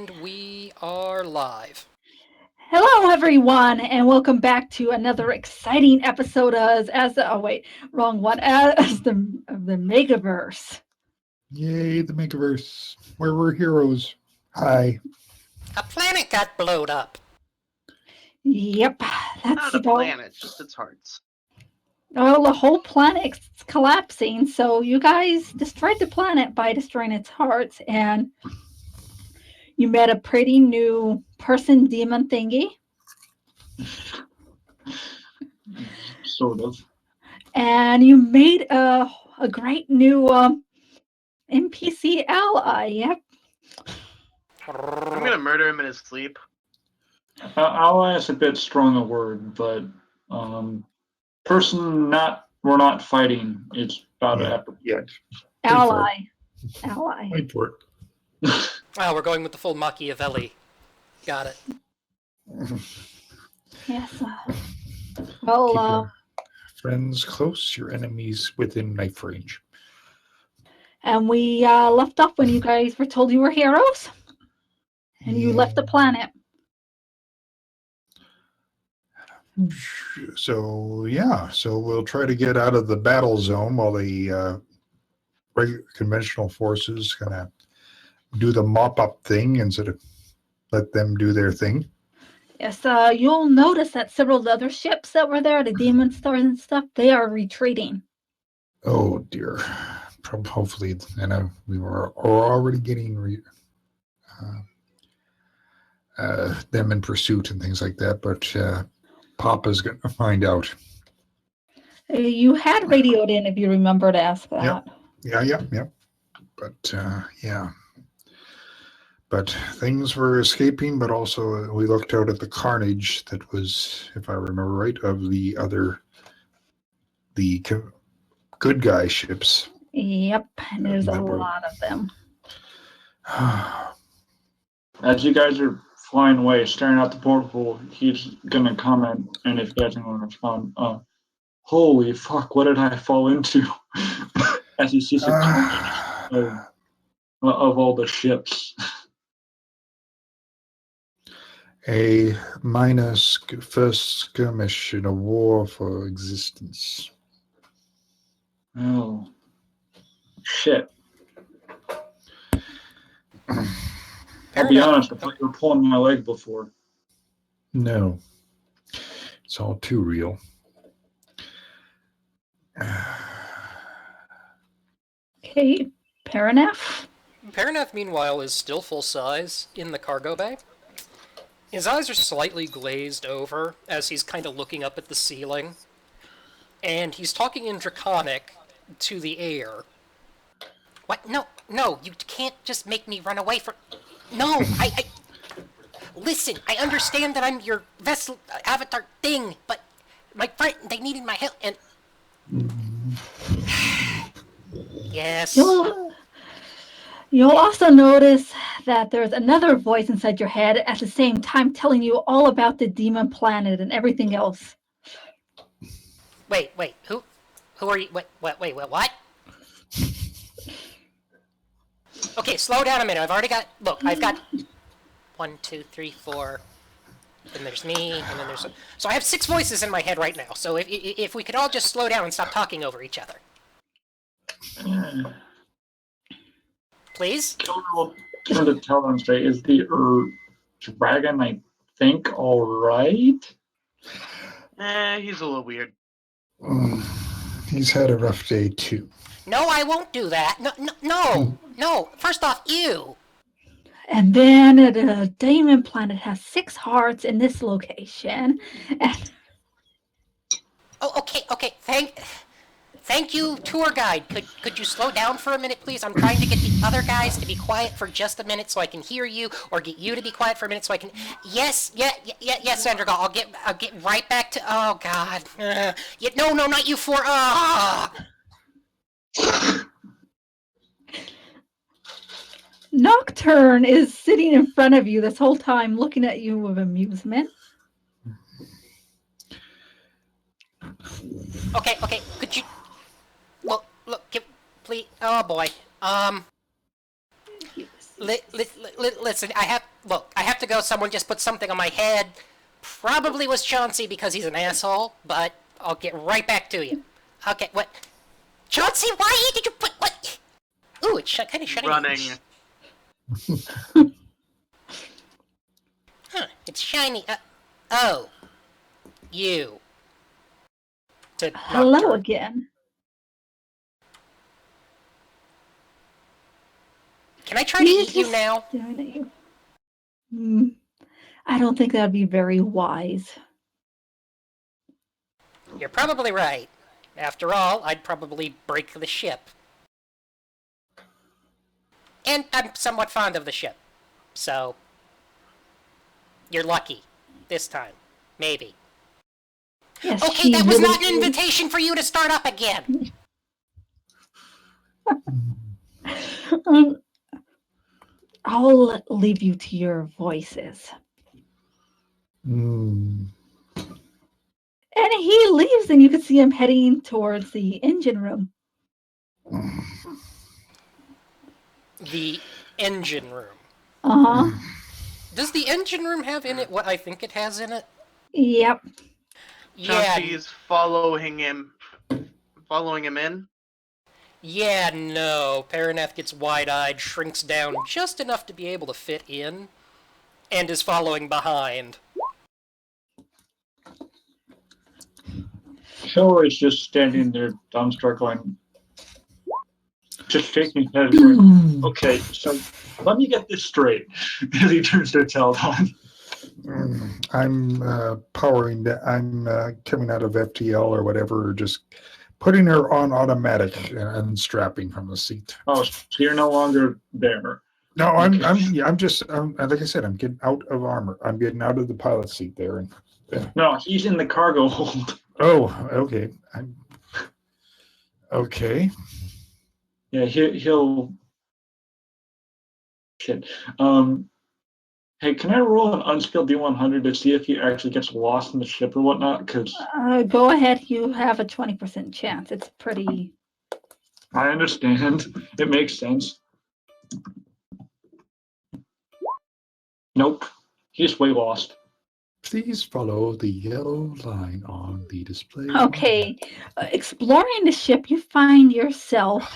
And we are live. Hello, everyone, and welcome back to another exciting episode as the Megaverse. Yay, the Megaverse, where we're heroes. Hi. A planet got blowed up. Yep, that's Not a planet, just its hearts. Well, the whole planet's collapsing, so you guys destroyed the planet by destroying its hearts, and you met a pretty new person demon thingy. Sort of. And you made a great new NPC ally. Yep. I'm gonna murder him in his sleep. Ally is a bit strong a word, but person we're not fighting. It's about to happen. Yeah. Ally. Wait for it. Oh, we're going with the full Machiavelli. Got it. Yes. Keep Well, your friends close, your enemies within knife range. and we left off when you guys were told you were heroes, and you left the planet. So we'll try to get out of the battle zone while the conventional forces kind of do the mop-up thing instead of let them do their thing. Yes, you'll notice that several of the other ships that were there, the demon stars and stuff, they are retreating. Oh dear. Hopefully, we are already getting them in pursuit and things like that, but Papa's going to find out. You had radioed in, if you remember, to ask that. Yeah. But things were escaping, but also we looked out at the carnage that was, if I remember right, of the good guy ships. Yep, and there's a lot of them. As you guys are flying away, staring out the porthole, he's gonna comment, and if he hasn't gonna respond, holy fuck, what did I fall into? As he sees the carnage of all the ships. A first skirmish in a war for existence. Oh, shit. I'll be honest, I thought you were pulling my leg before. No. It's all too real. Okay, Parinath? Parinath, meanwhile, is still full size in the cargo bay. His eyes are slightly glazed over as he's kind of looking up at the ceiling. And he's talking in Draconic to the air. What? No, you can't just make me run away from... No, I... Listen, I understand that I'm your vessel avatar thing, but my friend, they needed my help, and... Yes. You'll also notice that there's another voice inside your head at the same time telling you all about the demon planet and everything else. Wait, who are you? Wait, what? Okay, slow down a minute. I've got 1, 2, 3, 4. Then there's me, and then there's... So I have 6 voices in my head right now. So if we could all just slow down and stop talking over each other. Please? Turn to Teldon straight. Is the dragon, I think, alright? He's a little weird. He's had a rough day too. No, I won't do that. No. First off, you. And then the demon planet has 6 hearts in this location. And... Oh, okay. Thank you, tour guide. Could you slow down for a minute, please? I'm trying to get the other guys to be quiet for just a minute so I can hear you, or get you to be quiet for a minute so I can... Yes, Sandragal, I'll get right back to... Oh, God. No, not you four. Nocturne is sitting in front of you this whole time, looking at you with amusement. Okay, could you... Look, please... Oh, boy. Listen, I have to go. Someone just put something on my head. Probably was Chauncy because he's an asshole, but I'll get right back to you. Okay, what? Chauncy, why did you put what? Ooh, it's kind of shutting. Running. Huh, it's shiny. Oh. You. Hello again. Can I try to eat you now? I don't think that'd be very wise. You're probably right. After all, I'd probably break the ship. And I'm somewhat fond of the ship. So, you're lucky. This time. Maybe. Yes, okay, that was not an invitation for you to start up again. I'll leave you to your voices. Mm. And he leaves, and you can see him heading towards the engine room. The engine room. Uh-huh. Does the engine room have in it what I think it has in it? Yep. Yeah. Chauncy's following him in. Yeah, no. Parinath gets wide-eyed, shrinks down just enough to be able to fit in, and is following behind. Show is just standing there, dumbstruck, going, just shaking his head, going, okay, so let me get this straight. As he turns to Teldon. I'm powering that. I'm coming out of FTL or whatever, just putting her on automatic and unstrapping from the seat. Oh, so you're no longer there. No, I'm just like I said, I'm getting out of armor. I'm getting out of the pilot seat there. And no, he's in the cargo hold. Oh, okay. Okay. Yeah, he'll. Shit. Hey, can I roll an unskilled D100 to see if he actually gets lost in the ship or whatnot? Because go ahead. You have a 20% chance. It's pretty. I understand. It makes sense. Nope. He's way lost. Please follow the yellow line on the display. Okay. Exploring the ship, you find yourself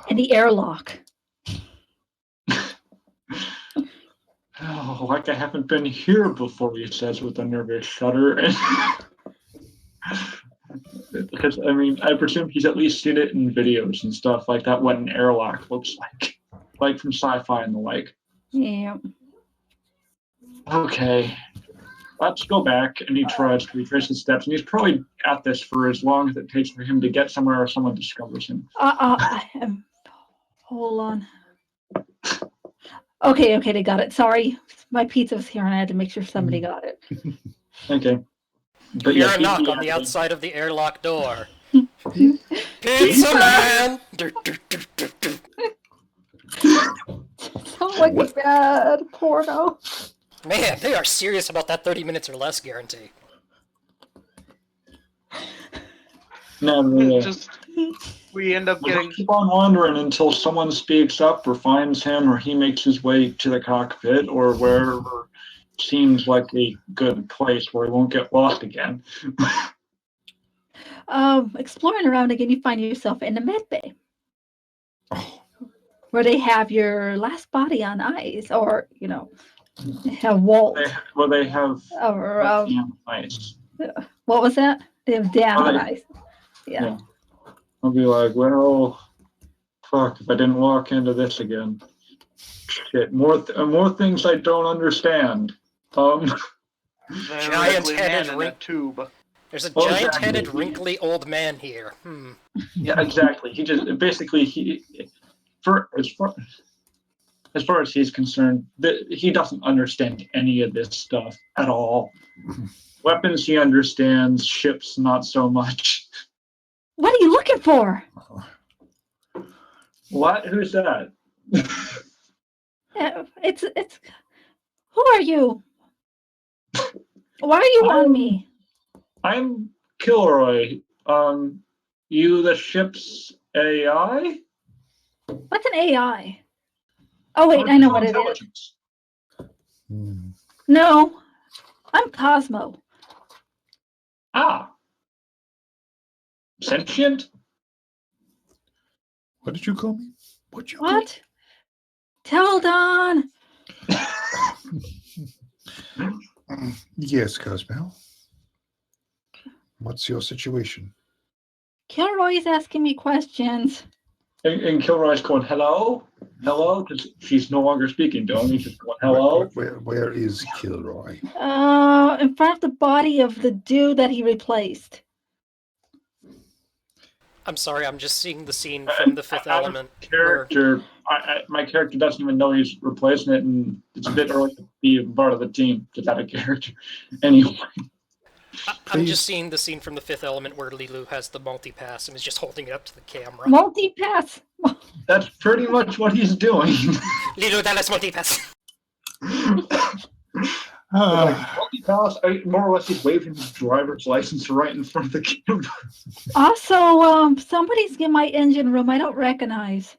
in the airlock. Oh, like I haven't been here before, he says with a nervous shudder. Because, I mean, I presume he's at least seen it in videos and stuff like that, what an airlock looks like from sci-fi and the like. Yeah. Okay, let's go back, and he tries to retrace his steps, and he's probably at this for as long as it takes for him to get somewhere or someone discovers him. Hold on. Okay, they got it. Sorry, my pizza was here, and I had to make sure somebody got it. Okay. But Hear yeah, a knock on the outside of the airlock door. Pizza Man! Sounds like a bad porno. Man, they are serious about that 30 minutes or less guarantee. No. Just we end up getting. Keep on wandering until someone speaks up or finds him, or he makes his way to the cockpit or wherever seems like a good place where he won't get lost again. Exploring around again, you find yourself in the med bay, where they have your last body on ice, or they have Walt. They have ice. What was that? They have Dan on ice. Yeah. I'll be like, well, fuck, if I didn't walk into this again. Shit, more things I don't understand. Giant-headed in a tube. There's a giant-headed, wrinkly old man here. Yeah, exactly. He just basically as far as he's concerned, he doesn't understand any of this stuff at all. Weapons he understands, ships not so much. What are you looking for? What? Who's that? It's. Who are you? Why are you on me? I'm Kilroy. You the ship's AI? What's an AI? Oh wait, I know what it is. Intelligence. Hmm. No, I'm Cosmo. Ah. Sentient? What did you call me? What you What? Teldon. call me? Yes, Cosmo. What's your situation? Kilroy's asking me questions. And Kilroy's going, hello? Hello? Because she's no longer speaking to him. He's just going, hello? Where is Kilroy? In front of the body of the dude that he replaced. I'm sorry, I'm just seeing the scene from The Fifth Element. Character, my character doesn't even know he's replacing it, and it's a bit early to be part of the team to that a character. Anyway. I'm just seeing the scene from The Fifth Element where Lilu has the multi-pass and is just holding it up to the camera. Multi-pass. That's pretty much what he's doing. Lilu, dale multi-pass. Multi-pass, more or less he's waving his driver's license right in front of the camera. Also, somebody's in my engine room I don't recognize.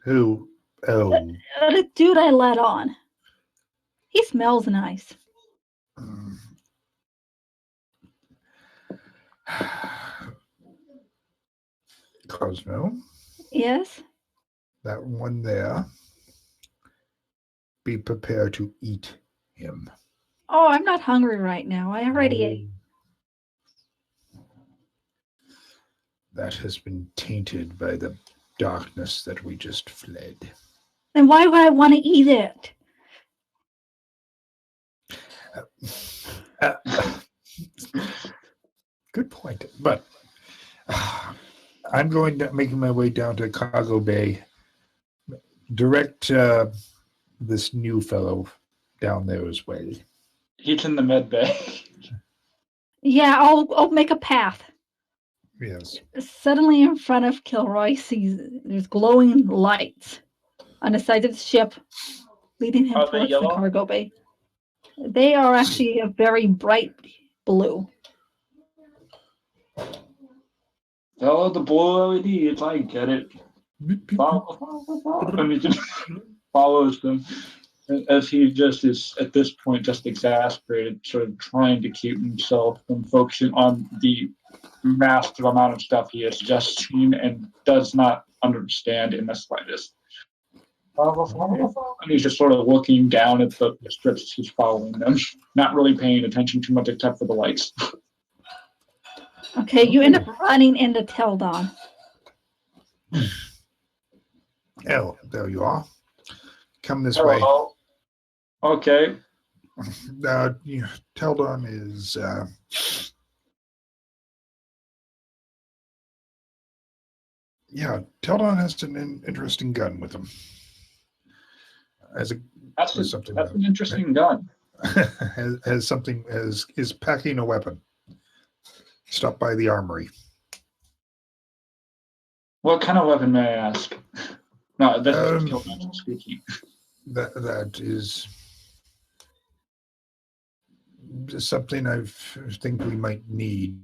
Who? Oh. The dude I let on. He smells nice. Cosmo, Yes? that one there. Be prepared to eat him. Oh, I'm not hungry right now. I already ate. That has been tainted by the darkness that we just fled. Then why would I want to eat it? Good point. But I'm going to making my way down to Cargo Bay. Direct this new fellow down there as well. He's in the med bay. Yeah, I'll make a path. Yes. Suddenly in front of Kilroy sees there's glowing lights on the side of the ship leading him Are they towards the yellow? cargo bay. They are actually a very bright blue. Oh, the blue LEDs, I get it. And he just follows them as he just is at this point just exasperated, sort of trying to keep himself from focusing on the massive amount of stuff he has just seen and does not understand in the slightest. And he's just sort of looking down at the strips he's following them, not really paying attention too much except for the lights. Okay, you end up running into Teldon. Oh, there you are. Come this Hello. Okay. way. Teldon is Teldon has an interesting gun with him. That's an interesting gun. has something is packing a weapon. Stopped by the armory. What kind of weapon, may I ask? No, that's Teldon speaking. That is something I think we might need.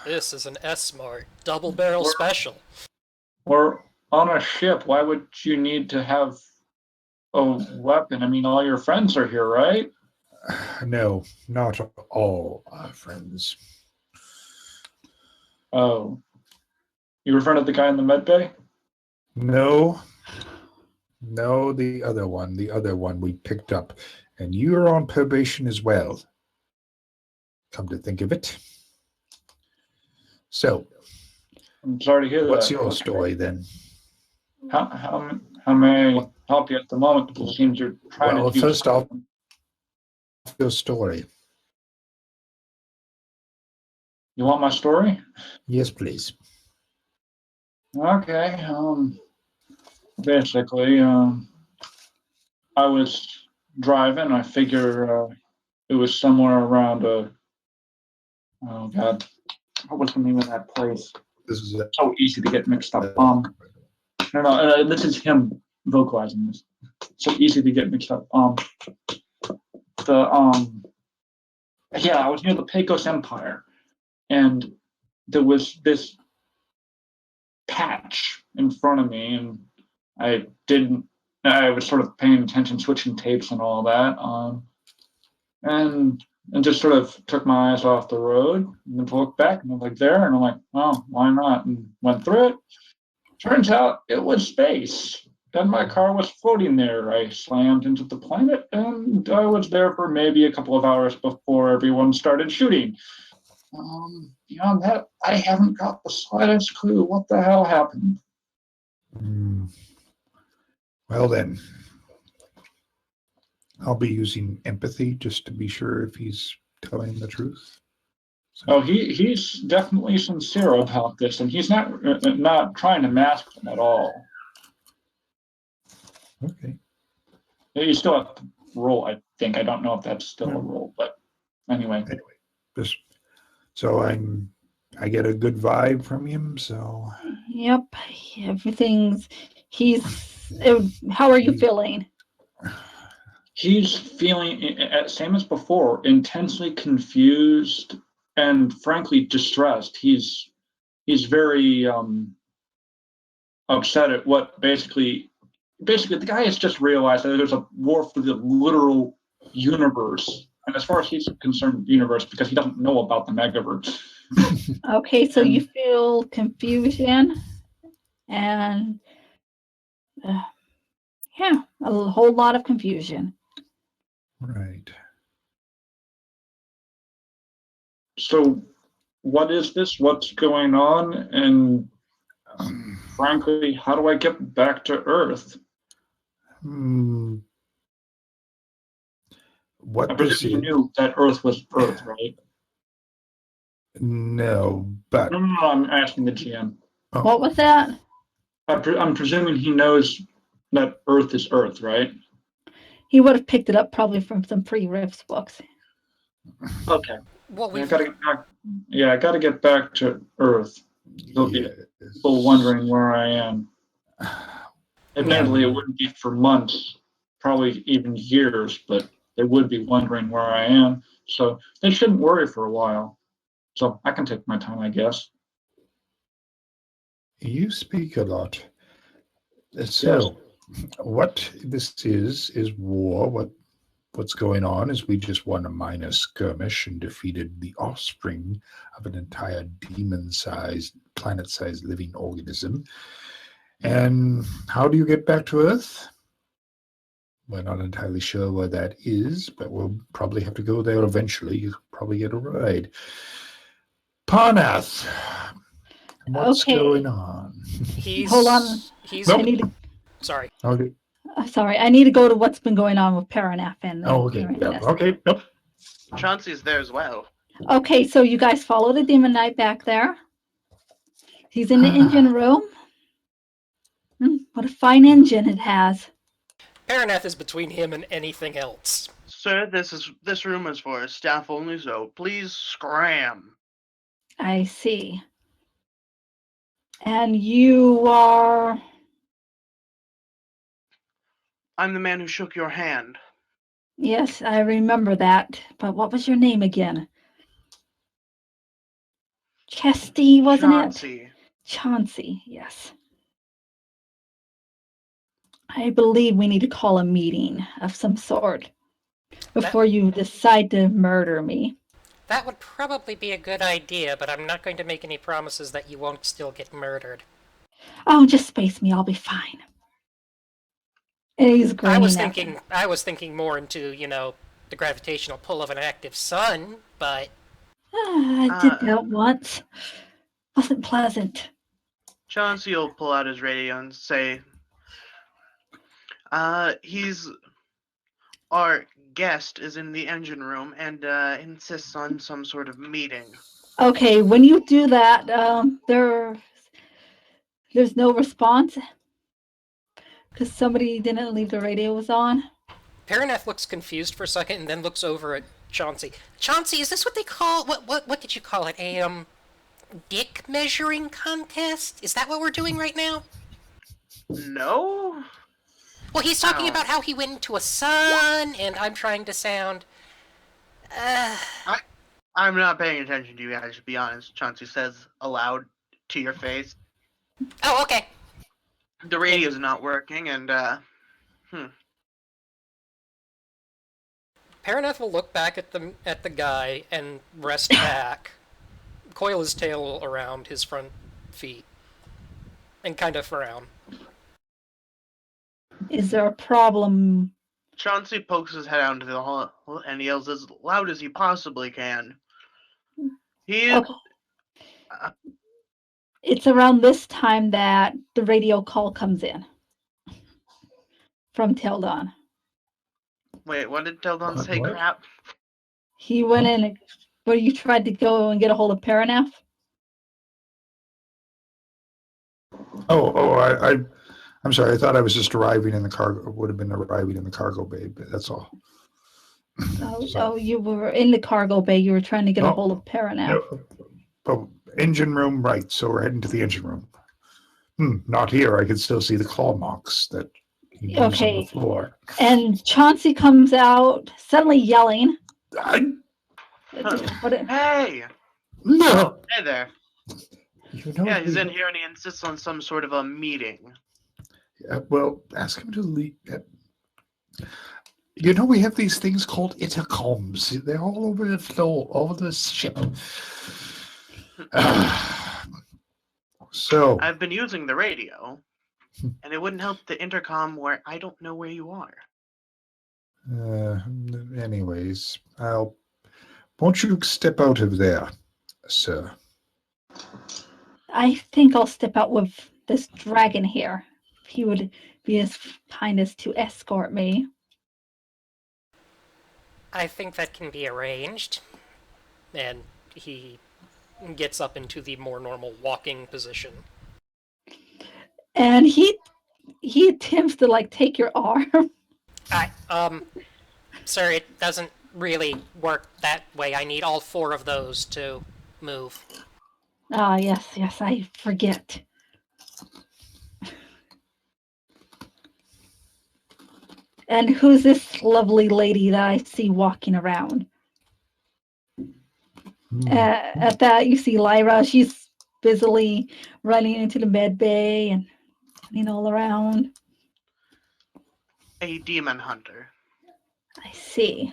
This is an S-Smart double barrel special. We're on a ship. Why would you need to have a weapon? I mean, all your friends are here, right? No, not all our friends. Oh. You referring to the guy in the med bay? No, the other one we picked up. And you're on probation as well. Come to think of it. So, I'm sorry to hear that. what's your story then? How may I help you at the moment? Because it seems you're trying to do first off, your story. You want my story? Yes, please. Okay. Basically, I was driving. I figure it was somewhere around oh God, what was the name of that place? This is it. So easy to get mixed up. No, this is him vocalizing this. So easy to get mixed up. I was near the Pecos Empire, and there was this patch in front of me, and I didn't. I was sort of paying attention, switching tapes and all that, and just sort of took my eyes off the road and then to look back and I'm like there, and I'm like, oh, why not? And went through it. Turns out it was space. Then my car was floating there. I slammed into the planet, and I was there for maybe a couple of hours before everyone started shooting. Beyond that, I haven't got the slightest clue what the hell happened. Well then, I'll be using empathy just to be sure if he's telling the truth. So, Oh, he's definitely sincere about this, and he's not trying to mask them at all. okay. You still have to roll, I think. I don't know if that's still a roll, but anyway. Just so I get a good vibe from him. So Yep, everything's. How are you feeling? He's feeling, same as before, intensely confused and frankly distressed. He's very upset at what basically the guy has just realized that there's a war for the literal universe, and as far as he's concerned, universe, because he doesn't know about the Megaverse. Okay, so you feel confusion and yeah, a whole lot of confusion. right. So what is this? What's going on? And frankly, how do I get back to Earth? What I this presume you is? knew that Earth was Earth, right? No, but No, I'm asking the GM. What was that? I'm presuming he knows that Earth is Earth, right? He would have picked it up probably from some pre-Riffs books. Okay. Well, I gotta get back. Yeah, I gotta get back to Earth. There'll be yes. people wondering where I am. Admittedly, it Um, wouldn't be for months, probably even years, but they would be wondering where I am. So they shouldn't worry for a while. So I can take my time, I guess. you speak a lot. So, what this is war. What's going on is we just won a minor skirmish and defeated the offspring of an entire demon-sized, planet-sized living organism. And how do you get back to Earth? We're not entirely sure where that is, but we'll probably have to go there eventually. You'll probably get a ride. Parinath, what's going on? Hold on. He's. I need to. Sorry. Okay. Sorry, I need to go to what's been going on with Parinath and Okay. hearing Yep. this. Okay. Yep. Chauncy's there as well. Okay, so you guys follow the Demon Knight back there. He's in the engine room. What a fine engine it has. Parinath is between him and anything else. Sir, this room is for staff only, so please scram. I see. And you are... I'm the man who shook your hand. Yes, I remember that. But what was your name again? Chesty, wasn't Chauncy. it? Chauncy, yes. I believe we need to call a meeting of some sort before you decide to murder me. That would probably be a good idea, but I'm not going to make any promises that you won't still get murdered. Oh, just space me. I'll be fine. And he's grinning. I was thinking more into, the gravitational pull of an active sun, but... I did that once. Wasn't pleasant. Chauncy will pull out his radio and say, our guest is in the engine room and insists on some sort of meeting. Okay, when you do that, there's no response because somebody didn't leave the radios on. Parinath looks confused for a second and then looks over at Chauncy. Chauncy, is this what they call... What did you call it? A, dick measuring contest? Is that what we're doing right now? No? Well, he's talking about how he went into a sun, and I'm trying to sound... I'm not paying attention to you guys, to be honest, Chauncy says aloud to your face. Oh, okay. The radio's not working, and Parinath will look back at the guy and rest back, coil his tail around his front feet, and kind of frown. Is there a problem? Chauncey pokes his head out into the hall and yells as loud as he possibly can. He Okay. It's around this time that the radio call comes in from Teldon. Wait, what did Teldon say? What? Crap. He went in where you tried to go and get a hold of Parinath. I'm sorry. I thought I was just arriving in the cargo. Would have been arriving in the cargo bay, but that's all. Oh, you were in the cargo bay. You were trying to get a hold of Parinath. Oh, engine room, right. So we're heading to the engine room. Not here. I can still see the claw marks that he leaves on the floor. And Chauncy comes out suddenly yelling. Hey! No! Hey there. You know Yeah, he's in here and he insists on some sort of a meeting. Well, ask him to leave. You know, we have these things called intercoms. They're all over the floor, all over the ship. So I've been using the radio, and it wouldn't help the intercom where I don't know where you are. anyways, won't you step out of there, sir? I think I'll step out with this dragon here. If he would be as kind as to escort me. I think that can be arranged. And he gets up into the more normal walking position. And he attempts to take your arm. Sir, it doesn't really work that way. I need all 4 of those to move. Ah, yes, I forget. And who's this lovely lady that I see walking around? At that, you see Lyra. She's busily running into the med bay and running all around. A demon hunter. I see.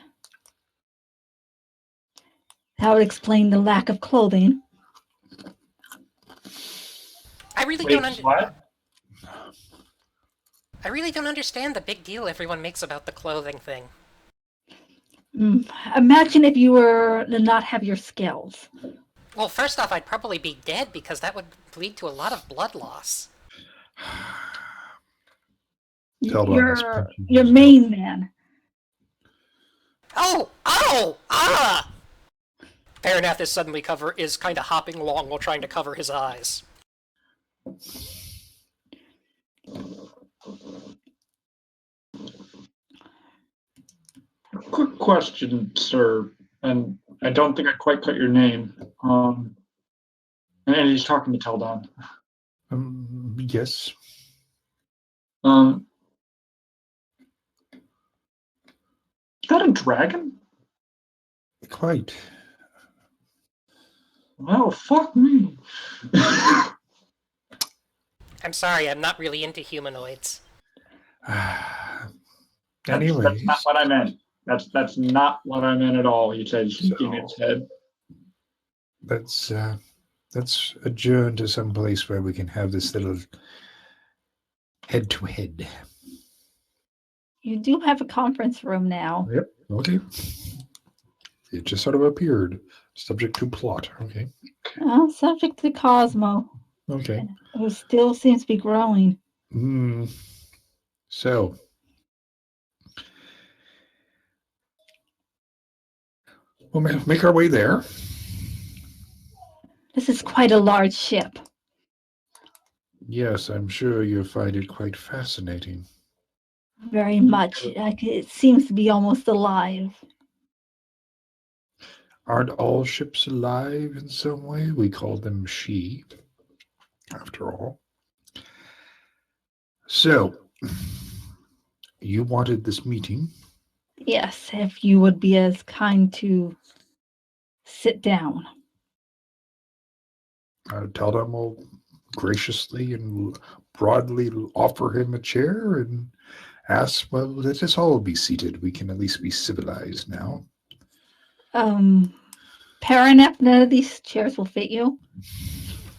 That would explain the lack of clothing. I really don't understand the big deal everyone makes about the clothing thing. Imagine if you were to not have your scales. Well, first off, I'd probably be dead because that would lead to a lot of blood loss. Your main man. Ah! Parinath is suddenly is kind of hopping along while trying to cover his eyes. Quick question, sir, and I don't think I quite cut your name. And he's talking to Teldon. Yes. Is that a dragon? Quite. Well, fuck me. I'm sorry, I'm not really into humanoids. Anyways. That's not what I meant. That's not what I meant at all, he said, shaking his head. Let's adjourn to some place where we can have this little head-to-head. You do have a conference room now. Yep, okay. It just sort of appeared. Subject to plot, okay. Subject to Cosmo. Okay. Who still seems to be growing. So, we'll make our way there. This is quite a large ship. Yes, I'm sure you'll find it quite fascinating. Very much. It seems to be almost alive. Aren't all ships alive in some way? We call them she, after all. So, you wanted this meeting? Yes, if you would be as kind to sit down. Teldon will graciously and broadly offer him a chair and ask, well, let us all be seated. We can at least be civilized now. Parinath, none of these chairs will fit you.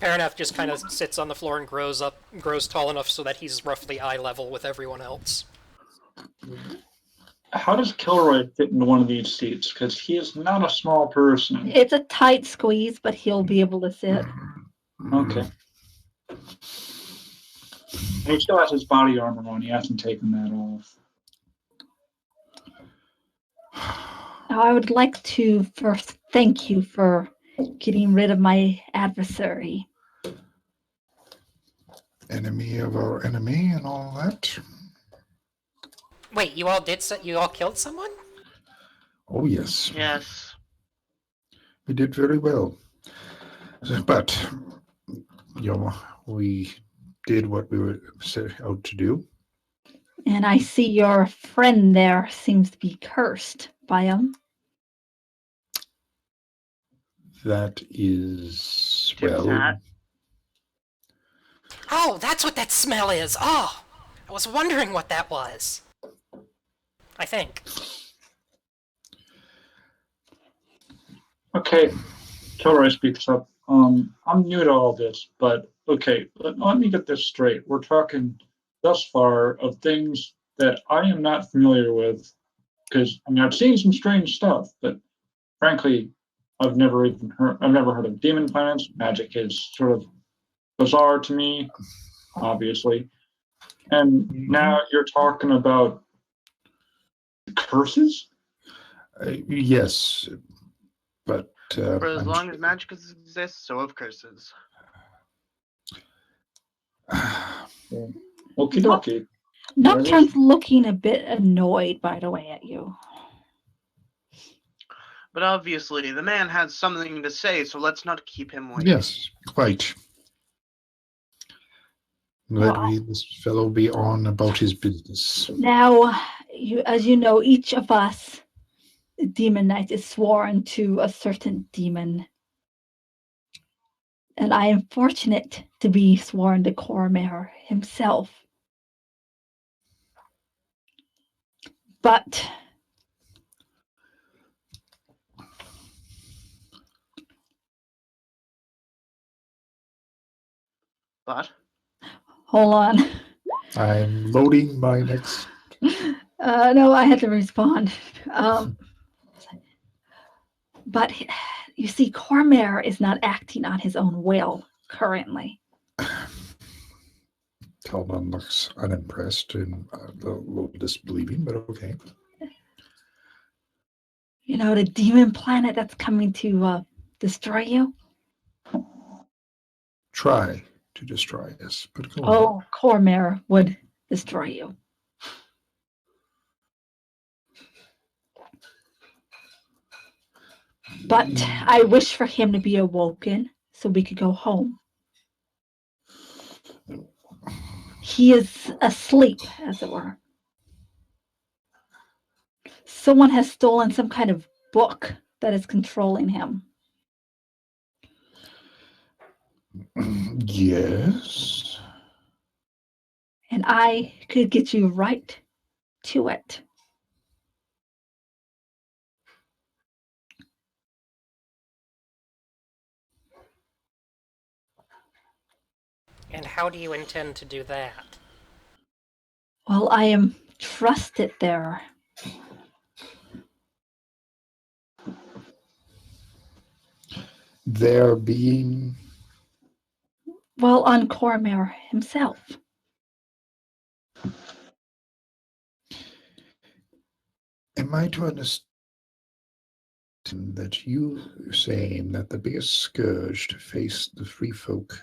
Parinath just kind of sits on the floor and grows tall enough so that he's roughly eye level with everyone else. How does Kilroy fit into one of these seats? Because he is not a small person. It's a tight squeeze, but he'll be able to sit. Okay. He still has his body armor on. He hasn't taken that off. Now, I would like to first thank you for getting rid of my adversary. Enemy of our enemy and all that. Wait, you all killed someone? Oh, yes. Yes. We did very well. But, we did what we were set out to do. And I see your friend there seems to be cursed by him. That is, Tim's well, hat. Oh, that's what that smell is! Oh! I was wondering what that was. I think. Okay. Kilroy speaks up. I'm new to all this, but okay, let me get this straight. We're talking thus far of things that I am not familiar with, because I mean I've seen some strange stuff, but frankly, I've never heard of demon planets. Magic is sort of bizarre to me, obviously. And now you're talking about curses? yes, but For as I'm long as magic exists, so have curses. Okie dokie. Nocturne's looking a bit annoyed, by the way, at you. But obviously, the man has something to say, so let's not keep him waiting. Yes, quite. Let this fellow be on about his business. Now, as you know, each of us, demon knights, is sworn to a certain demon. And I am fortunate to be sworn to Cormair himself. But hold on. I'm loading my next. No, I had to respond. But you see, Cormair is not acting on his own will currently. Teldon looks unimpressed and a little disbelieving, but okay. You know, the demon planet that's coming to destroy you? Try to destroy us, but go on. Oh, Cormair would destroy you. But I wish for him to be awoken so we could go home. He is asleep, as it were. Someone has stolen some kind of book that is controlling him. Yes. And I could get you right to it. And how do you intend to do that? Well, I am trusted there. There being. Well, on Cormair himself. Am I to understand that you are saying that the biggest scourge to face the free folk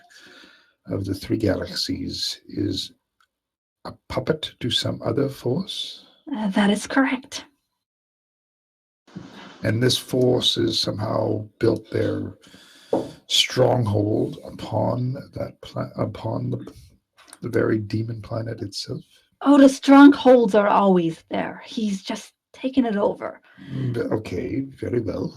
of the three galaxies is a puppet to some other force? That is correct. And this force is somehow built their stronghold upon that upon the very demon planet itself? Oh, the strongholds are always there. He's just taken it over. Okay, very well.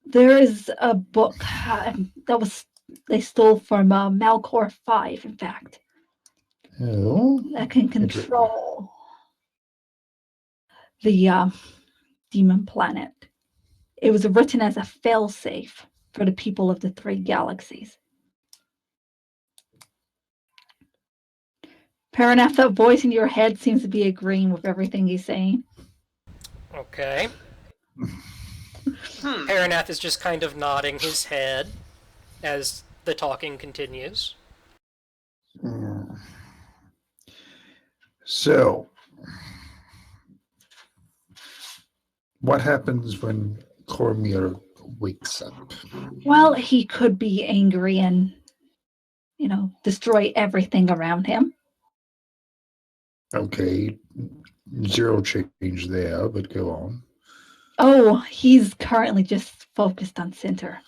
There is a book that was they stole from Malcor 5, in fact, Oh, that can control the demon planet. It was written as a failsafe for the people of the 3 galaxies. Parinath, that voice in your head seems to be agreeing with everything he's saying. Okay. Parinath is just kind of nodding his head as the talking continues. So, what happens when Cormier wakes up? Well, he could be angry and, destroy everything around him. Okay, zero change there, but go on. Oh, he's currently just focused on center.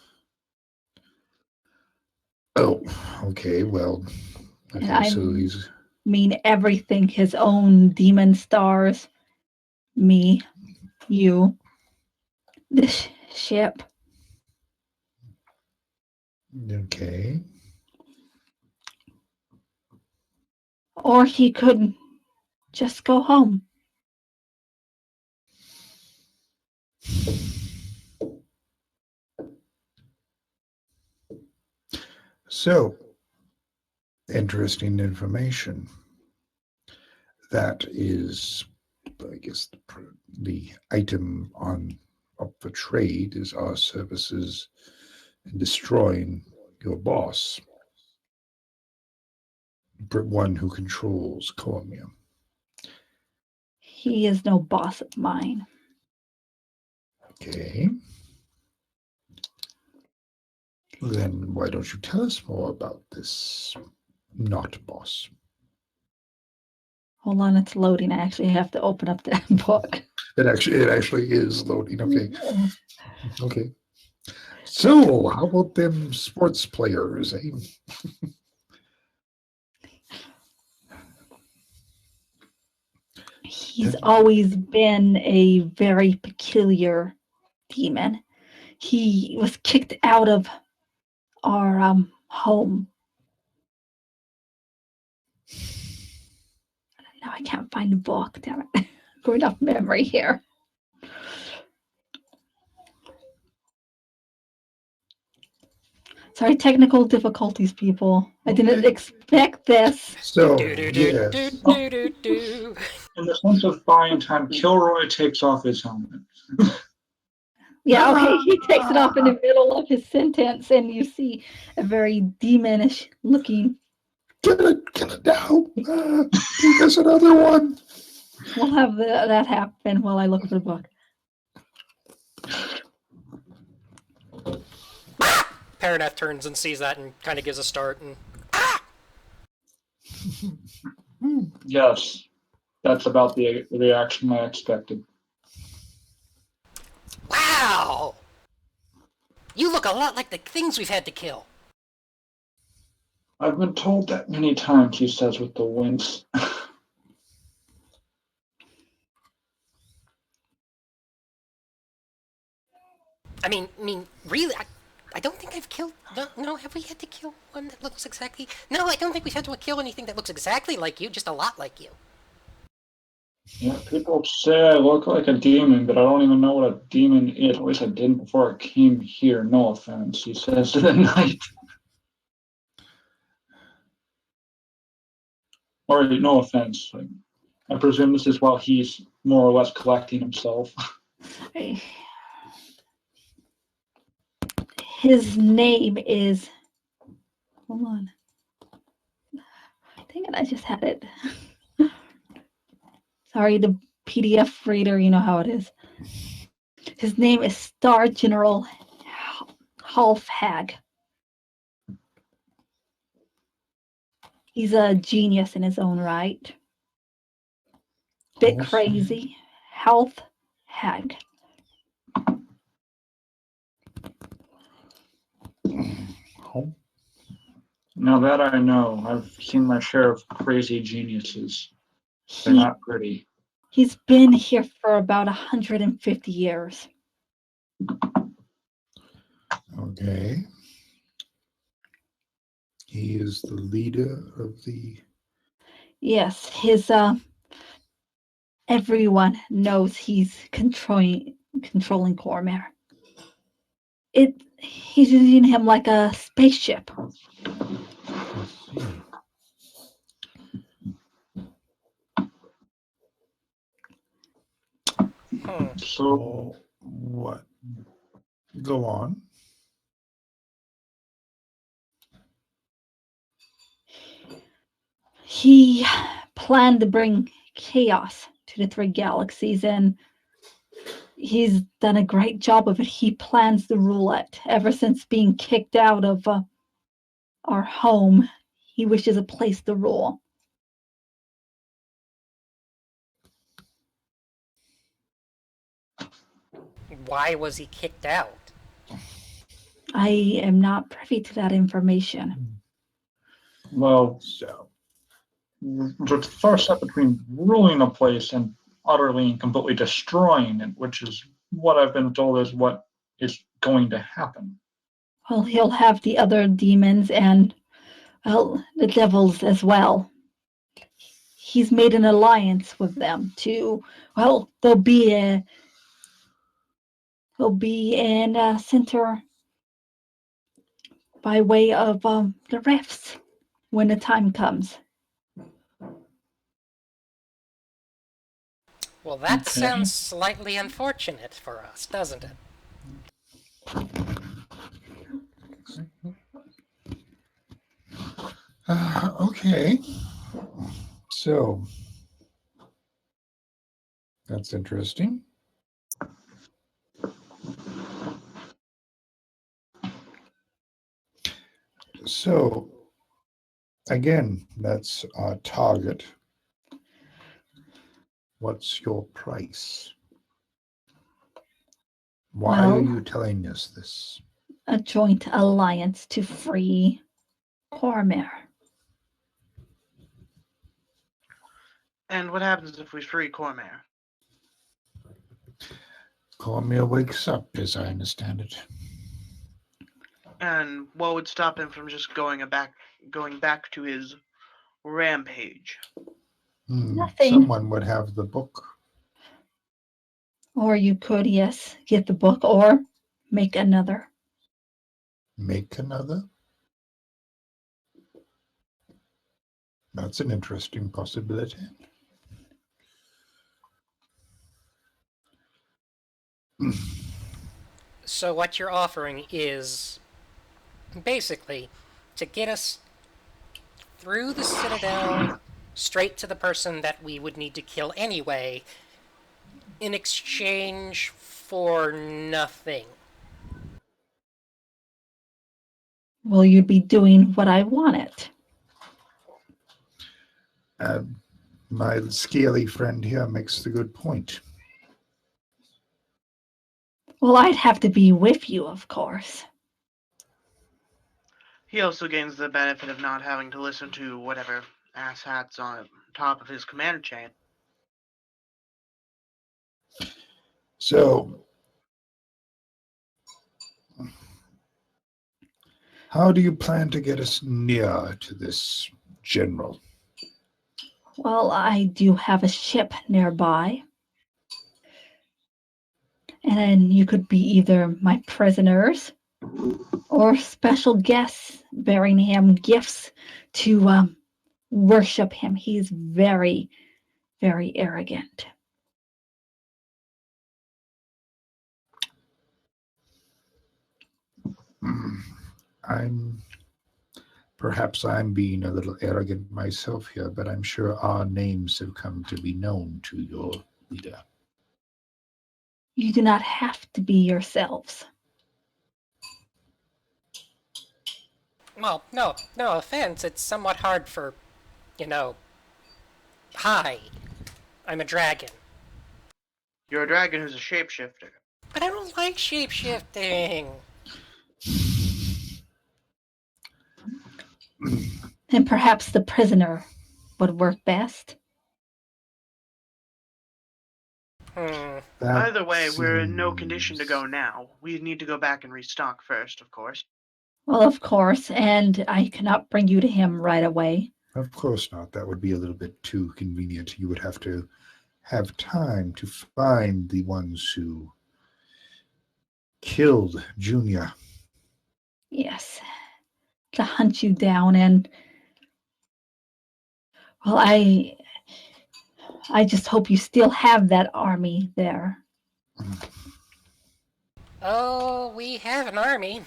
Oh, okay, well, okay, And so he's... mean everything, his own demon stars, me, you, this ship. Okay. Or he could just go home. So, interesting information. That is, I guess, the item up for trade is our services in destroying your boss, one who controls Cormier. He is no boss of mine. Okay. Then why don't you tell us more about this not boss? Hold on, it's loading. I actually have to open up that book. It actually is loading. Okay. Okay. So, how about them sports players, eh? He's always been a very peculiar demon. He was kicked out of our home. Now I can't find the book. Damn it. Going off memory here. Sorry, technical difficulties, people. I didn't expect this. So, Do yes. do. In the sense of buying time, Kilroy takes off his helmet. Yeah, okay, he takes it off in the middle of his sentence, and you see a very demonish looking. Get it now. Give us another one. We'll have that happen while I look for the book. Parinath turns and sees that and kind of gives a start and Yes, that's about the reaction I expected. wow! You look a lot like the things we've had to kill. I've been told that many times, he says with the wince. I mean, really, I don't think I've killed. No, have we had to kill one that looks exactly? No, I don't think we've had to kill anything that looks exactly like you, just a lot like you. Yeah, people say I look like a demon, but I don't even know what a demon is. At least I didn't before I came here. No offense, he says to the knight. Or no offense. I presume this is while he's more or less collecting himself. His name is. Hold on. Dang it, I just had it. Sorry, the PDF reader, you know how it is. His name is Star General Halfhag. He's a genius in his own right. Bit crazy. Health hag. Now that I know, I've seen my share of crazy geniuses. They're not pretty. He's been here for about 150 years. Okay. He is the leader of the... Yes, his everyone knows he's controlling Cormair. He's using him like a spaceship. I see. So, Oh, what? Go on. He planned to bring chaos to the 3 galaxies, and he's done a great job of it. He plans to rule it ever since being kicked out of our home. He wishes a place to rule. Why was he kicked out? I am not privy to that information. well, So, the first step between ruling a place and utterly and completely destroying it, which is what I've been told is what is going to happen. Well, he'll have the other demons and, well, the devils as well. He's made an alliance with them to, well, they'll be in a center by way of the rifts when the time comes. Well, that Okay. sounds slightly unfortunate for us, doesn't it? okay. So, that's interesting. So, again, that's our target. What's your price? Why are Well, you telling us this? a joint alliance to free Cormair. And what happens if we free Cormair? Cormier wakes up, as I understand it. And what would stop him from just going back to his rampage? Nothing. Someone would have the book. Or you could, yes, get the book or make another. Make another? That's an interesting possibility. So what you're offering is basically to get us through the Citadel straight to the person that we would need to kill anyway in exchange for nothing. Well, you'd be doing what I wanted. My scaly friend here makes the good point. Well, I'd have to be with you, of course. He also gains the benefit of not having to listen to whatever asshats on top of his command chain. So, how do you plan to get us near to this general? Well, I do have a ship nearby. And then you could be either my prisoners or special guests bearing him gifts to worship him. He's very, very arrogant. Perhaps I'm being a little arrogant myself here, but I'm sure our names have come to be known to your leader. You do not have to be yourselves. Well, no offense. It's somewhat hard for, hi, I'm a dragon. You're a dragon who's a shapeshifter. But I don't like shapeshifting. And perhaps the prisoner would work best. Either way, we're in no condition to go now. We need to go back and restock first, of course. Well, of course, and I cannot bring you to him right away. Of course not. That would be a little bit too convenient. You would have to have time to find the ones who killed Junior. Yes, to hunt you down, and well, I just hope you still have that army there. Oh, we have an army.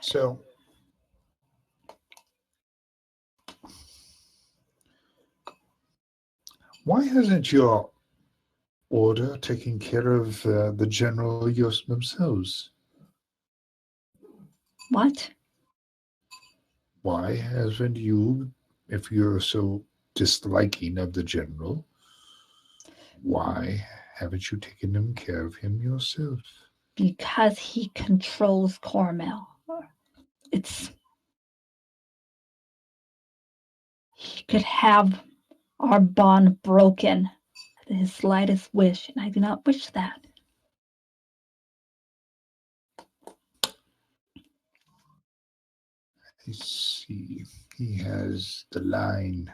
So, why hasn't your order taken care of the general themselves? What? Why haven't you, if you're so disliking of the general, why haven't you taken care of him yourself? Because he controls Cormel. He could have our bond broken at his slightest wish, and I do not wish that. I see. He has the line.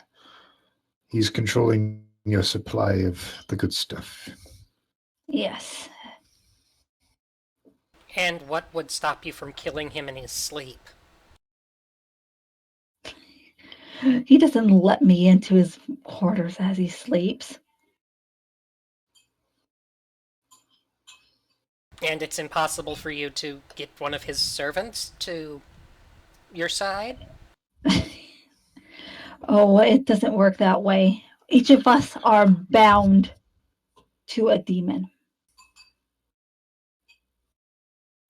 He's controlling your supply of the good stuff. Yes. And what would stop you from killing him in his sleep? He doesn't let me into his quarters as he sleeps. And it's impossible for you to get one of his servants to your side? Oh, it doesn't work that way. Each of us are bound to a demon.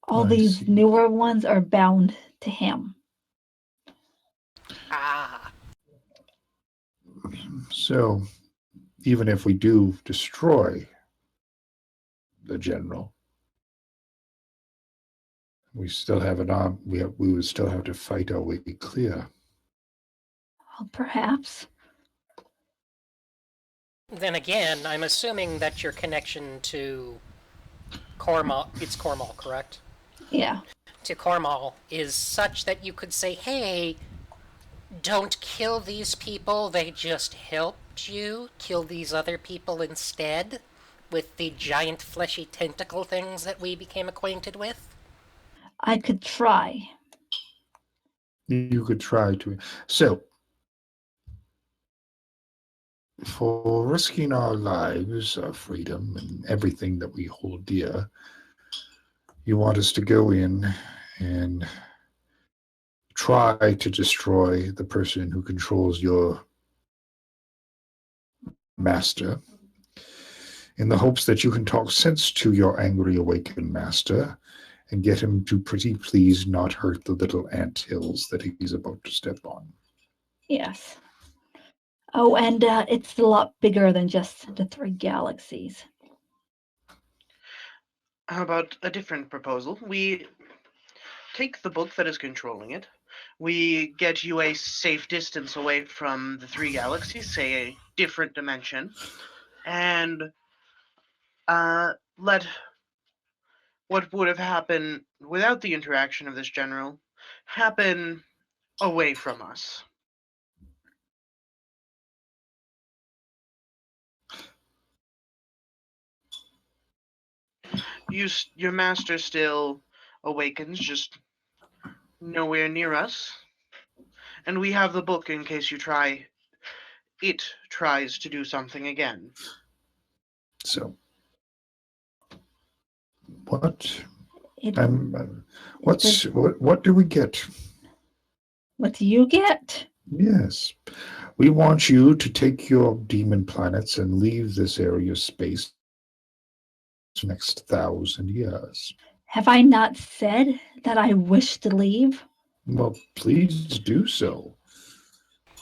All I these see. newer ones are bound to him. Ah. So, even if we do destroy the general, we still have an arm. We would still have to fight our way clear. Well, perhaps. Then again, I'm assuming that your connection to Cormal, it's Cormal, correct? Yeah. To Cormal is such that you could say, hey, don't kill these people, they just helped you. Kill these other people instead, with the giant fleshy tentacle things that we became acquainted with. I could try. You could try to. So, for risking our lives, our freedom, and everything that we hold dear, you want us to go in and try to destroy the person who controls your master, in the hopes that you can talk sense to your angry awakened master and get him to pretty please not hurt the little ant hills that he's about to step on. Yes. Oh, and it's a lot bigger than just the 3 galaxies. How about a different proposal? We take the book that is controlling it. We get you a safe distance away from the 3 galaxies, say a different dimension, and let what would have happened without the interaction of this general happen away from us. Your master still awakens, just nowhere near us. And we have the book in case it tries to do something again. So, what It, what do we get? what do you get? Yes, we want you to take your demon planets and leave this area of space for the next 1,000 years. Have I not said that I wish to leave? Well, please do so.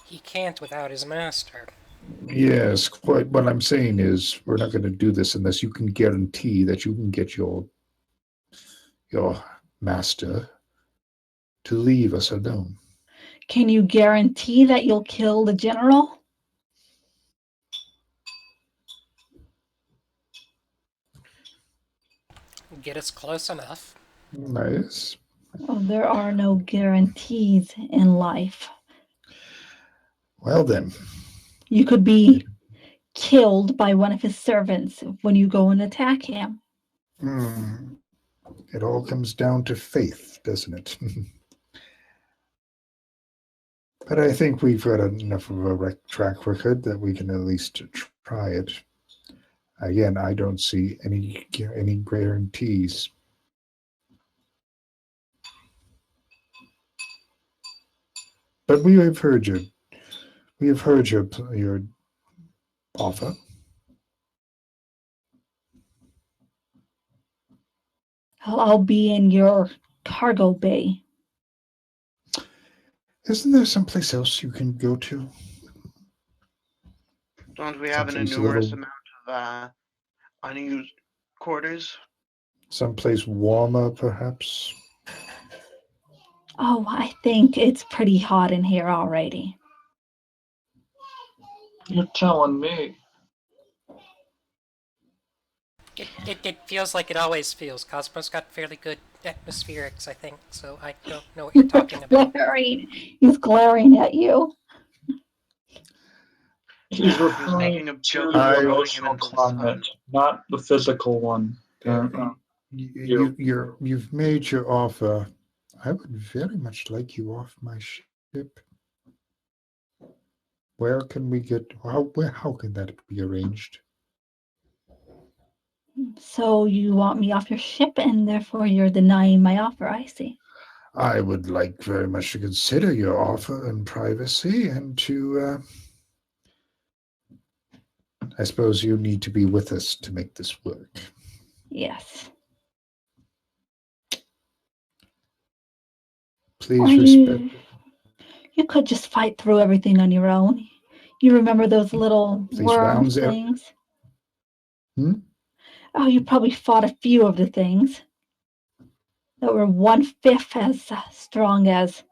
He can't without his master. Yes, quite. What I'm saying is, we're not going to do this unless you can guarantee that you can get your master to leave us alone. Can you guarantee that you'll kill the general? Get us close enough. Nice. Well, there are no guarantees in life. Well then, You could be killed by one of his servants when you go and attack him. it all comes down to faith, doesn't it? But I think we've got enough of a track record that we can at least try it. Again, I don't see any guarantees. But we have heard you. We have heard your offer. I'll be in your cargo bay. Isn't there someplace else you can go to? Don't we have an Someplace a enormous little- amount of unused quarters? Someplace warmer, perhaps? Oh, I think it's pretty hot in here already. You're telling me. It feels like it always feels. Cosmos got fairly good atmospherics, I think, so I don't know what you're talking about. He's glaring at you. He's He was making referring a to joke the about throwing him emotional into the climate, sun. not the physical one. You've made your offer. I would very much like you off my ship. Where can we get? How can that be arranged? So you want me off your ship and therefore you're denying my offer, I see. I would like very much to consider your offer in privacy and to. I suppose you need to be with us to make this work. Yes. Please Or respect. you could just fight through everything on your own. You remember those little These worm rounds there. things? Hmm? Oh, you probably fought a few of the things that were 1/5 as strong as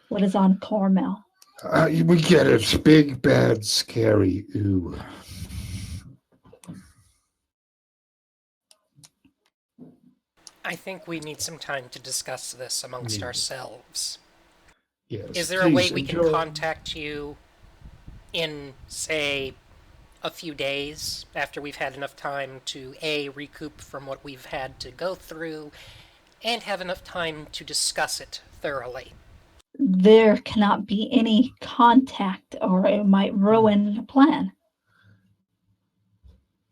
what is on Cormel. We get it. Big, bad, scary. Ooh. I think we need some time to discuss this amongst Yeah. ourselves. Yes. Is there a way please we can enjoy. contact you in, say, a few days after we've had enough time to A, recoup from what we've had to go through, and have enough time to discuss it thoroughly? There cannot be any contact or it might ruin the plan.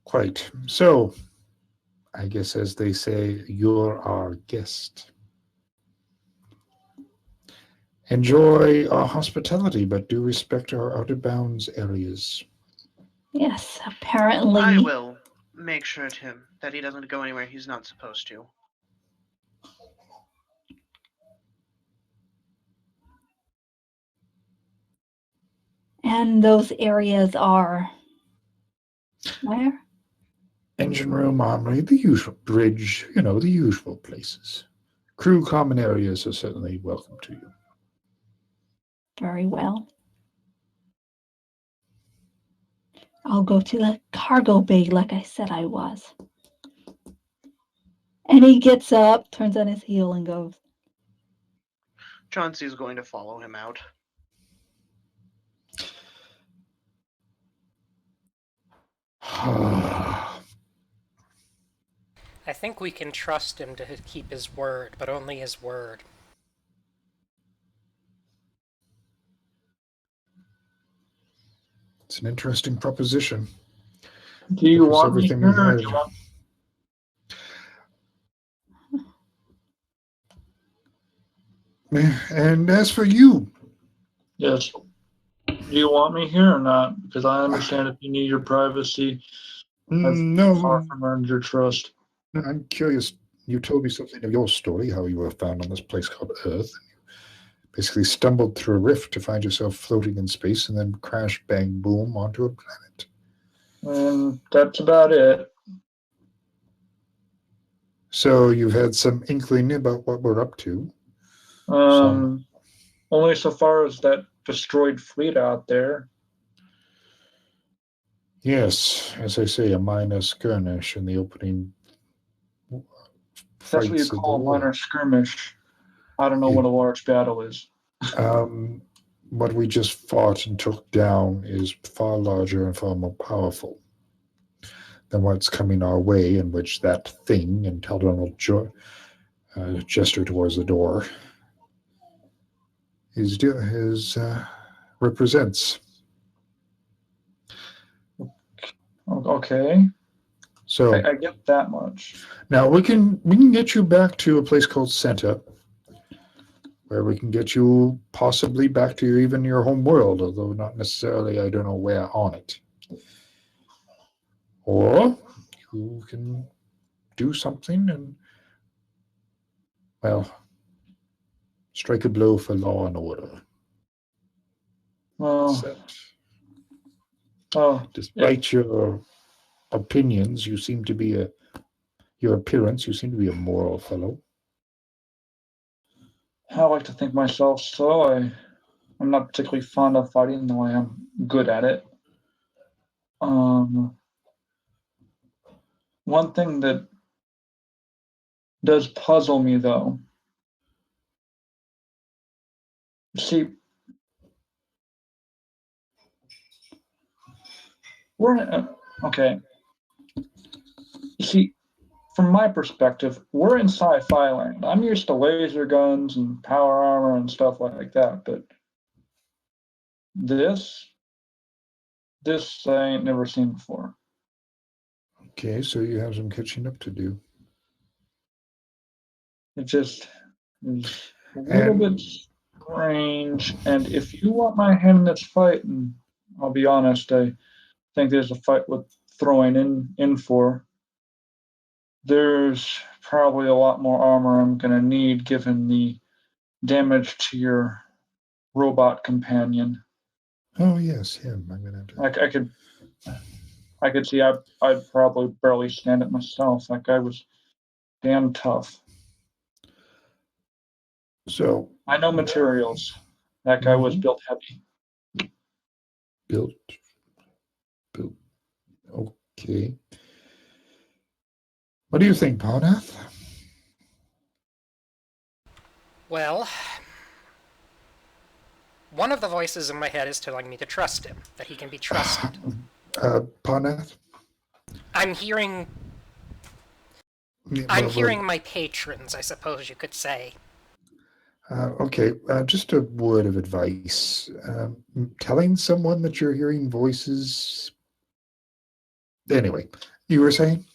Quite. So, I guess as they say, you're our guest. Enjoy our hospitality, but do respect our outer bounds areas. Yes, apparently. I will make sure that he doesn't go anywhere he's not supposed to. And those areas are where? Engine room, armory, the usual bridge, the usual places. Crew common areas are certainly welcome to you. Very well. I'll go to the cargo bay like I said I was. And he gets up, turns on his heel, and goes. Chauncey is going to follow him out. I think we can trust him to keep his word, but only his word. It's an interesting proposition. Do you Gives us want me everything here? we Or have. do you want... And as for you, Yes. Do you want me here or not? Because I understand if you need your privacy, I've no, far from earned your trust. I'm curious. You told me something of your story, how you were found on this place called Earth. Basically stumbled through a rift to find yourself floating in space and then crash, bang, boom onto a planet. And that's about it. So you've had some inkling about what we're up to. Only so far as that destroyed fleet out there. Yes, as I say, a minor skirmish in the opening That's what you fights of the call a war. minor skirmish. I don't know what a large battle is. What we just fought and took down is far larger and far more powerful than what's coming our way, in which that thing, and Teldon will gesture towards the door, represents. Okay, So I get that much. now we can get you back to a place called Senta, where we can get you possibly back to even your home world, although not necessarily, I don't know where on it. Or you can do something and, well, strike a blow for law and order. Well, So, despite your opinions, you seem to be your appearance, you seem to be a moral fellow. I like to think myself so. I'm not particularly fond of fighting, though I am good at it. One thing that does puzzle me, though, see, okay. You see, from my perspective, we're in sci-fi land. I'm used to laser guns and power armor and stuff like that, but this I ain't never seen before. Okay, so you have some catching up to do. It just is a little bit strange. And if you want my hand in this fight, and I'll be honest, I think there's a fight with throwing in for. There's probably a lot more armor I'm gonna need given the damage to your robot companion. Oh yes, him. I'm gonna have to. I could see I'd probably barely stand it myself. That guy was damn tough. So I know materials. That guy was built heavy. Built. Okay. What do you think, Parinath? Well, one of the voices in my head is telling me to trust him, that he can be trusted. Parinath? I'm hearing my patrons, I suppose you could say. Okay, just a word of advice. Telling someone that you're hearing voices. Anyway, you were saying?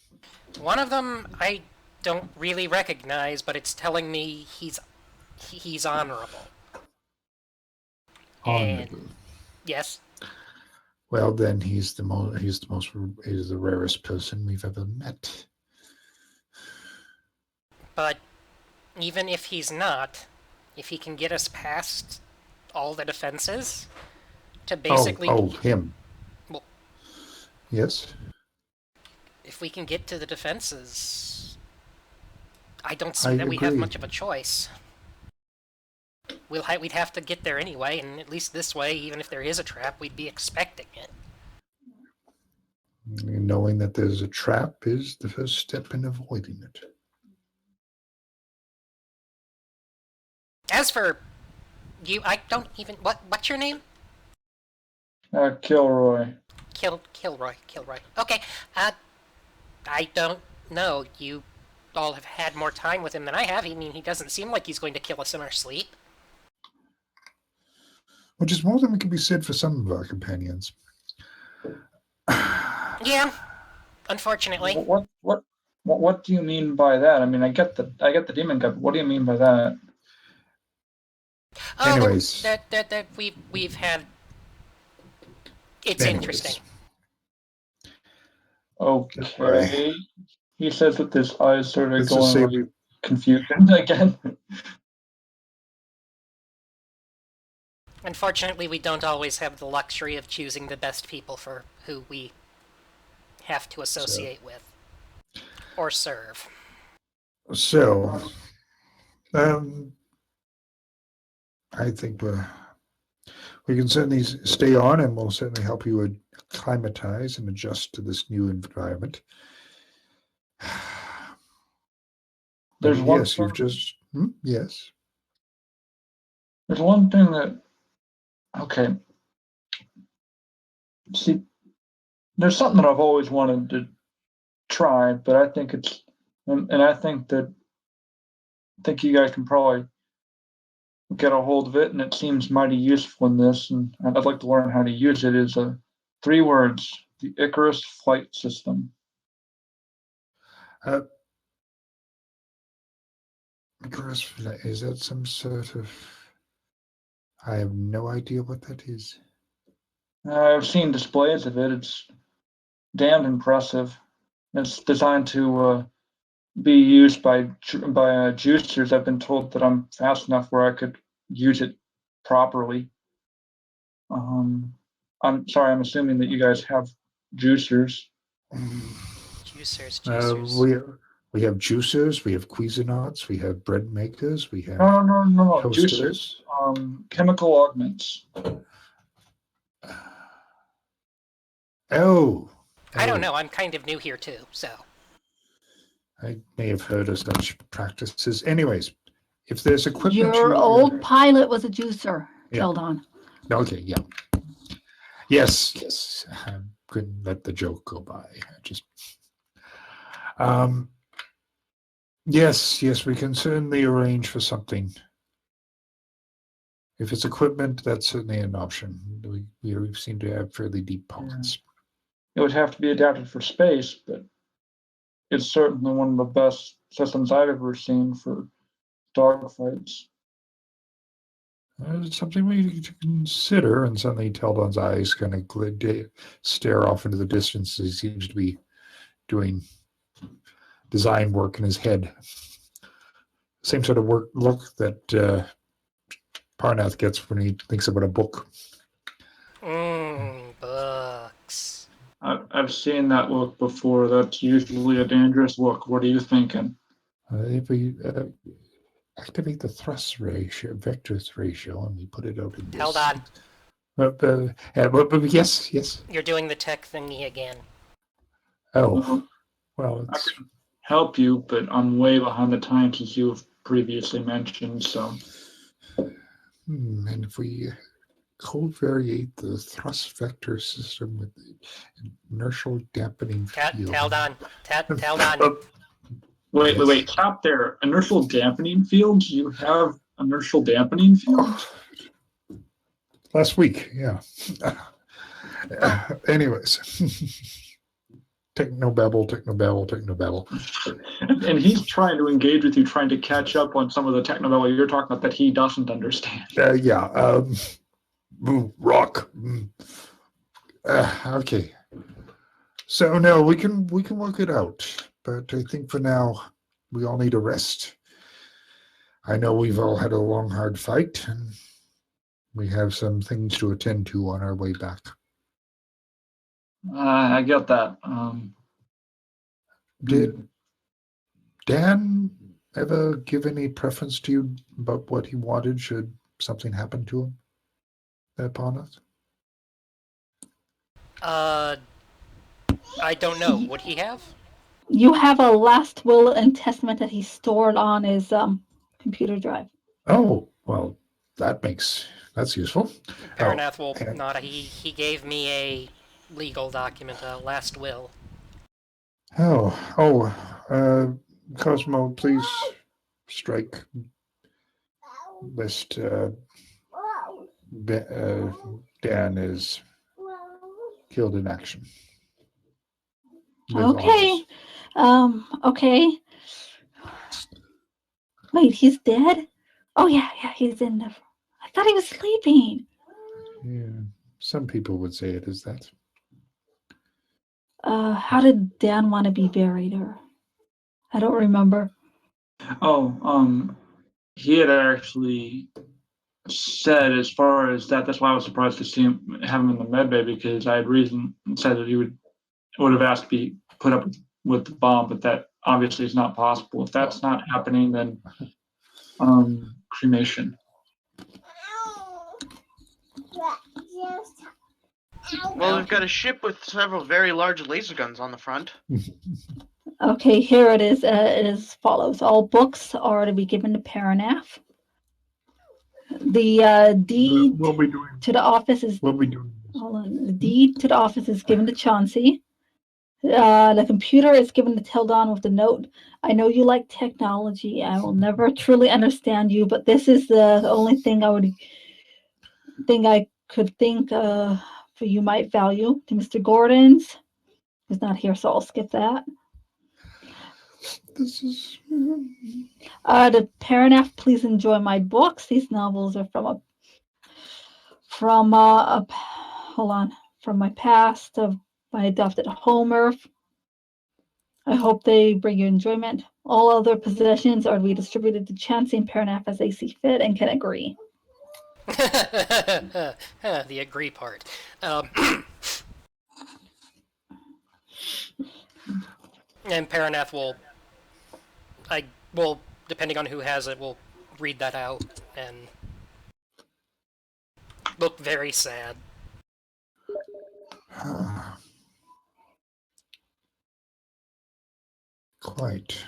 One of them I don't really recognize, but it's telling me he's honorable. Honorable. And, yes. Well, then he's the rarest person we've ever met. But even if he's not, if he can get us past all the defenses to basically... him. Well, yes? If we can get to the defenses, I don't see that we agree. have much of a choice. We'd have to get there anyway, and at least this way, even if there is a trap, we'd be expecting it. Knowing that there's a trap is the first step in avoiding it. As for you, I don't even... What's your name? Kilroy. Kilroy. Okay, I don't know. You all have had more time with him than I have. I mean, he doesn't seem like he's going to kill us in our sleep. Which is more than can be said for some of our companions. Yeah, unfortunately. What do you mean by that? I mean, I get the demon guy, but what do you mean by that? Oh, anyways, that we've had. It's interesting. Okay. Right. He says that his eyes started Let's just say going confusion again. Unfortunately, we don't always have the luxury of choosing the best people for who we have to associate with or serve. So, I think we can certainly stay on, and we'll certainly help you acclimatize and adjust to this new environment. There's one. Yes, you've just. Yes. There's one thing that. Okay. See, there's something that I've always wanted to try, but I think it's, and I think you guys can probably get a hold of it, and it seems mighty useful in this, and I'd like to learn how to use it. Is 3 words: the Icarus flight system. Is that some sort of? I have no idea what that is. I've seen displays of it. It's damned impressive. It's designed to be used by juicers. I've been told that I'm fast enough where I could use it properly. I'm sorry. I'm assuming that you guys have juicers. Juicers. We have juicers, we have Cuisinauts, we have bread makers, we have No. toasters. Juicers. Chemical augments. Oh. I don't know. I'm kind of new here too, so. I may have heard of such practices. Anyways, if there's equipment. Your old pilot was a juicer, Yeah. Teldon. Okay, yeah. Yes. I couldn't let the joke go by. Yes, we can certainly arrange for something. If it's equipment, that's certainly an option. We seem to have fairly deep pockets. It would have to be adapted for space, but it's certainly one of the best systems I've ever seen for dogfights. It's something we need to consider, and suddenly Teldon's eyes kind of stare off into the distance. He seems to be doing design work in his head. Same sort of look that Parinath gets when he thinks about a book. Books. I've seen that look before. That's usually a dangerous look. What are you thinking? If we activate the thrust ratio, vectors ratio, and we put it out in this. Hold on. Yes. You're doing the tech thingy again. Oh, well, I can help you, but I'm way behind the times as you have previously mentioned. So, and if we covariate the thrust vector system with the inertial dampening field. Teldon. Wait, stop there. Inertial dampening fields? You have inertial dampening fields? Last week, yeah. Anyways. Technobabble. And he's trying to engage with you, trying to catch up on some of the technobabble you're talking about that he doesn't understand. Rock. Okay. So no, we can work it out, but I think for now we all need a rest. I know we've all had a long, hard fight, and we have some things to attend to on our way back. I get that. Did Dan ever give any preference to you about what he wanted should something happen to him upon us? I don't know. Would he have? You have a last will and testament that he stored on his computer drive. Oh, well, that's useful. Parinath will nod. He gave me a legal document, a last will. Cosmo, please strike list. Dan is killed in action. Okay. Okay. Wait, he's dead? Oh yeah, he's in the. I thought he was sleeping. Yeah, some people would say it is that. How did Dan want to be buried, or I don't remember. He had actually said as far as that. That's why I was surprised to see him have him in the med bay, because I had said that he would have asked to be put up with the bomb, but that obviously is not possible. If that's not happening, then cremation. Well, we've got a ship with several very large laser guns on the front. Okay, here it is. It is as follows. All books are to be given to Parinath. The deed We'll be doing. to the office is We'll be doing. hold on. The deed to the office is given to Chauncy. The computer is given to Teldon with the note. I know you like technology. I will never truly understand you, but this is the only thing I could think for you might value. To Mr. Gordon's, who's not here, so I'll skip that. This is. To Parinath, please enjoy my books. These novels are from my past of my adopted home Earth. I hope they bring you enjoyment. All other possessions are redistributed to Chauncy and Parinath as they see fit and can agree. The agree part. And Parinath will, depending on who has it, will read that out and look very sad. Quite.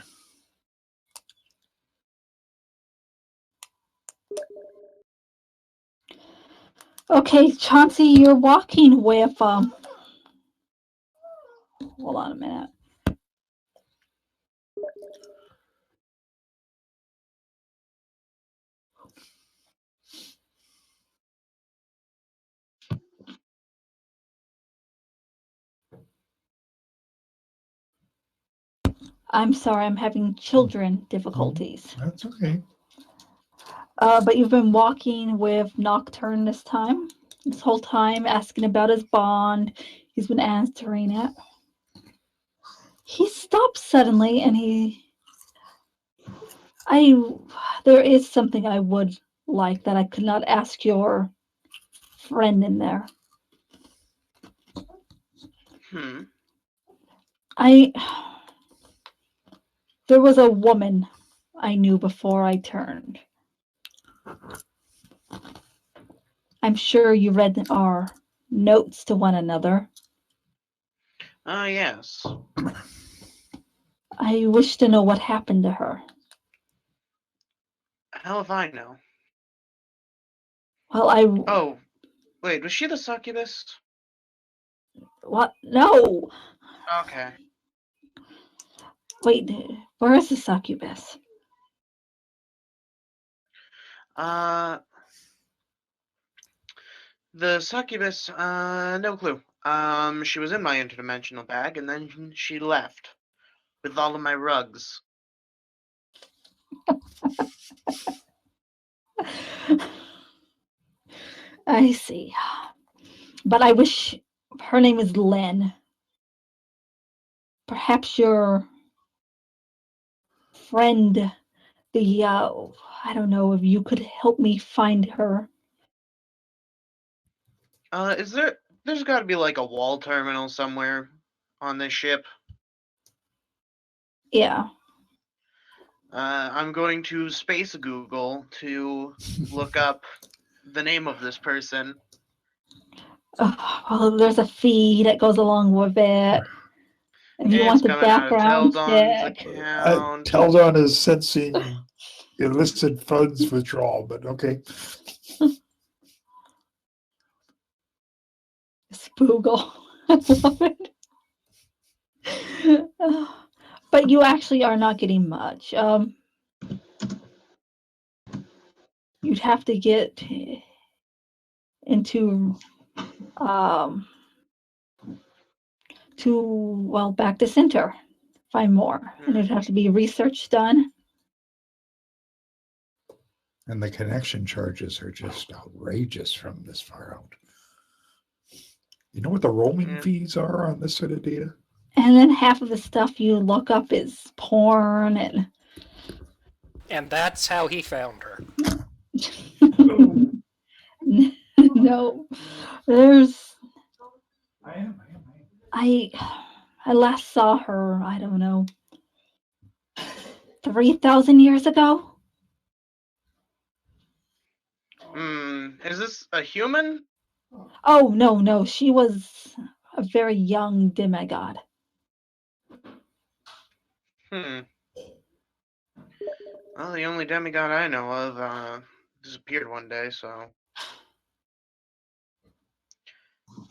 Okay, Chauncey, you're walking with hold on a minute. I'm sorry, I'm having children difficulties. That's okay. But you've been walking with Nocturne this whole time, asking about his bond. He's been answering it. He stopped suddenly, and there is something I would like that I could not ask your friend in there. There was a woman I knew before I turned. I'm sure you read our notes to one another. Yes. I wish to know what happened to her. Hell if I know. Well, Oh, wait, was she the succubus? What? No! Okay. Wait, where is the succubus? The succubus, no clue. She was in my interdimensional bag, and then she left with all of my rugs. I see. But I wish her name is Lynn. Perhaps your friend, I don't know if you could help me find her. There's got to be like a wall terminal somewhere on this ship. Yeah. I'm going to space Google to look up the name of this person. Well, there's a fee that goes along with it. If you want the coming out of background Teldon's check. account. Teldon is sensing illicit funds withdrawal, but okay. Spoogle. I love it. But you actually are not getting much. You'd have to get into back to center, find more. And there'd have to be research done. And the connection charges are just outrageous from this far out. You know what the roaming fees are on this sort of data? And then half of the stuff you look up is porn And that's how he found her. No, there's. I last saw her, I don't know, 3,000 years ago. Is this a human? Oh, no, she was a very young demigod. Well, the only demigod I know of disappeared one day, so.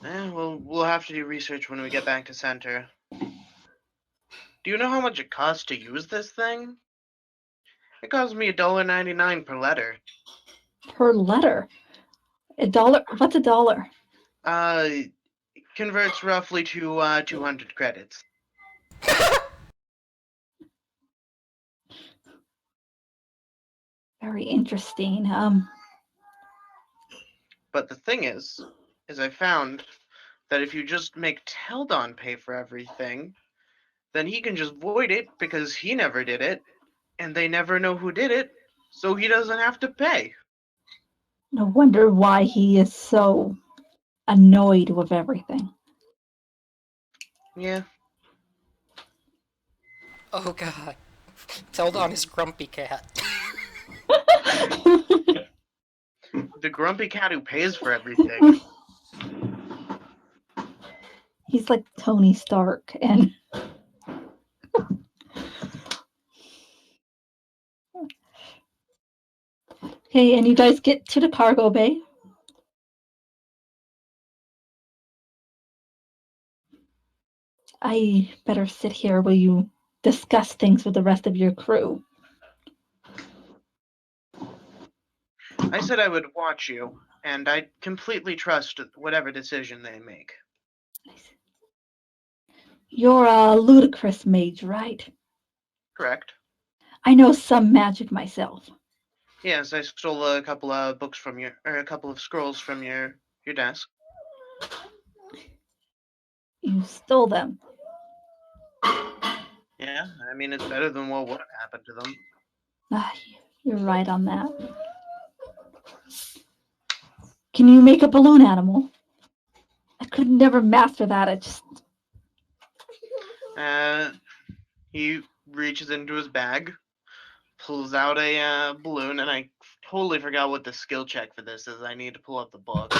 We'll have to do research when we get back to center. Do you know how much it costs to use this thing? It costs me $1.99 per letter. Per letter? $1? What's $1? It converts roughly to 200 credits. Very interesting. But the thing is I found that if you just make Teldon pay for everything, then he can just void it because he never did it, and they never know who did it, so he doesn't have to pay. No wonder why he is so annoyed with everything. Yeah. Oh god. Teldon is Grumpy Cat. The grumpy cat who pays for everything. He's like Tony Stark, and okay, and you guys get to the cargo bay. I better sit here while you discuss things with the rest of your crew. I said I would watch you, and I completely trust whatever decision they make. You're a Ludicrous Mage, right? Correct. I know some magic myself. Yes, I stole a couple of books from a couple of scrolls from your desk. You stole them. Yeah, I mean, it's better than what would have happened to them. You're right on that. Can you make a balloon animal? I could never master that. It just... He reaches into his bag, pulls out a balloon, and I totally forgot what the skill check for this is. I need to pull up the book.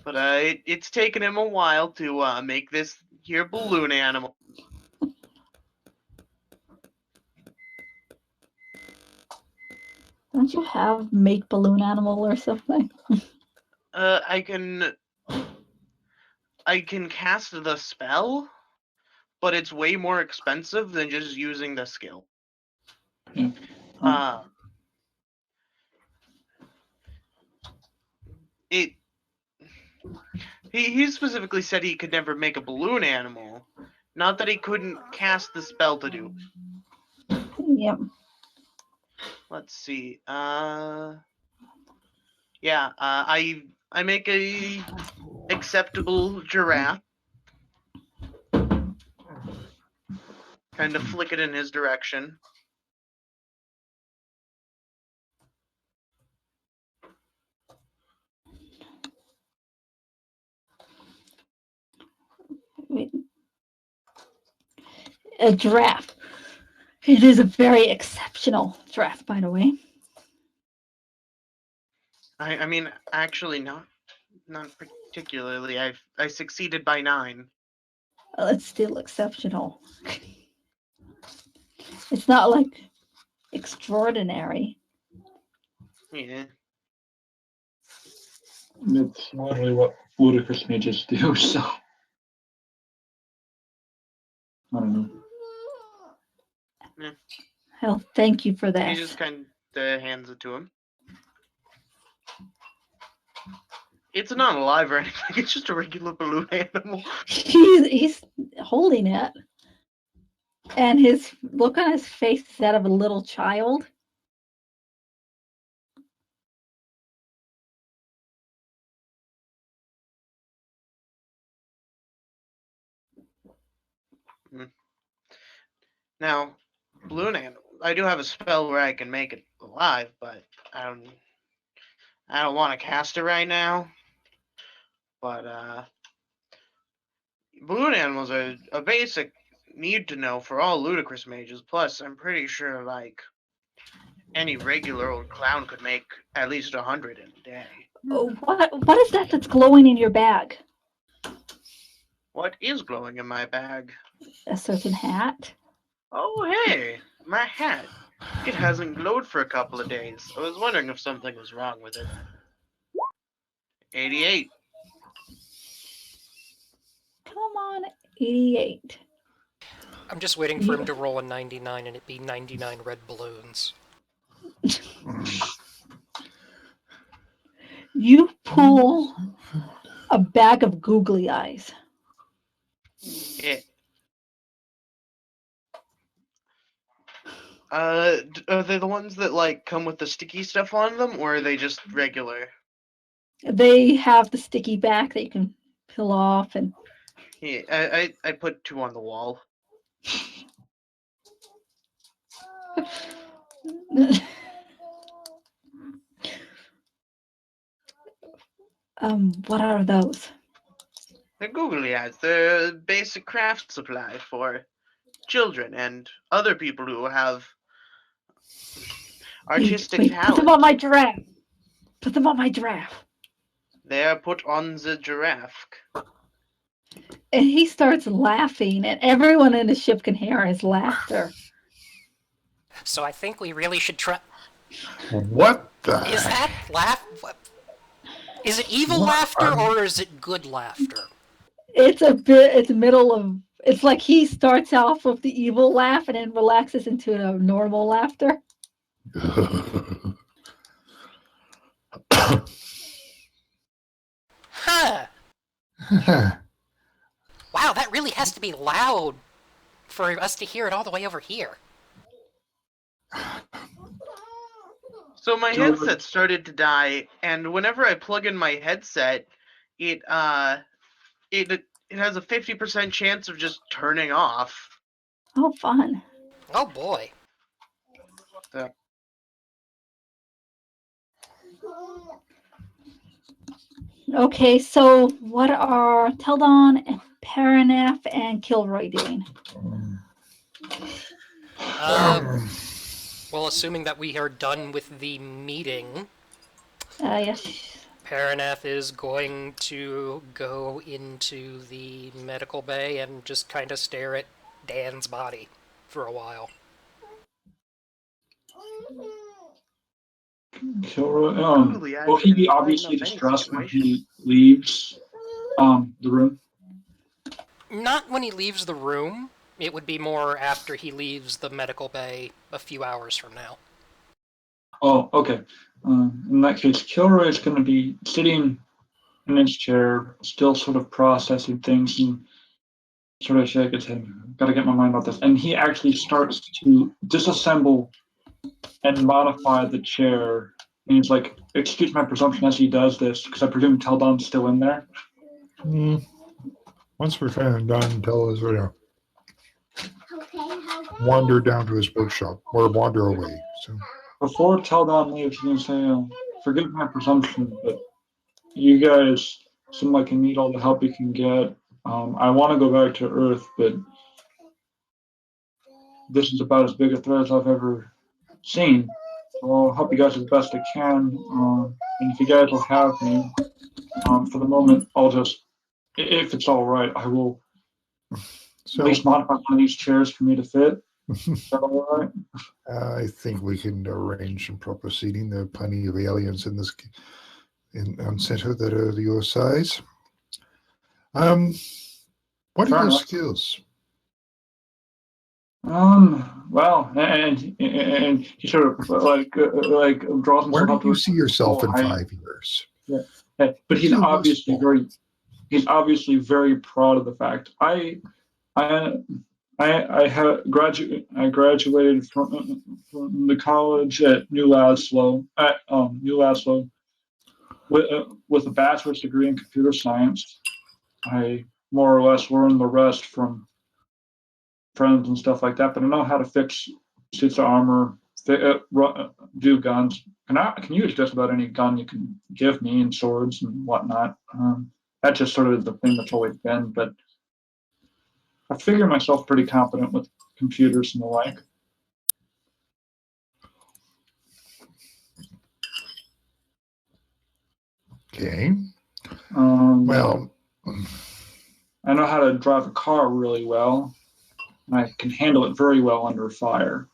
But it's taken him a while to make this here balloon animal. Don't you have make balloon animal or something? I can cast the spell, but it's way more expensive than just using the skill. Yeah. He specifically said he could never make a balloon animal, not that he couldn't cast the spell to do. Yep. Let's see. Yeah. I make a acceptable giraffe. Kind of flick it in his direction. A giraffe. It is a very exceptional giraffe, by the way. I mean, actually, not particularly. I succeeded by 9. Well, it's still exceptional. It's not like extraordinary. Yeah. It's literally what Ludicrous Mages do, so. I don't know. Well, thank you for He that. just kind of hands it to him. It's not alive or anything. It's just a regular balloon animal. He's holding it. And his look on his face is that of a little child. Now, balloon animal. I do have a spell where I can make it alive, but I don't want to cast it right now. But balloon animals are a basic need to know for all Ludicrous mages. Plus, I'm pretty sure like any regular old clown could make at least 100 in a day. Oh, what is that that's glowing in your bag? What is glowing in my bag? a certain hat. Oh, hey, my hat. It hasn't glowed for a couple of days. I was wondering if something was wrong with it. 88. Come on, 88. I'm just waiting for him Yeah. to roll a 99 and it be 99 red balloons. You pull a bag of googly eyes. Yeah. Are they the ones that like come with the sticky stuff on them, or are they just regular? They have the sticky back that you can peel off, and Yeah, I put 2 on the wall. what are those? They're googly eyes. They're a basic craft supply for children and other people who have artistic Wait, put them talent. on my giraffe. Put them on my giraffe. They are put on the giraffe. And he starts laughing, and everyone in the ship can hear his laughter. So I think we really should try. What the? Is that laugh? What? Is it evil What laughter are- or is it good laughter? It's a bit. It's middle of. It's like he starts off with the evil laugh and then relaxes into a normal laughter. Huh. Wow, that really has to be loud for us to hear it all the way over here. So my headset started to die, and whenever I plug in my headset, it has a 50% chance of just turning off. Oh, fun. Oh boy. So, Okay, so what are Teldon and Parinath and Kilroy doing? Well, assuming that we are done with the meeting, Yes. Parinath is going to go into the medical bay and just kind of stare at Dan's body for a while. Kilroy, googly eyes will he be can obviously brighten up any distressed when situation. he leaves the room? Not when he leaves the room. It would be more after he leaves the medical bay a few hours from now. Oh, okay. In that case, Kilroy is going to be sitting in his chair, still sort of processing things and sort of shake his head. Got to get my mind about this. And he actually starts to disassemble and modify the chair. And he's like, excuse my presumption as he does this, because I presume Teldon's still in there. Once we're kind of done, tell us, wander down to his workshop or wander away. So Before Teldon leaves, he's going to say, forgive my presumption, but you guys seem like you need all the help you can get. I want to go back to Earth, but this is about as big a threat as I've ever seen. So I'll help you guys as best I can. And if you guys will have me, for the moment, I'll just, if it's all right, I will at least modify one of these chairs for me to fit. Is that all right? I think we can arrange some proper seating. There are plenty of aliens in this on center that are your size. What Fair are your enough. skills? Well, and he sort of like draws himself Where do up to you a see yourself in height. 5 years? Yeah, but he's obviously very proud of the fact. I graduated from the college at New Laszlo with a bachelor's degree in computer science. I more or less learned the rest from friends and stuff like that, but I know how to fix suits of armor, do guns. I can use just about any gun you can give me, and swords and whatnot. That's just sort of the thing that's always been, but I figure myself pretty competent with computers and the like. Okay. Well, I know how to drive a car really well. and I can handle it very well under fire.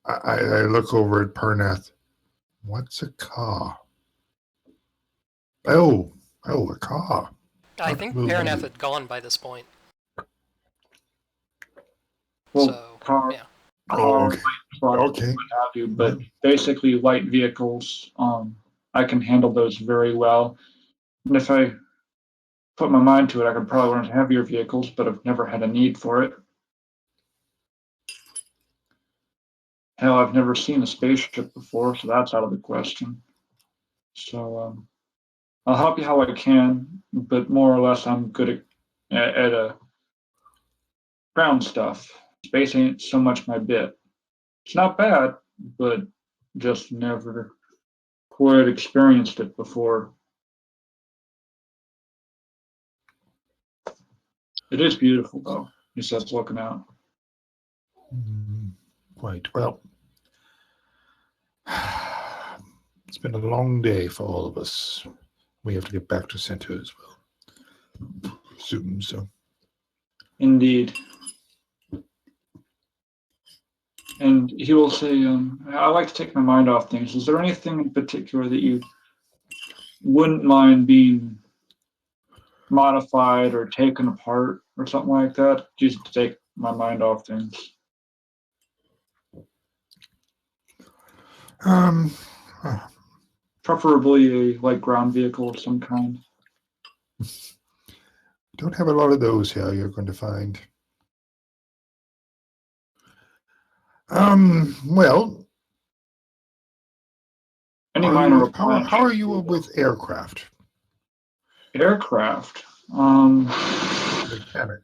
I look over at Parinath. What's a car? Oh, a car. I think Parinath had gone by this point. Well, So, car, yeah. Oh, car, okay. truck, Okay. what have you, but basically light vehicles, I can handle those very well. And if I put my mind to it, I could probably learn heavier vehicles, but I've never had a need for it. Hell, I've never seen a spaceship before, so that's out of the question. So I'll help you how I can, but more or less I'm good at ground stuff. Space ain't so much my bit. It's not bad, but just never quite experienced it before. It is beautiful, though. He says, looking out. Quite well. It's been a long day for all of us. We have to get back to center as well soon. So, Indeed. And he will say, I like to take my mind off things. Is there anything in particular that you wouldn't mind being modified or taken apart or something like that? Just to take my mind off things. Preferably a like ground vehicle of some kind. Don't have a lot of those here. You're going to find. Well, Any minor how are you with aircraft? Aircraft? Mechanic.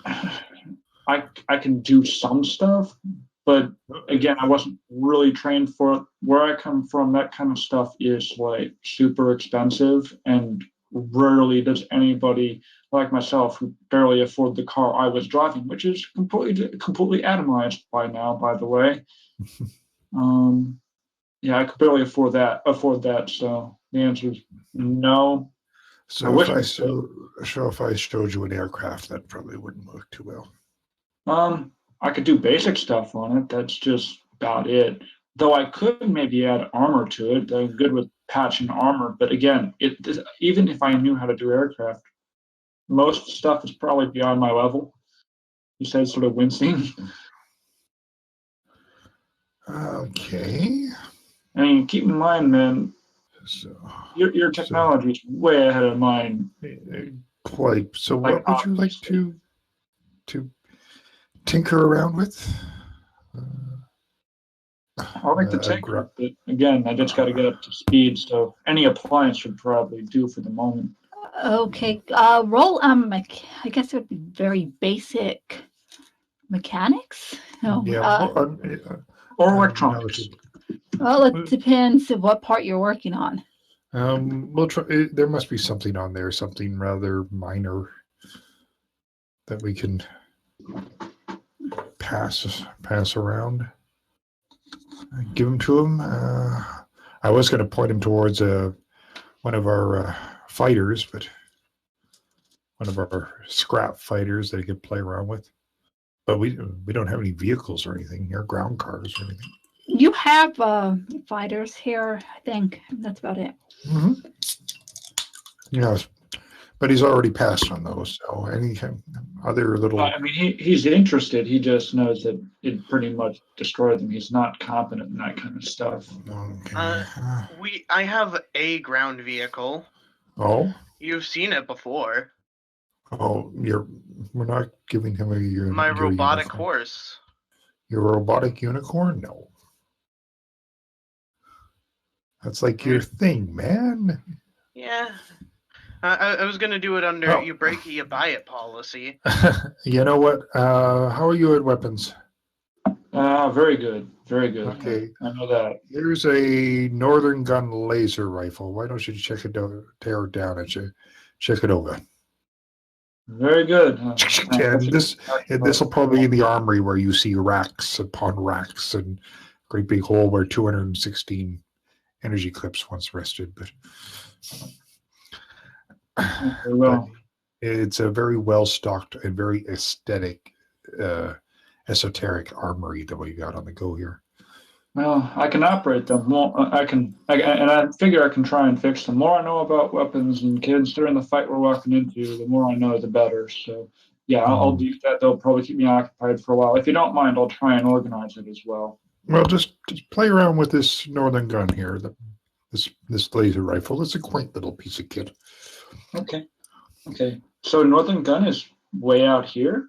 I can do some stuff, but again, I wasn't really trained for it. Where I come from, that kind of stuff is like super expensive, and rarely does anybody like myself who barely afford the car I was driving, which is completely atomized by now, by the way. Yeah, I could barely afford that. So the answer is no. So if I showed you an aircraft, that probably wouldn't work too well. I could do basic stuff on it. That's just about it. Though I could maybe add armor to it. I'm good with patching armor, but again, even if I knew how to do aircraft, most stuff is probably beyond my level. He said, sort of wincing. Okay. I mean, keep in mind, man, So your technology is way ahead of mine. Quite. So Like, what would you like to tinker around with? I like to tinker, but again, I just got to get up to speed. So any appliance should probably do for the moment. Okay, roll. I guess it would be very basic mechanics. No, Yeah. Or electronics. well, it depends on what part you're working on. We'll try. There must be something on there, something rather minor that we can pass around. Give them to him. I was going to point him towards one of our fighters, but one of our scrap fighters that he could play around with. But we don't have any vehicles or anything here, ground cars or anything. You have fighters here, I think. That's about it. Mm-hmm. Yes, but he's already passed on those. So any other little. I mean, he's interested. He just knows that it pretty much destroyed them. He's not competent in that kind of stuff. Okay. I have a ground vehicle. Oh. You've seen it before. Oh, we're not giving him My your robotic unicorn. horse. Your robotic unicorn? No. That's like your thing, man. Yeah. I was going to do it under you break it, you buy it policy. You know what? How are you at weapons? Very good. Very good. Okay. I know that. Here's a Northern Gun laser rifle. Why don't you check it out, tear it down and check it over? Very good. And this will probably be in the armory where you see racks upon racks and great big hole where 216 energy clips once rested. But well, it's a very well stocked and very aesthetic esoteric armory that we got on the go here. Well, I can operate them. And I figure I can try and fix them. The more I know about weapons and considering the fight we're walking into, the more I know, the better. So, yeah, I'll do that. They'll probably keep me occupied for a while. If you don't mind, I'll try and organize it as well. Well, just play around with this northern gun here. This laser rifle. It's a quaint little piece of kit. Okay. So northern gun is way out here.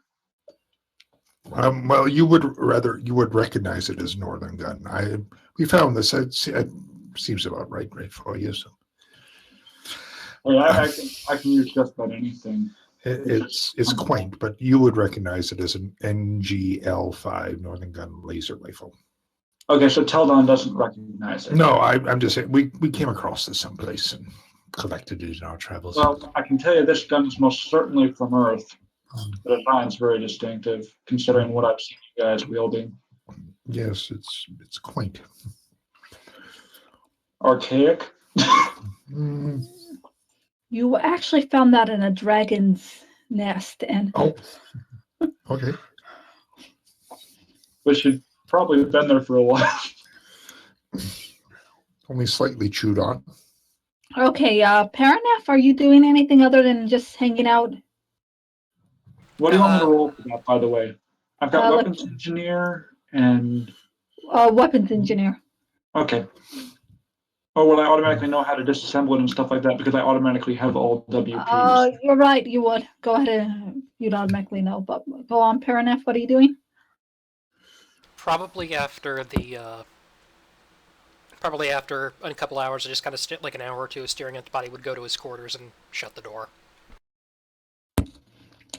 Well, you would recognize it as northern gun. We found this. It seems about right for you. So. Hey, I can use just about anything. It's quaint, but you would recognize it as an NGL5 northern gun laser rifle. Okay, so Teldon doesn't recognize it. No, I'm just saying we came across this someplace and collected it in our travels. Well, I can tell you this gun is most certainly from Earth. The design's very distinctive, considering what I've seen you guys wielding. Yes, it's quaint. Archaic. You actually found that in a dragon's nest, and Okay. Which had probably been there for a while. Only slightly chewed on. okay. Parinath, are you doing anything other than just hanging out? What do you want me to roll for that, by the way? I've got weapons like, engineer and weapons engineer. okay. Or will I automatically know how to disassemble it and stuff like that because I automatically have all WPs? You're right. You would go ahead and you'd automatically know. But go on, Parinath. What are you doing? Probably after a couple hours, I just kind of like an hour or two of staring at the body, would go to his quarters and shut the door.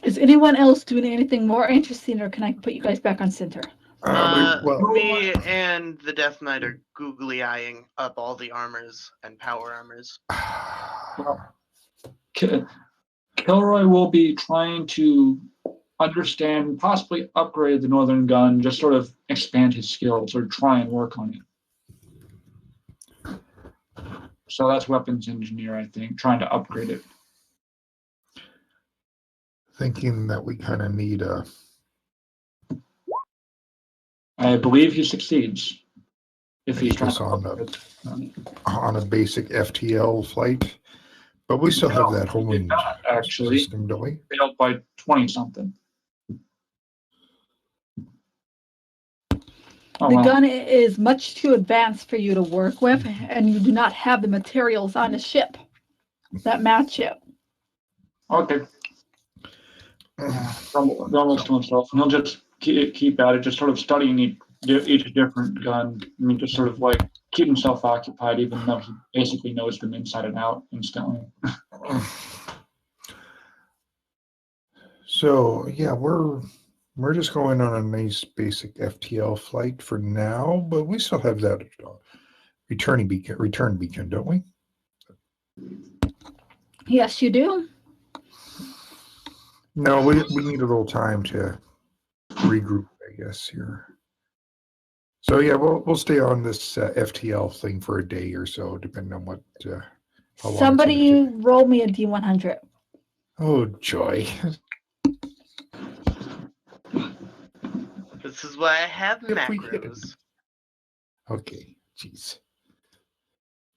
Is anyone else doing anything more interesting, or can I put you guys back on center? Me and the Death Knight are googly eyeing up all the armors and power armors. Well, Kilroy will be trying to understand, possibly upgrade the northern gun, just sort of expand his skills or try and work on it. So that's weapons engineer, I think, trying to upgrade it. Thinking that we kind of need a... I believe he succeeds. If he's trying on a basic FTL flight, but we still have that homing actually system, don't we? Failed by 20-something. The gun is much too advanced for you to work with, and you do not have the materials on the ship that match it. Okay. Almost to himself, and he'll just keep at it, just sort of studying each different gun. I mean, just sort of like keep himself occupied, even though he basically knows them inside and out instantly. So yeah, we're just going on a nice basic FTL flight for now, but we still have that return beacon, don't we? Yes, you do. No, we need a little time to regroup, I guess, here. So yeah, we'll stay on this FTL thing for a day or so, depending on what. How long Somebody roll me a D100. Oh joy! This is why I have If we hit it. macros. Okay, jeez.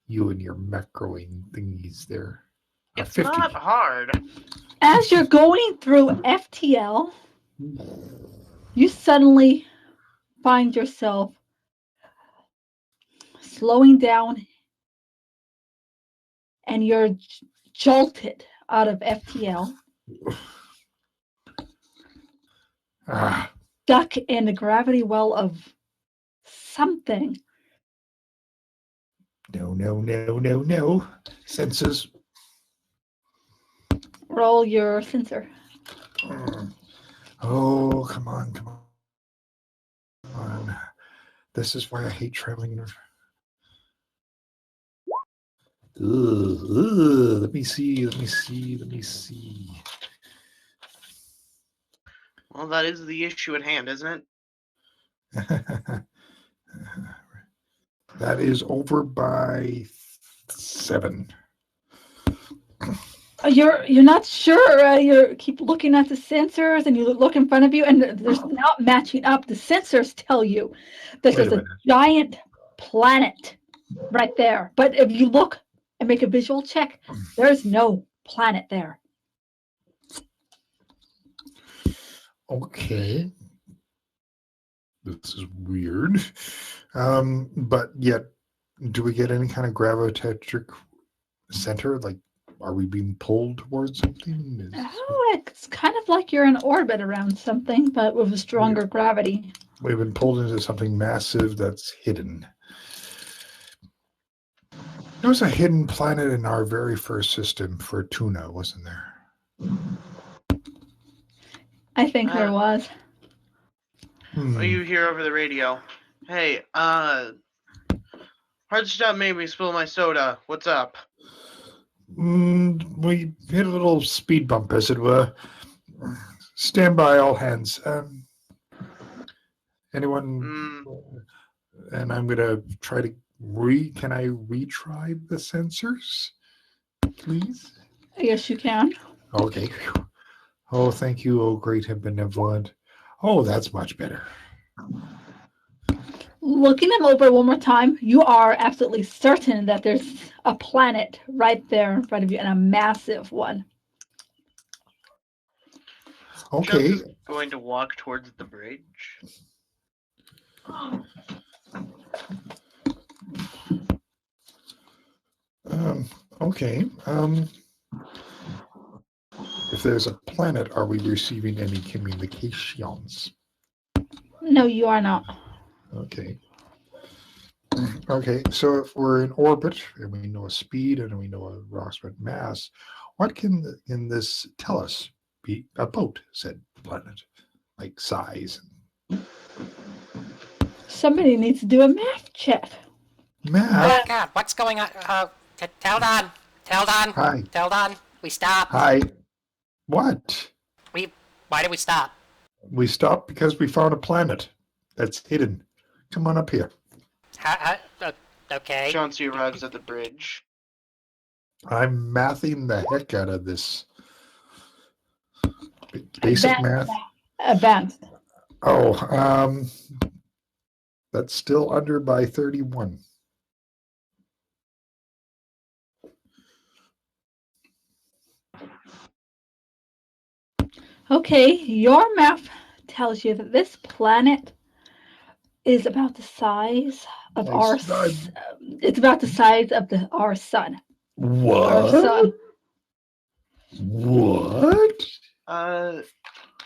You and your macroing thingies there. It's 50. not hard. As you're going through FTL, you suddenly find yourself slowing down, and you're jolted out of FTL. Stuck in the gravity well of something. No. Senses. Roll your sensor. Oh, come on. This is why I hate traveling. Let me see. Well, that is the issue at hand, isn't it? That is over by 7. You're not sure. You keep looking at the sensors, and you look in front of you, and there's not matching up. The sensors tell you that Wait there's a a minute. giant planet right there. But if you look and make a visual check, there's no planet there. Okay. This is weird. But yet, do we get any kind of gravitatric center? Like, are we being pulled towards something? Oh, it's kind of like you're in orbit around something, but with a stronger gravity. We've been pulled into something massive that's hidden. There was a hidden planet in our very first system for tuna, wasn't there? I think there was. You hear over the radio, "Hey, hard stuff made me spill my soda. What's up?" We hit a little speed bump, as it were. Stand by, all hands. Anyone? And I'm gonna try to Can I retry the sensors, please? Yes, you can. Okay. Oh, thank you, oh great and benevolent. Oh, that's much better. Looking them over one more time, you are absolutely certain that there's a planet right there in front of you, and a massive one. Okay. Just going to walk towards the bridge. Okay. If there's a planet, are we receiving any communications? No, you are not. Okay. Okay, so if we're in orbit and we know a speed and we know a approximate mass, what can this tell us? Be about said planet, like size. Somebody needs to do a math check. Math? Oh God, what's going on? Teldon! Hi. Teldon! We stopped. Hi. What? Why did we stop? We stopped because we found a planet that's hidden. Come on up here. Okay. Chauncy arrives at the bridge. I'm mathing the heck out of this. Basic math. Advanced. Oh, that's still under by 31. Okay, your math tells you that this planet is about the size of it's about the size of our sun. What? Our sun. What?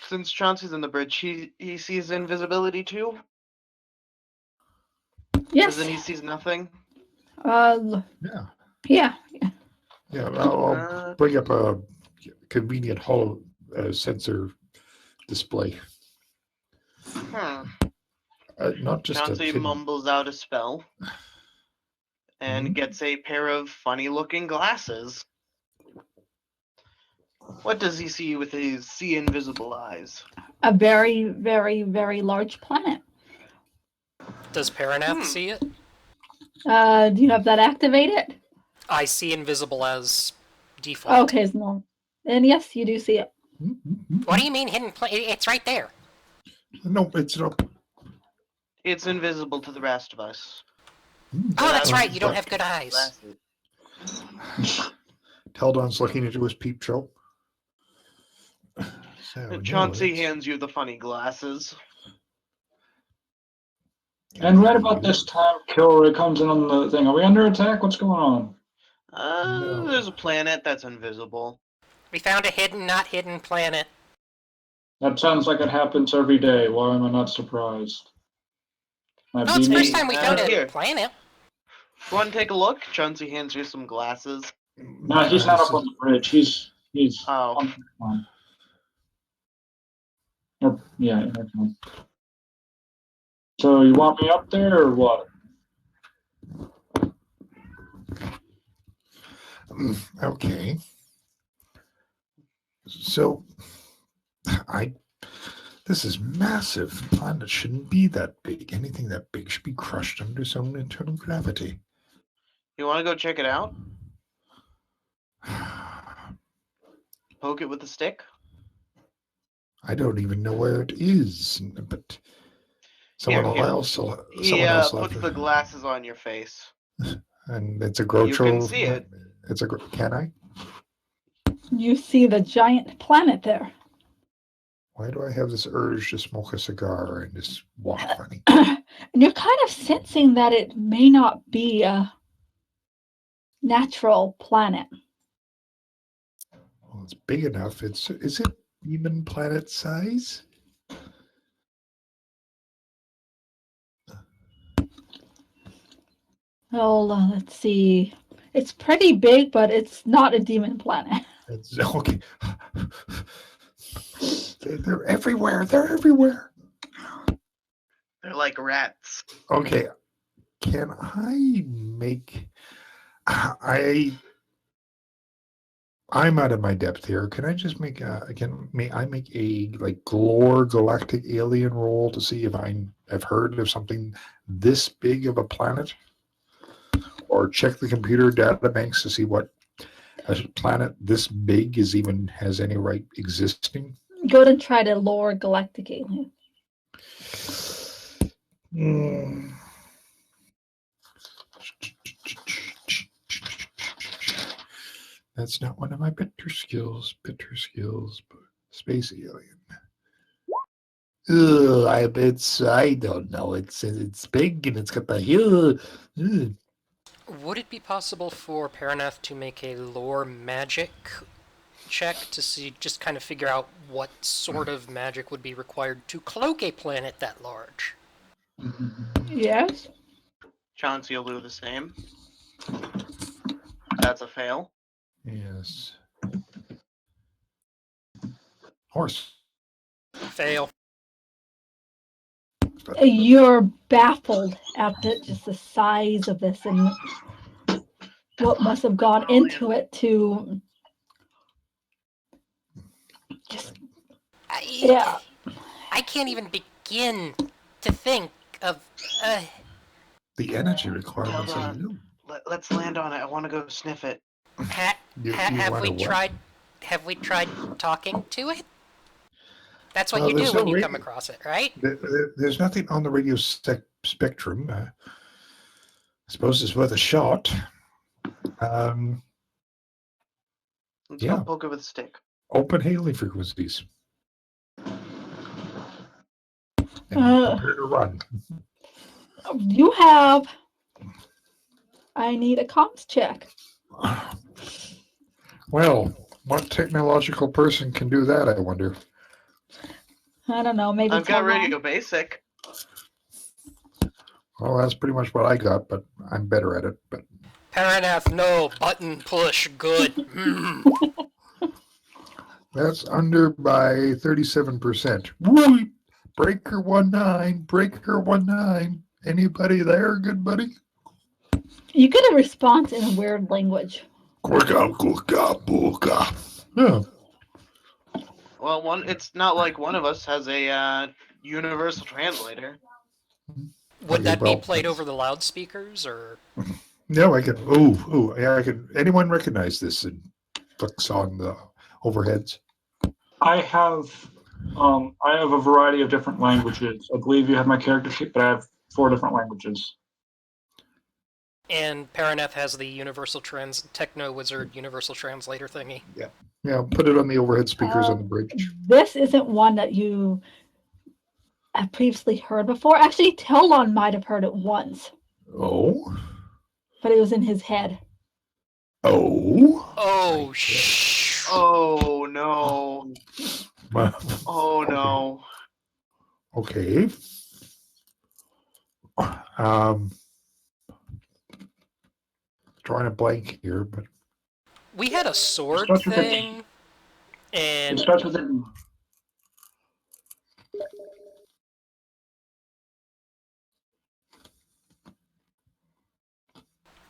Since Chauncey's in the bridge, he sees invisibility too? Yes. As in he sees nothing? Yeah. Yeah. Yeah, I'll bring up a convenient hollow sensor display. Not just Chauncey mumbles out a spell and gets a pair of funny-looking glasses. What does he see with his see-invisible eyes? A very, very, very large planet. Does Parinath see it? Do you have that activated? I see invisible as default. Okay, no. And yes, you do see it. What do you mean hidden it's right there. No, it's not. It's invisible to the rest of us. Oh, that's right. You don't have good eyes. Teldon's looking into his peep show. So, Chauncey hands you the funny glasses. And right about this time, Kilroy comes in on the thing. Are we under attack? What's going on? No. There's a planet that's invisible. We found a hidden, not hidden planet. That sounds like it happens every day. Why am I not surprised? No, it's the first time we found a planet. You want to take a look? Chauncey hands you some glasses. No, he's not up on the bridge. He's Oh. on. Yeah. Okay. So you want me up there or what? Okay. So, this is massive. The planet shouldn't be that big. Anything that big should be crushed under its own internal gravity. You want to go check it out? poke it with the stick? I don't even know where it is, but someone Here. else. He Someone else left puts it. the glasses on your face. And it's a You Groucho. can see it. Can I? You see the giant planet there. Why do I have this urge to smoke a cigar and just walk funny? And you're kind of sensing that it may not be a natural planet. Well, it's big enough. Is it demon planet size? Well, let's see. It's pretty big, but it's not a demon planet. It's okay. They're everywhere. They're everywhere. They're like rats. Okay. Can I make? I'm out of my depth here. Can I just make may I make a like Glore galactic alien roll to see if I've heard of something this big of a planet? Or check the computer data banks to see what a planet this big has any right existing? Go ahead and try to lure galactic alien. That's not one of my better skills. Space alien. I don't know. It's big and it's got the hill. Would it be possible for Parinath to make a lore magic check to see, just kind of figure out what sort of magic would be required to cloak a planet that large? Yes. Chauncy will do the same. That's a fail. Yes. Horse. Fail. You're baffled at just the size of this and what must have gone into it to just yeah. I can't even begin to think of. The energy requirements are low. Let's land on it. I want to go sniff it. Have we tried? Have we tried talking to it? That's what you do when you come across it, right? There's nothing on the radio spectrum. I suppose it's worth a shot. Let's go poke it with a stick. Open hailing frequencies. And prepare to run. You have. I need a comms check. Well, what technological person can do that, I wonder? I don't know. Maybe I've got radio basic. Well, that's pretty much what I got, but I'm better at it. But Parinath, no. Button push. Good. that's under by 37%. Woo! Breaker 19. Breaker 19. Anybody there, good buddy? You get a response in a weird language. Yeah. Well, it's not like one of us has a universal translator. Would that be played over the loudspeakers, or? No, I can. Oh, yeah, I can. Anyone recognize this? And clicks on the overheads. I have a variety of different languages. I believe you have my character sheet, but I have 4 different languages. And Parinath has the universal techno wizard universal translator thingy. Yeah, put it on the overhead speakers on the bridge. This isn't one that you have previously heard before. Actually, Teldon might have heard it once. Oh. But it was in his head. Oh. Oh, Oh, no. Oh, no. Okay. Drawing a blank here, but we had a sword thing, and it starts with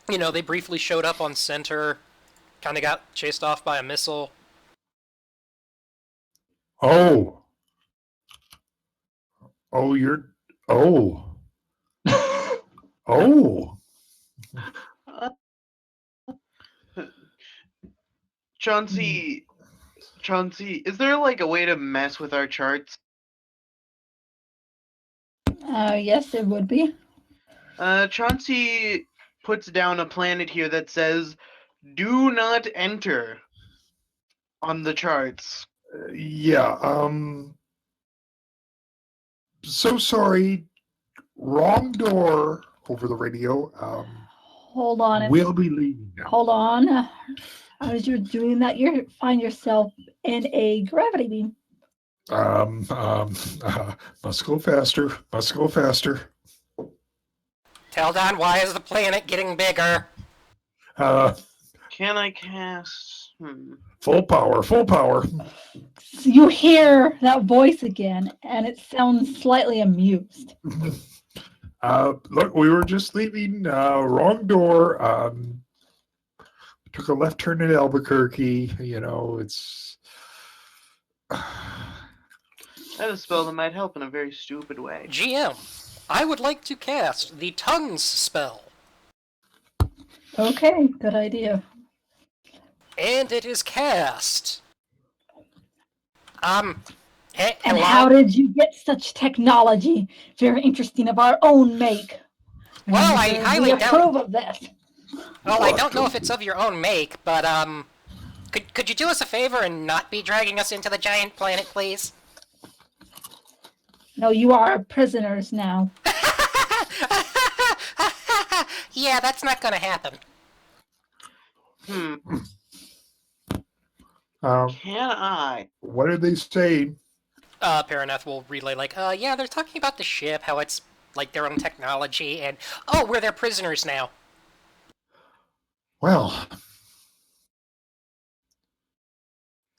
you know, they briefly showed up on center, kind of got chased off by a missile. oh, you're oh. Chauncy Chauncy, is there like a way to mess with our charts? Yes, it would be. Chauncy puts down a planet here that says, "Do not enter" on the charts. Yeah. So sorry. Wrong door over the radio. Hold on. We'll be leaving now. Hold on. As you're doing that, you find yourself in a gravity beam. Must go faster. Must go faster. Teldon, why is the planet getting bigger? Can I cast? Full power. Full power. You hear that voice again, and it sounds slightly amused. Look, we were just leaving. Wrong door. Took a left turn at Albuquerque. You know, it's. That is a spell that might help in a very stupid way. GM, I would like to cast the Tongues spell. Okay, good idea. And it is cast. And hello? how did you get such technology? Very interesting, of our own make. Well, I And, highly we doubt. approve of this. Well, I don't know if it's of your own make, but could you do us a favor and not be dragging us into the giant planet, please? No, you are prisoners now. Yeah, that's not gonna happen. Can I? What did they say? Parinath will relay yeah, they're talking about the ship, how it's like their own technology, and oh, we're their prisoners now. Well,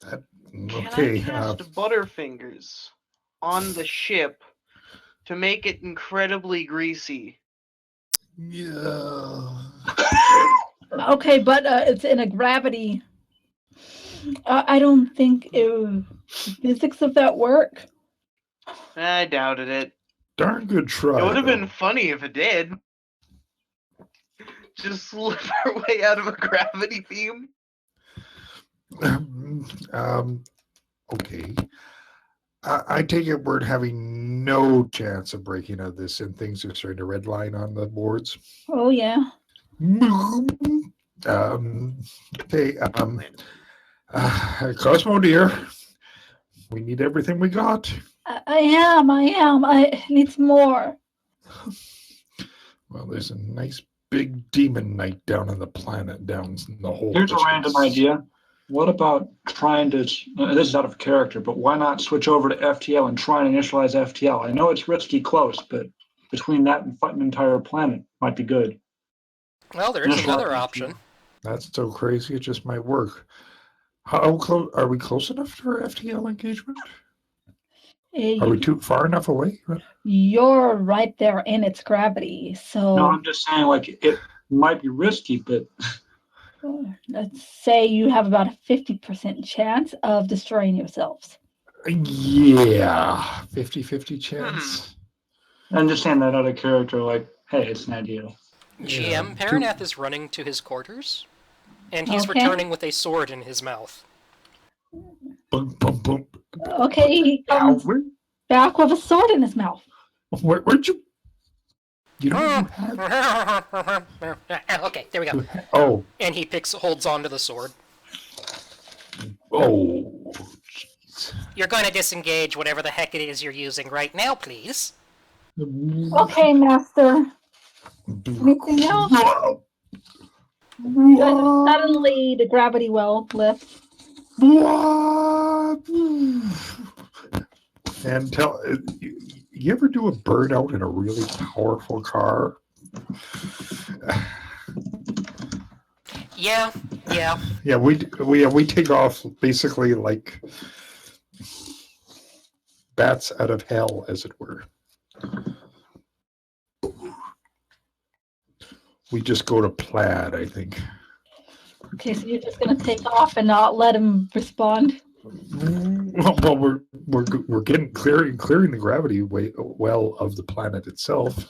that Can okay. I cast Butterfingers on the ship to make it incredibly greasy? Yeah. Okay, but it's in a gravity. I don't think the physics of that work. I doubted it. Darn good try. It would have though. been funny if it did. Just slip our way out of a gravity beam. Okay. I take it we're having no chance of breaking out of this, and things are starting to redline on the boards. Oh yeah. Okay. Cosmo dear, we need everything we got. I am. I need more. Well, there's a nice big demon knight down on the planet, down in the hole. Here's a random idea. What about trying to, this is out of character, but why not switch over to FTL and try and initialize FTL? I know it's risky close, but between that and fighting an entire planet might be good. Well, there is another option. That's so crazy, it just might work. How close are we? Close enough for FTL engagement? Are we too far enough away? You're right there in its gravity, so No, I'm just saying, like, it might be risky, but let's say you have about a 50% chance of destroying yourselves. Yeah, 50-50 chance. I'm just saying that out of character, like, hey, it's an idea. GM, Parinath is running to his quarters, and he's Okay. returning with a sword in his mouth. Boom, boom, boom. Okay, he comes back with a sword in his mouth. Where'd you? You know you have. Okay, there we go. Oh. And he holds onto the sword. Oh. Jeez. You're going to disengage whatever the heck it is you're using right now, please. Okay, Master. Anything else? Suddenly, the gravity well lifts. And you ever do a burnout in a really powerful car? Yeah. Yeah, we take off basically like bats out of hell, as it were. We just go to plaid, I think. Okay, so you're just gonna take off and not let him respond. Well, we're getting clearing the gravity well of the planet itself.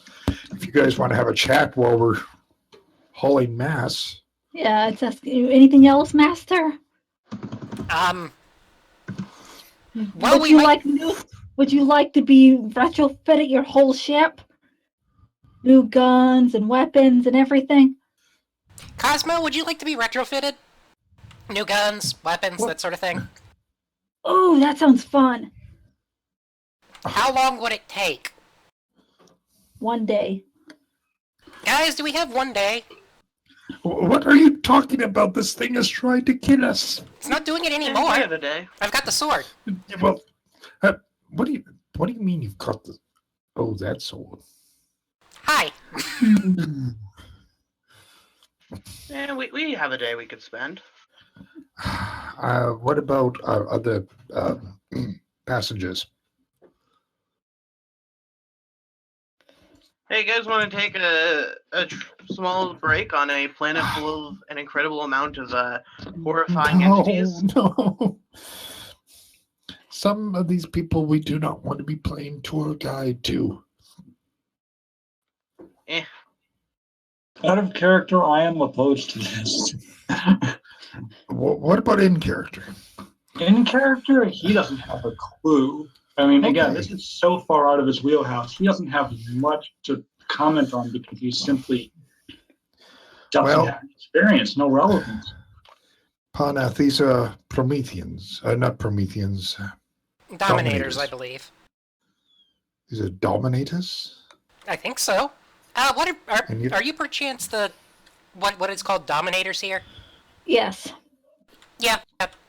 If you guys want to have a chat while we're hauling mass. Yeah, it's asking you anything else, Master? Well, would you like to be retrofitted your whole ship? New guns and weapons and everything? Cosmo, would you like to be retrofitted? New guns, weapons, that sort of thing. Oh, that sounds fun. How long would it take? One day. Guys, do we have one day? What are you talking about? This thing is trying to kill us. It's not doing it Yeah, anymore. we have a day. I've got the sword. Well, what do you mean you've got the? Oh, that sword. Hi. Yeah, we have a day we could spend. What about other passengers? Hey, you guys want to take a small break on a planet full of an incredible amount of horrifying entities? No. Some of these people we do not want to be playing tour guide to. Out of character, I am opposed to this. What about in character? In character, he doesn't have a clue. I mean, again, Okay. this is so far out of his wheelhouse. He doesn't have much to comment on because he simply doesn't have experience, no relevance. Parinath, these are Prometheans. Not Prometheans. Dominators, I believe. These are Dominators? I think so. Are you perchance the what it's called, Dominators here? Yes. Yeah,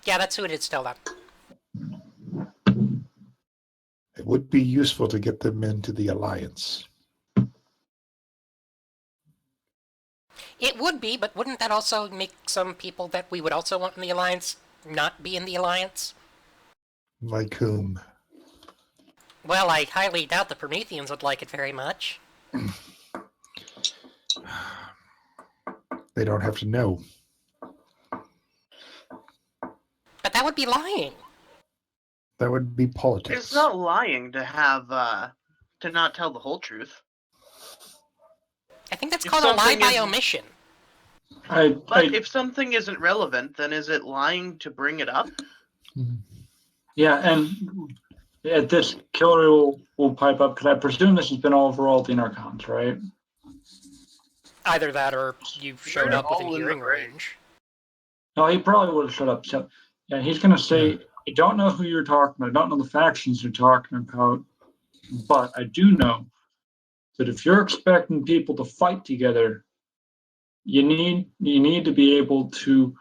that's who it is, Teldon. It would be useful to get them into the Alliance. It would be, but wouldn't that also make some people that we would also want in the Alliance not be in the Alliance? Like whom? Well, I highly doubt the Prometheans would like it very much. They don't have to know. But that would be lying. That would be politics. It's not lying to have to not tell the whole truth. I think that's If called a lie something by is- omission. But if something isn't relevant, then is it lying to bring it up? Yeah, and at this, Killer will pipe up, because I presume this has been over all the intercons, right? Either that or you showed They're up within all in the hearing range. range. No, he probably would have shut up. So, yeah, he's going to say, I don't know who you're talking about. I don't know the factions you're talking about. But I do know that if you're expecting people to fight together, you need to be able to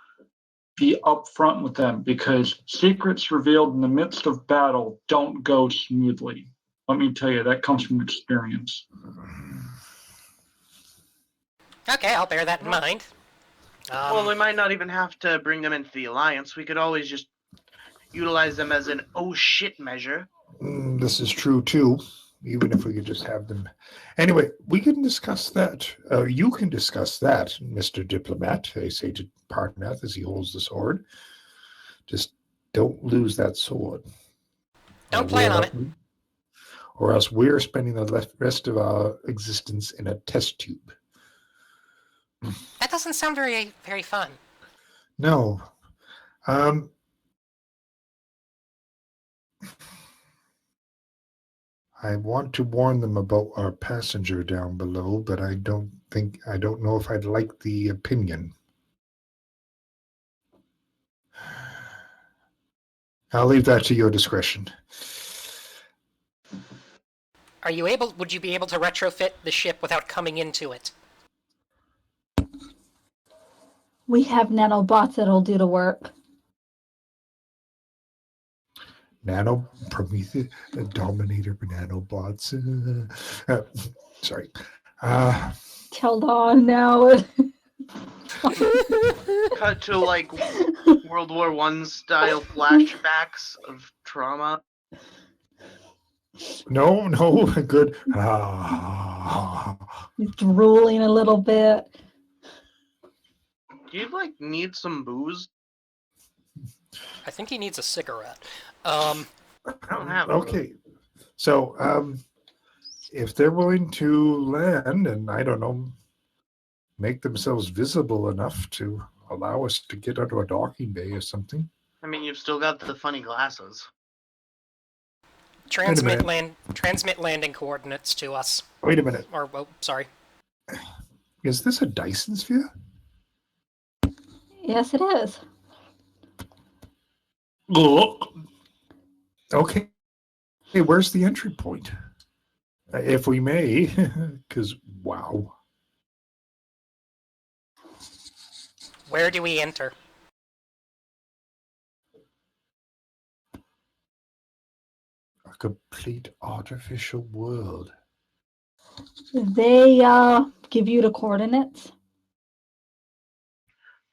be upfront with them, because secrets revealed in the midst of battle don't go smoothly. Let me tell you, that comes from experience. Okay, I'll bear that in mind. Well, we might not even have to bring them into the Alliance. We could always just utilize them as an oh shit measure. This is true too, even if we could just have them. Anyway, we can discuss that. You can discuss that, Mr. Diplomat, I say to Parinath as he holds the sword. Just don't lose that sword. Don't plan on it. Or else we're spending the rest of our existence in a test tube. That doesn't sound very, very fun. No. I want to warn them about our passenger down below, but I don't know if I'd like the opinion. I'll leave that to your discretion. Would you be able to retrofit the ship without coming into it? We have nanobots that'll do the work. Prometheus, Dominator, nanobots. Sorry. Teldon now. Cut to like World War I style flashbacks of trauma. No, good. He's drooling a little bit. Do you like need some booze? I think he needs a cigarette. I don't have one. Okay. So, if they're willing to land and, I don't know, make themselves visible enough to allow us to get onto a docking bay or something. I mean, you've still got the funny glasses. Transmit minute. transmit landing coordinates to us. Wait a minute. Or, oh, sorry. Is this a Dyson sphere? Yes, it is. Look. Okay. Hey, where's the entry point? If we may, because wow. Where do we enter? A complete artificial world. They give you the coordinates.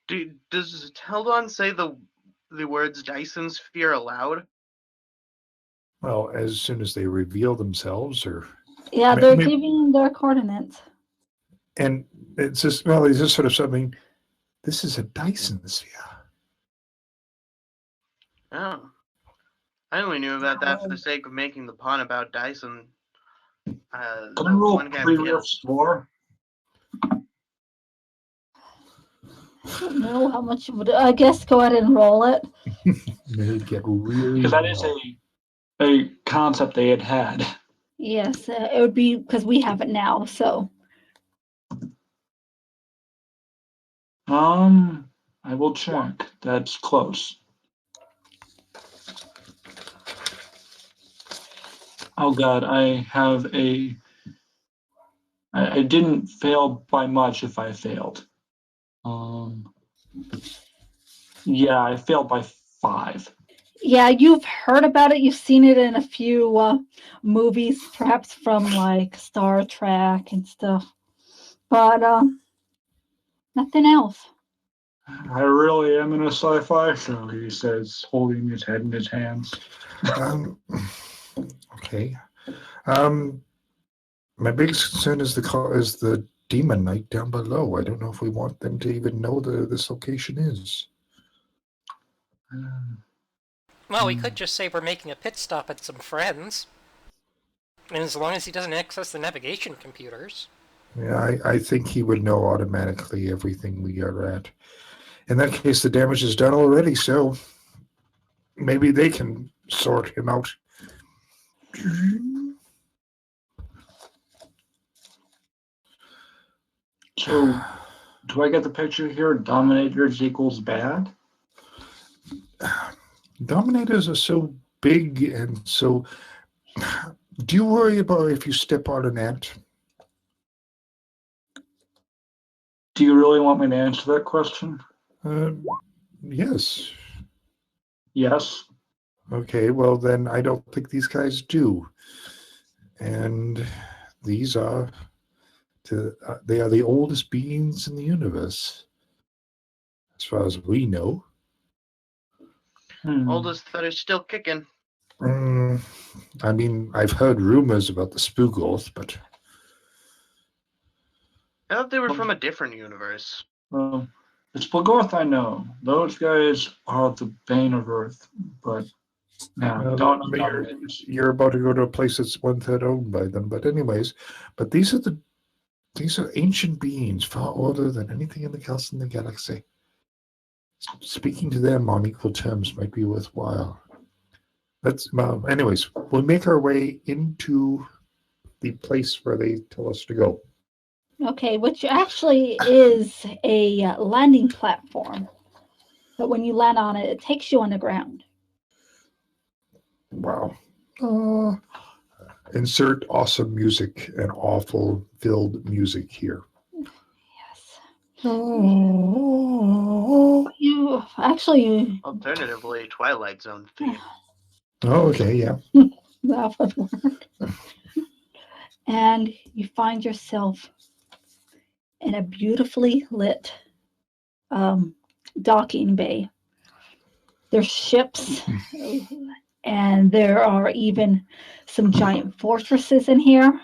Does Teldon say the words Dyson sphere aloud? Well, as soon as they reveal themselves, or Yeah, I they're mean, giving their coordinates. and it's just well, it's just sort of something. This is a Dyson sphere. Oh. I only knew about that for the sake of making the pun about Dyson. Can I roll one guy pre-real score? I don't know how much would. I guess go ahead and roll it. They get really Because that is well. a concept they had. Yes, it would be because we have it now. So I will check. That's close. Oh God, I have a. I didn't fail by much if I failed. Yeah, I failed by 5. yeah, you've heard about it. You've seen it in a few movies, perhaps from like Star Trek and stuff, but nothing else. I really am in a sci-fi show, he says, holding his head in his hands. Okay. My biggest concern is the demon knight down below. I don't know if we want them to even know this location is. Well, we could just say we're making a pit stop at some friends. And as long as he doesn't access the navigation computers. Yeah, I think he would know automatically everything we are at. In that case, the damage is done already, so maybe they can sort him out. So, do I get the picture here? Dominators equals bad? Dominators are so big and so... Do you worry about if you step on an ant? Do you really want me to answer that question? Yes. Yes. Okay, well then I don't think these guys do. And these are... they are the oldest beings in the universe, as far as we know. Oldest that are still kicking. I mean, I've heard rumors about the Spoogoth, but... I thought they were from a different universe. Well, the Spogorth I know. Those guys are the bane of Earth, but yeah, don't know Dominators. You're about to go to a place that's 1/3 owned by them, but anyways, but these are ancient beings, far older than anything else in the galaxy. Speaking to them on equal terms might be worthwhile. Anyways, we'll make our way into the place where they tell us to go. Okay, which actually is a landing platform. But when you land on it, it takes you underground. Wow. Insert awesome music and awful filled music here. Yes. You actually... Alternatively, Twilight Zone theme. Oh, okay, yeah. That would work. And you find yourself in a beautifully lit docking bay. There's ships, and there are even some giant fortresses in here.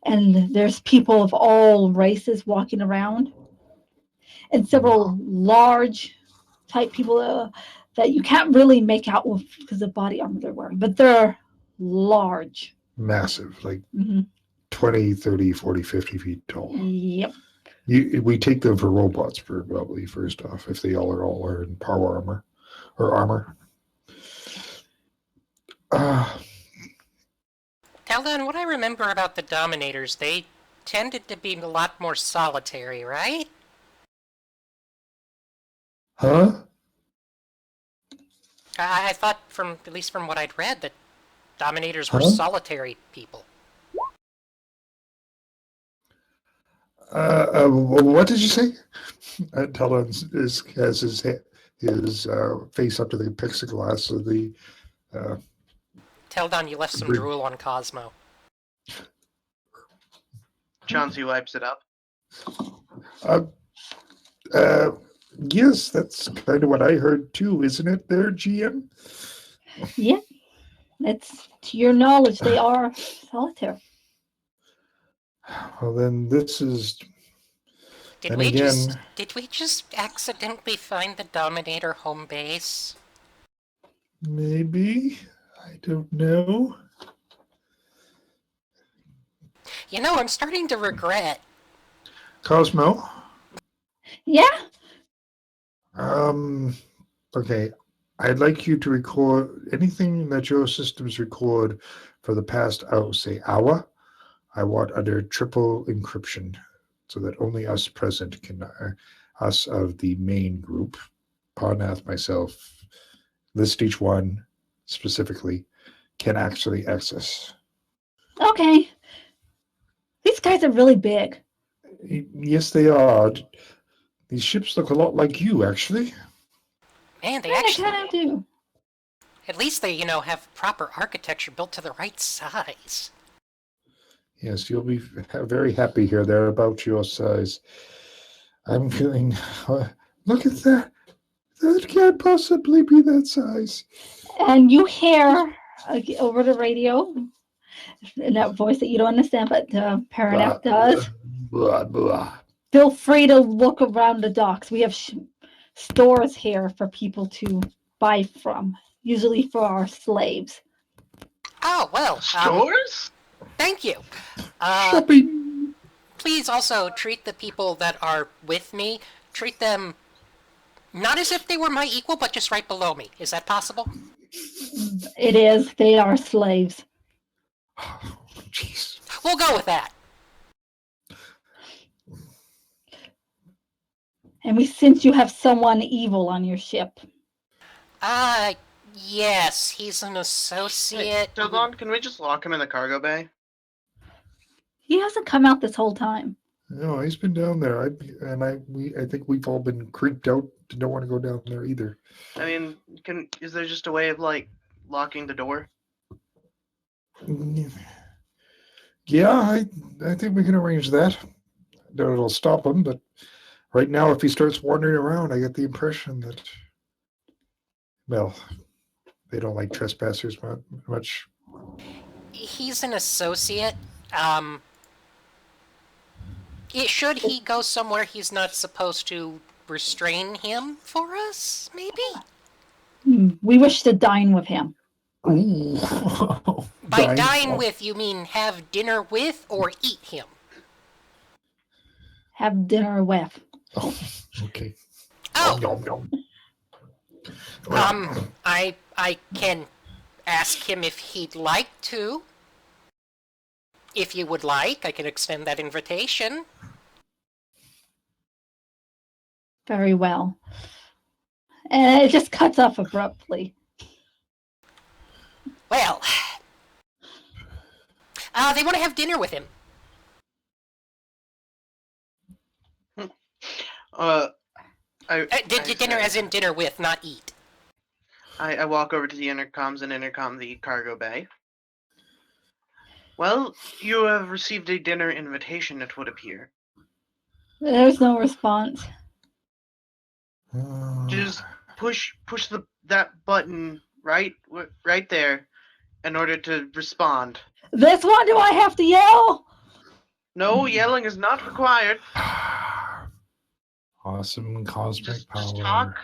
And there's people of all races walking around, and several large type people that you can't really make out with because of the body armor they're wearing, but they're large. Massive, like 20, 30, 40, 50 feet tall. Yep. We take them for robots, probably, first off, if they all are in power armor or armor. Teldon, what I remember about the Dominators, they tended to be a lot more solitary, right? Huh? I thought, at least from what I'd read, that Dominators were Huh? solitary people. What did you say? Teldon has his face up to the plexiglass of the. Teldon, you left some Agreed. drool on Cosmo. Chauncy wipes it up. Yes, that's kind of what I heard too, isn't it, there, GM? Yeah, it's to your knowledge they are solitary. Well, then this is. Did And we again, just accidentally find the Dominator home base? maybe, I don't know. You know, I'm starting to regret. Cosmo. Yeah, Okay. I'd like you to record anything that your systems record for the past, say, hour. I want under triple encryption so that only us present can, us of the main group, Parinath, myself, list each one specifically, can actually access. okay. These guys are really big. Yes, they are. These ships look a lot like you, actually. Man, they Yeah, they actually... kind of do. At least they, have proper architecture built to the right size. Yes, you'll be very happy here. They're about your size. I'm feeling. Look at that. That can't possibly be that size. And you hear over the radio in that voice that you don't understand, but Parinath does. Blah, blah. Feel free to look around the docks. We have stores here for people to buy from, usually for our slaves. Oh, well, Stores? thank you. Shopping. Please also treat the people that are with me, treat them not as if they were my equal, but just right below me. Is that possible? It is. They are slaves. Oh, jeez. We'll go with that. And we sense you have someone evil on your ship. Yes, he's an associate. Teldon, can we just lock him in the cargo bay? He hasn't come out this whole time. No, he's been down there. I think we've all been creeped out to don't want to go down there either. I mean, is there just a way of locking the door? Yeah, I think we can arrange that. Doubt it'll stop him, but right now, if he starts wandering around, I get the impression that, well, they don't like trespassers much. He's an associate. Should he go somewhere he's not supposed to, restrain him for us, maybe? We wish to dine with him. Ooh. By dine with, you mean have dinner with or eat him? Have dinner with. Oh, okay. Oh, Nom, nom, nom. I can ask him if he'd like to. If you would like, I can extend that invitation. Very well. And it just cuts off abruptly. Well, they want to have dinner with him. Dinner as in dinner with, not eat. I walk over to the intercoms and intercom the cargo bay. Well, you have received a dinner invitation, it would appear. There's no response. Just push that button right there in order to respond. This one, do I have to yell? No, yelling is not required. Awesome cosmic power. Just talk.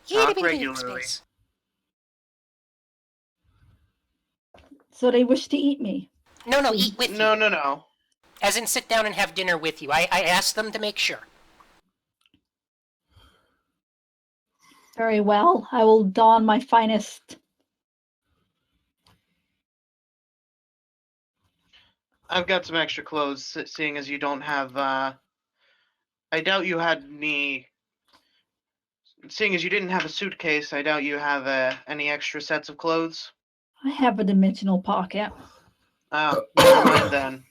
Talk regularly. So they wish to eat me. No, eat with you. No. As in sit down and have dinner with you. I asked them to make sure. Very well. I will don my finest I've got some extra clothes, seeing as you don't have. I doubt you had any. Seeing as you didn't have a suitcase, I doubt you have any extra sets of clothes. I have a dimensional pocket. Oh, never mind then.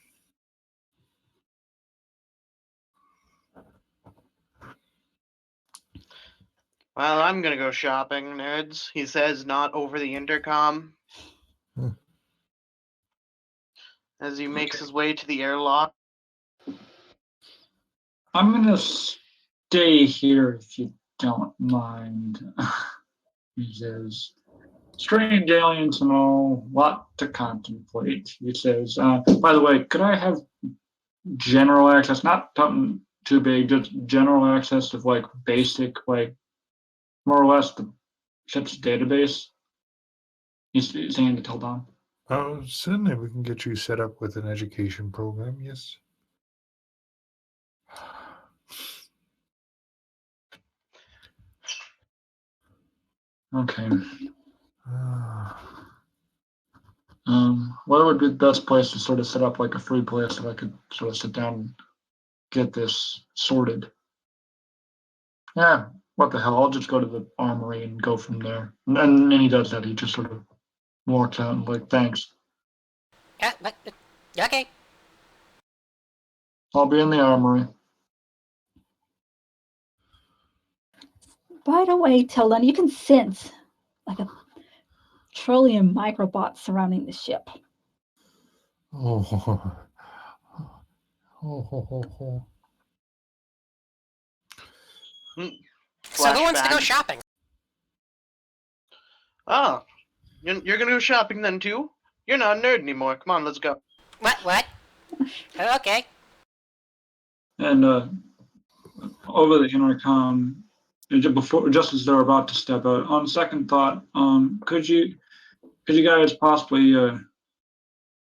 Well, I'm gonna go shopping, nerds, he says, not over the intercom. Hmm. As he makes his way to the airlock. I'm gonna stay here if you don't mind. He says, strange aliens and all, lot to contemplate. He says, by the way, could I have general access, not something too big, just general access of like basic, like more or less the ship's database? He's saying to Teldon. Oh, certainly we can get you set up with an education program, yes. Okay. Ah, What would be the best place to sort of set up like a free place that I could sort of sit down and get this sorted? Yeah, what the hell? I'll just go to the armory and go from there. And he does that. He just sort of walks out and like, thanks. Okay. I'll be in the armory. By the way, Teldon, you can sense like a trillion microbots surrounding the ship. oh, oh. So who wants to go Flashback. shopping? Oh, you're gonna go shopping then too? You're not a nerd anymore. Come on, let's go. What? Okay. And over the intercom, just as they're about to step out, on second thought, could you guys possibly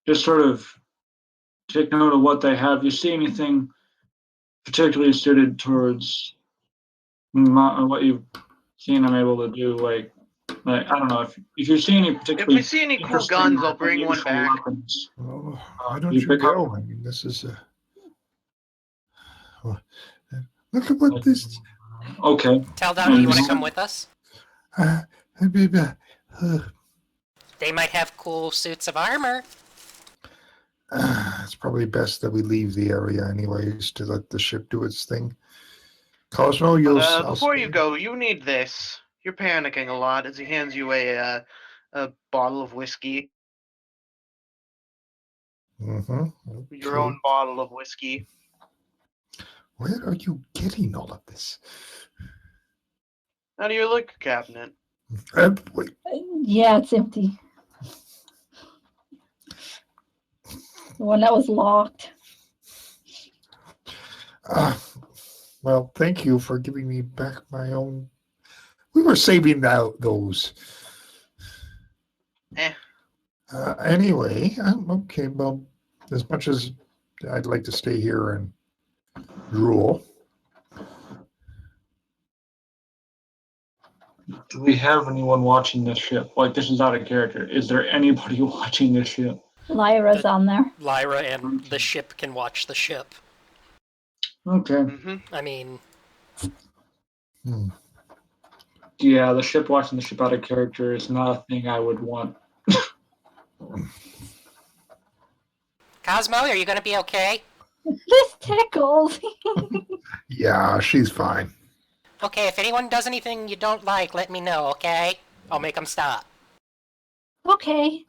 just sort of take note of what they have? You see anything particularly suited towards what you've seen I'm able to do? Like I don't know if you see any If particularly we see any cool interesting guns, I'll or bring one unusual back. weapons. Well, why don't you you pick up- go? I mean, this is a. Look at what this. Okay. Teldon, do you want to come with us? They might have cool suits of armor. It's probably best that we leave the area anyways to let the ship do its thing. Cosmo, you'll. But before you go, you need this. You're panicking a lot as he hands you a bottle of whiskey. Mm-hmm. Your own bottle of whiskey. Where are you getting all of this? Out of your liquor cabinet. Wait. Yeah, it's empty. The one that was locked. Well, thank you for giving me back my own. We were saving those. Anyway, okay. Well, as much as I'd like to stay here and drool. Do we have anyone watching this ship? Like, this is out of character. Is there anybody watching this ship? Lyra's on there. Lyra and the ship can watch the ship. Okay. Mm-hmm. I mean, Yeah, the ship watching the ship out of character is not a thing I would want. Cosmo, are you going to be okay? This tickles. Yeah, she's fine. Okay, if anyone does anything you don't like, let me know, okay? I'll make them stop. Okay.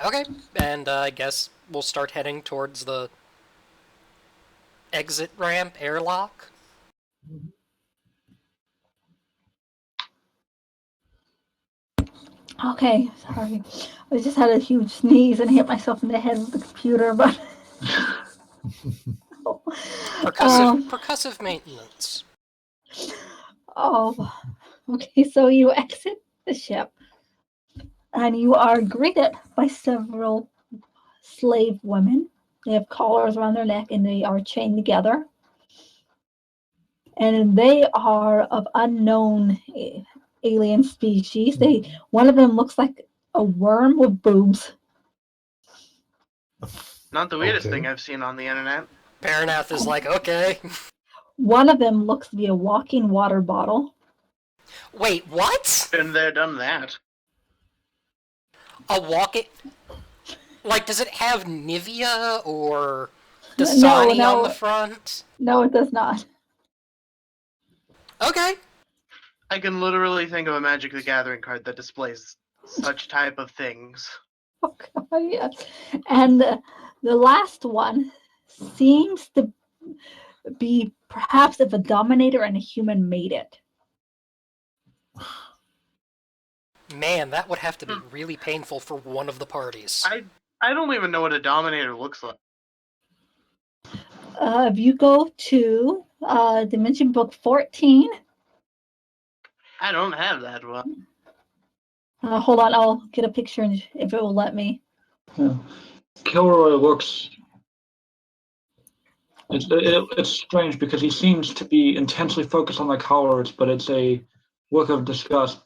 Okay, and I guess we'll start heading towards the exit ramp airlock. Okay, sorry. I just had a huge sneeze and hit myself in the head with the computer, but Percussive maintenance. oh, okay. So you exit the ship, and you are greeted by several slave women. They have collars around their neck, and they are chained together. And they are of unknown alien species. One of them looks like a worm with boobs. Not the weirdest Okay. thing I've seen on the internet. Parinath is like, okay. One of them looks to be a walking water bottle. Wait, what? Been there, done that. A walking... Like, does it have Nivea or No, Dasani no. on the front? No, it does not. Okay. I can literally think of a Magic the Gathering card that displays such type of things. Oh, God, yes. And the last one seems to be perhaps if a dominator and a human made it. Man, that would have to be really painful for one of the parties. I don't even know what a Dominator looks like. If you go to Dimension Book 14, I don't have that one. hold on, I'll get a picture if it will let me. Yeah. Kilroy looks. It's strange because he seems to be intensely focused on the colors, but it's a look of disgust.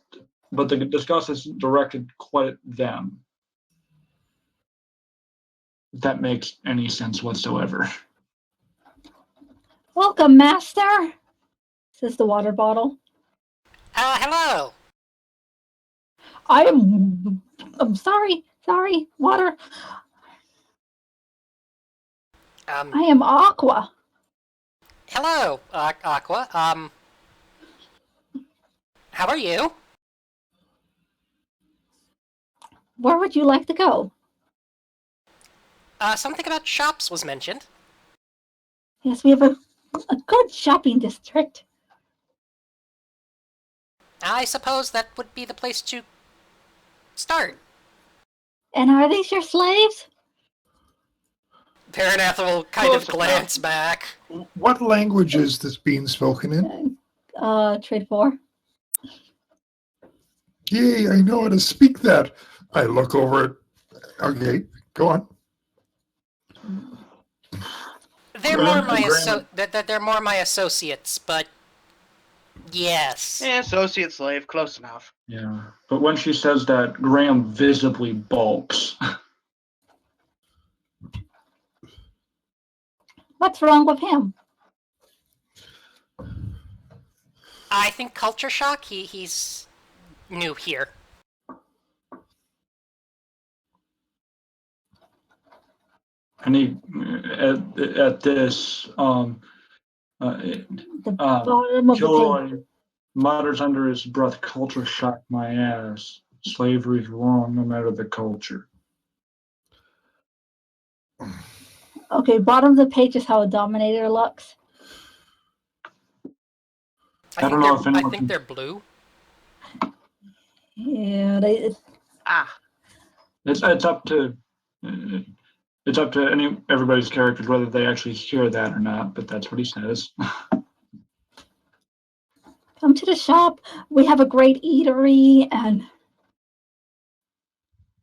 But the disgust is directed quite at them. If that makes any sense whatsoever. Welcome, Master, says the water bottle. Hello! I'm sorry, water. I am Aqua. Hello, Aqua. How are you? Where would you like to go? Something about shops was mentioned. Yes, we have a good shopping district. I suppose that would be the place to start. And are these your slaves? Parinath will kind Close of enough. glance back. What language is this being spoken in? Trade 4. Yay, I know how to speak that. I look over it. Okay, go on. They're Graham- more my Graham- they're more my associates, but yes. Yeah, associate slave, close enough. Yeah. But when she says that, Graham visibly balks. What's wrong with him? I think culture shock. He's new here. And he, at this, The bottom of the Kilroy mutters under his breath, "Culture shocked my ass. Slavery's wrong, no matter the culture." Okay, bottom of the page is how a dominator looks. I don't know if I anyone think can- they're blue. Yeah, Ah, It's up to everybody's characters whether they actually hear that or not. But that's what he says. come to the shop. We have a great eatery, and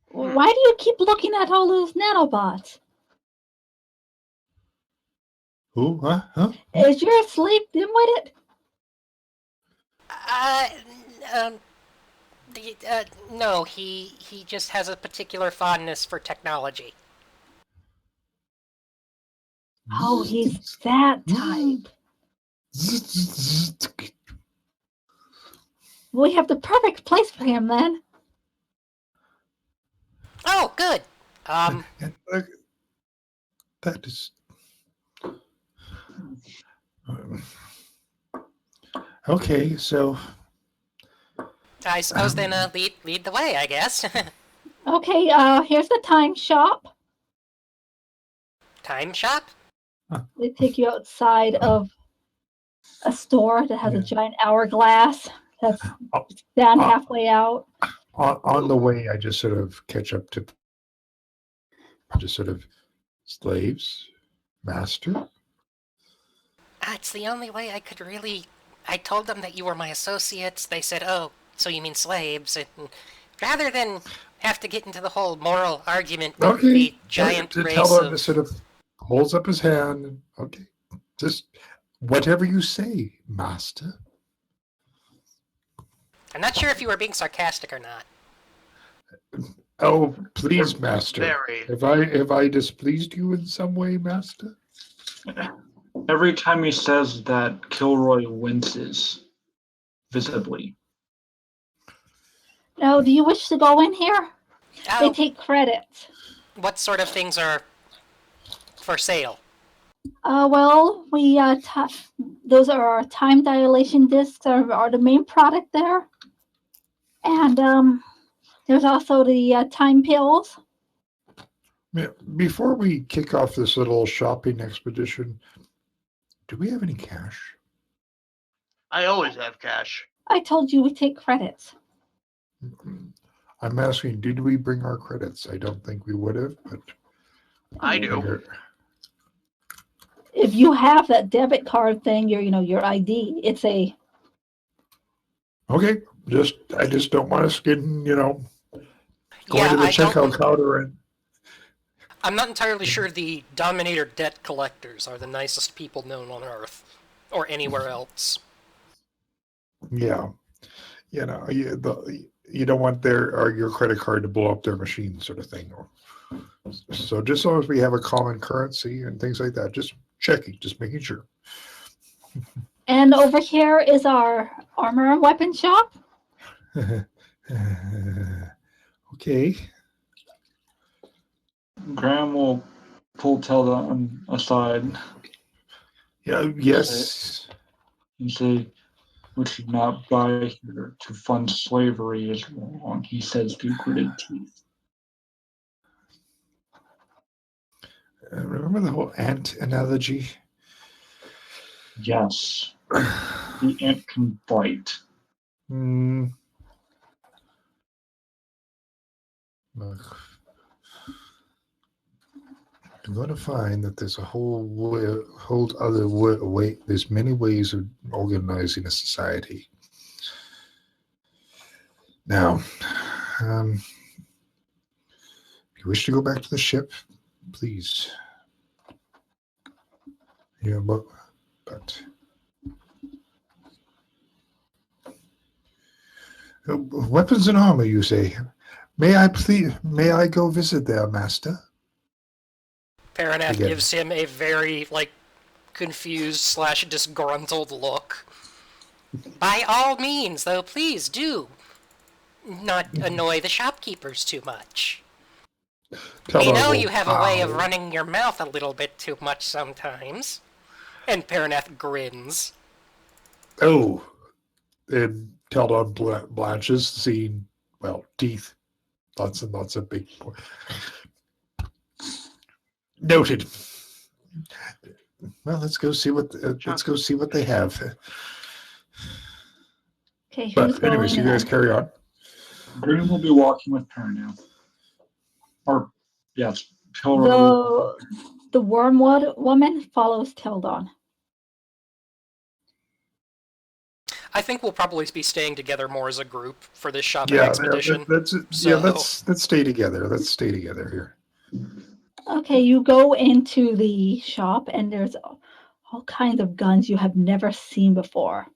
why do you keep looking at all those nanobots? Who? Huh? Is your sleep dim-witted? No, he just has a particular fondness for technology. Oh, he's that type. We have the perfect place for him then. Oh, good. That is. Okay, so I suppose then lead the way, I guess. Okay, here's the time shop. Time shop? They take you outside of a store that has a Yeah. giant hourglass that's down halfway out. on the way, I just sort of catch up to slaves, master. It's the only way I could really... I told them that you were my associates. They said, oh, so you mean slaves. And rather than have to get into the whole moral argument with Okay, the giant to race tell him of... to sort of holds up his hand. Okay, just whatever you say, master. I'm not sure if you were being sarcastic or not. Oh, please, Master. Very. Have I displeased you in some way, Master? Every time he says that, Kilroy winces visibly. Now, do you wish to go in here? They Oh, take credits. what sort of things are for sale? Well, those are our time dilation discs are the main product there. And there's also the time pills. Before we kick off this little shopping expedition, do we have any cash? I always have cash. I told you we take credits. I'm asking, did we bring our credits? I don't think we would have, but I do. If you have that debit card thing, your ID, it's a... Okay, I just don't want us getting, going Yeah, to the I checkout don't. counter and I'm not entirely sure the Dominator debt collectors are the nicest people known on Earth, or anywhere else. yeah, you don't want your credit card to blow up their machine, sort of thing. So just as long as we have a common currency and things like that, just checking, just making sure. And over here is our armor and weapon shop. Okay. Graham will pull Teldon aside Yeah. Yes. and say, "We should not buy here to fund slavery is wrong," he says through gritted teeth. Remember the whole ant analogy? Yes, the ant can bite. Look, I'm going to find that there's a whole other way. There's many ways of organizing a society. Now, if you wish to go back to the ship, please. Yeah, but weapons and armor, you say? May I go visit there, Master? Parinath Again. gives him a very, confused / disgruntled look. By all means, though, please do not annoy the shopkeepers too much. We know you have a way of running your mouth a little bit too much sometimes. And Parinath grins. Oh, and Teldon blanches, seeing, teeth. Lots and lots of big. Noted. Well, let's go see what they have. Okay, who's But anyways, going you guys in? carry on. Graham will be walking with Parinath. Or, yes, Kilroy. The Wormwood woman follows Teldon. I think we'll probably be staying together more as a group for this shopping Yeah, expedition. let's stay together. Let's stay together here. Okay, you go into the shop and there's all kinds of guns you have never seen before.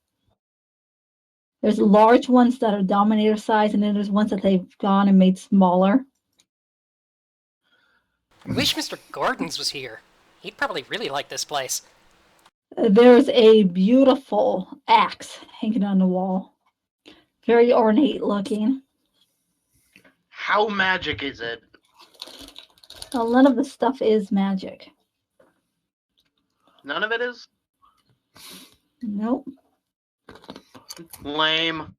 There's large ones that are Dominator size, and then there's ones that they've gone and made smaller. Wish Mr. Gordons was here. He'd probably really like this place. There's a beautiful axe hanging on the wall. Very ornate looking. How magic is it? Well, none of the stuff is magic. None of it is? Nope. Lame.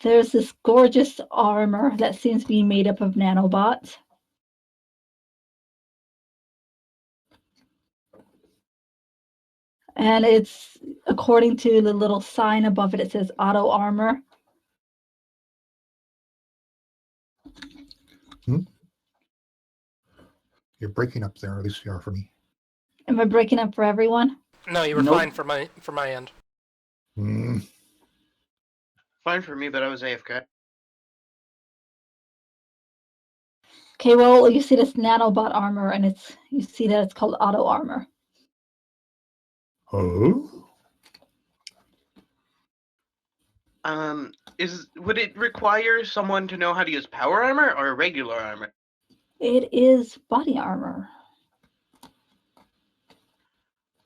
There's this gorgeous armor that seems to be made up of nanobots. And it's, according to the little sign above it, it says auto armor. You're breaking up there, at least you are for me. Am I breaking up for everyone? No, you were Nope. fine for my end. Fine for me, but I was AFK. Okay, well, you see this nanobot armor, and you see that it's called auto armor. Oh? Would it require someone to know how to use power armor or regular armor? It is body armor.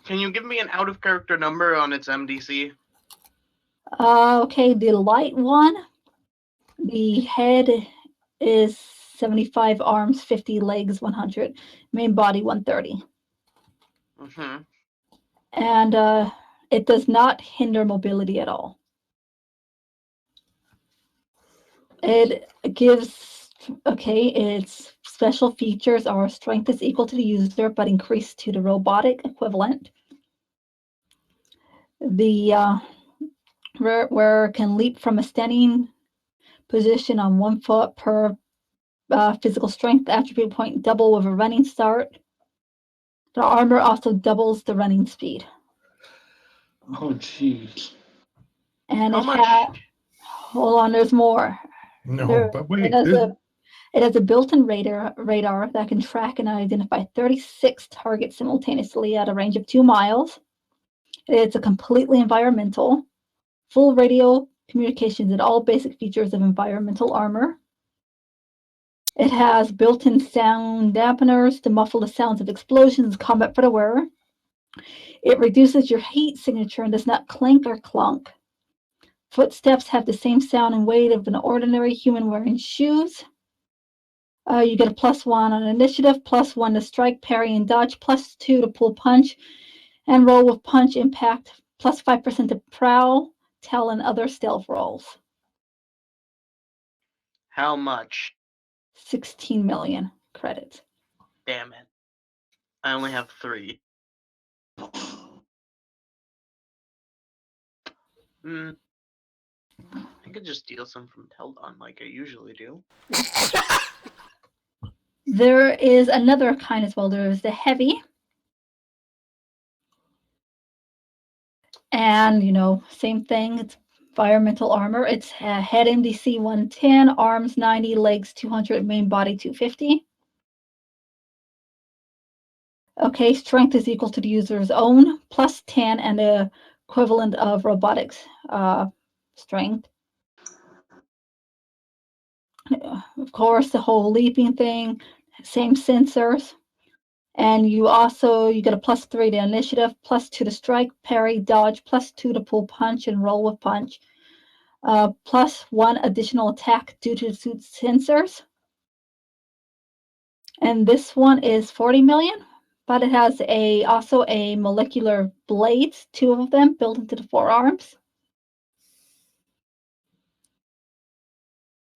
Can you give me an out of character number on its MDC? Okay, the light one, the head is 75, arms 50, legs 100, main body 130. Mm-hmm. And it does not hinder mobility at all. It gives, its special features are strength is equal to the user but increased to the robotic equivalent. The where it can leap from a standing position on 1 foot per physical strength attribute point, double with a running start. The armor also doubles the running speed. Oh, jeez. And How it much? hold on, there's more. No, but wait. It has a built-in radar that can track and identify 36 targets simultaneously at a range of 2 miles. It's a completely environmental, full radio communications and all basic features of environmental armor. It has built-in sound dampeners to muffle the sounds of explosions and combat for the wearer. It reduces your heat signature and does not clink or clunk. Footsteps have the same sound and weight of an ordinary human wearing shoes. You get a +1 on initiative, +1 to strike, parry, and dodge, +2 to pull punch, and roll with punch impact, +5% to prowl, tell, and other stealth rolls. How much? 16 million credits. Damn it. I only have 3. I could just steal some from Teldon like I usually do. There is another kind as well. There is the heavy. And, same thing. It's environmental armor. It's head MDC 110, arms 90, legs 200, main body 250. Okay, strength is equal to the user's own, +10, and the equivalent of robotics strength. Of course, the whole leaping thing, same sensors. And you get a +3 to initiative, +2 to strike, parry, dodge, +2 to pull punch and roll with punch, +1 additional attack due to the suit's sensors. And this one is 40 million, but it has also a molecular blades, 2 of them built into the forearms.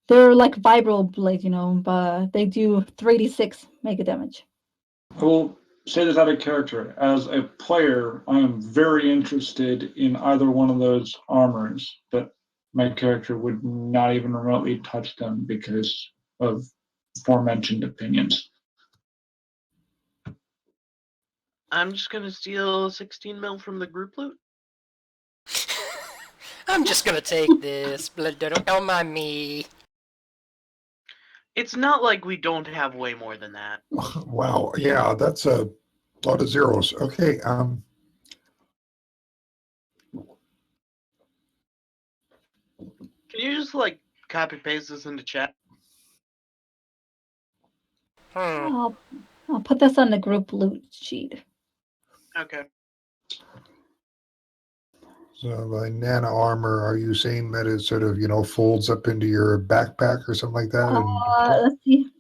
They're like vibro blades, but they do 3d6 mega damage. I will say this out of character. As a player, I am very interested in either one of those armors, but my character would not even remotely touch them because of aforementioned opinions. I'm just gonna steal 16 mil from the group loot. I'm just gonna take this. Don't mind me. It's not like we don't have way more than that. Wow. Yeah, that's a lot of zeros. Okay. Can you just copy paste this into chat? I'll put this on the group loot sheet. Okay. So by nano armor, are you saying that it sort of, folds up into your backpack or something like that? Let's see.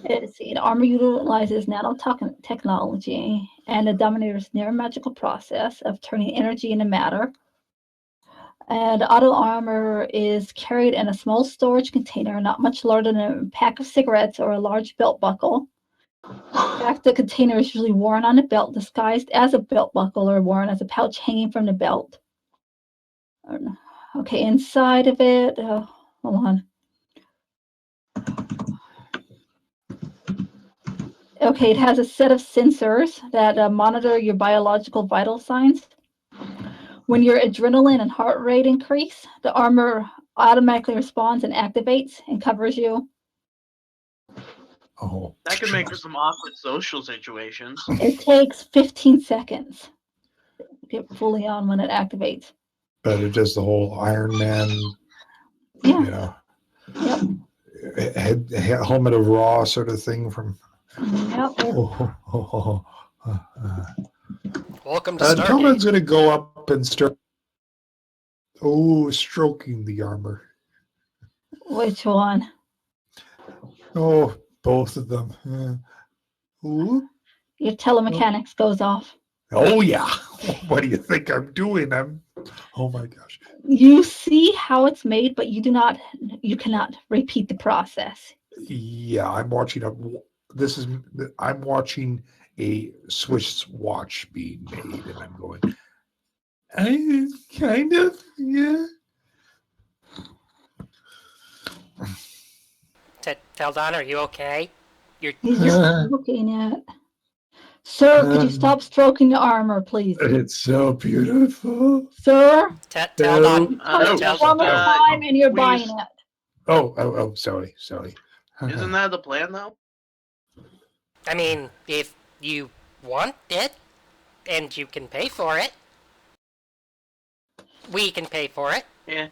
The armor utilizes nanotechnology and the Dominator's near magical process of turning energy into matter. And auto armor is carried in a small storage container, not much larger than a pack of cigarettes or a large belt buckle. In fact, the container is usually worn on a belt, disguised as a belt buckle, or worn as a pouch hanging from the belt. Okay, inside of it, hold on. Okay, it has a set of sensors that monitor your biological vital signs. When your adrenaline and heart rate increase, the armor automatically responds and activates and covers you. Oh, That could make for some awkward social situations. It takes 15 seconds to get fully on when it activates. But it does the whole Iron Man, Yeah. you know, Yep. helmet of Raw sort of thing from. Yep. Welcome to Teldon's Stargate. going to go up and start. Oh, stroking the armor. Which one? Oh, both of them. Ooh. Your telemechanics goes off. Oh yeah. What do you think I'm doing? Oh my gosh. You see how it's made, but you cannot repeat the process. Yeah, I'm watching I'm watching a Swiss watch being made, and I'm going, I kind of, yeah. Teldon, are you okay? He's just looking at. Sir, could you stop stroking the armor, please? It's so beautiful. Sir, Teldon. touch it just, one more time and you're buying it. Oh, sorry. Isn't that the plan, though? I mean, if you want it, and you can pay for it, we can pay for it. Yeah.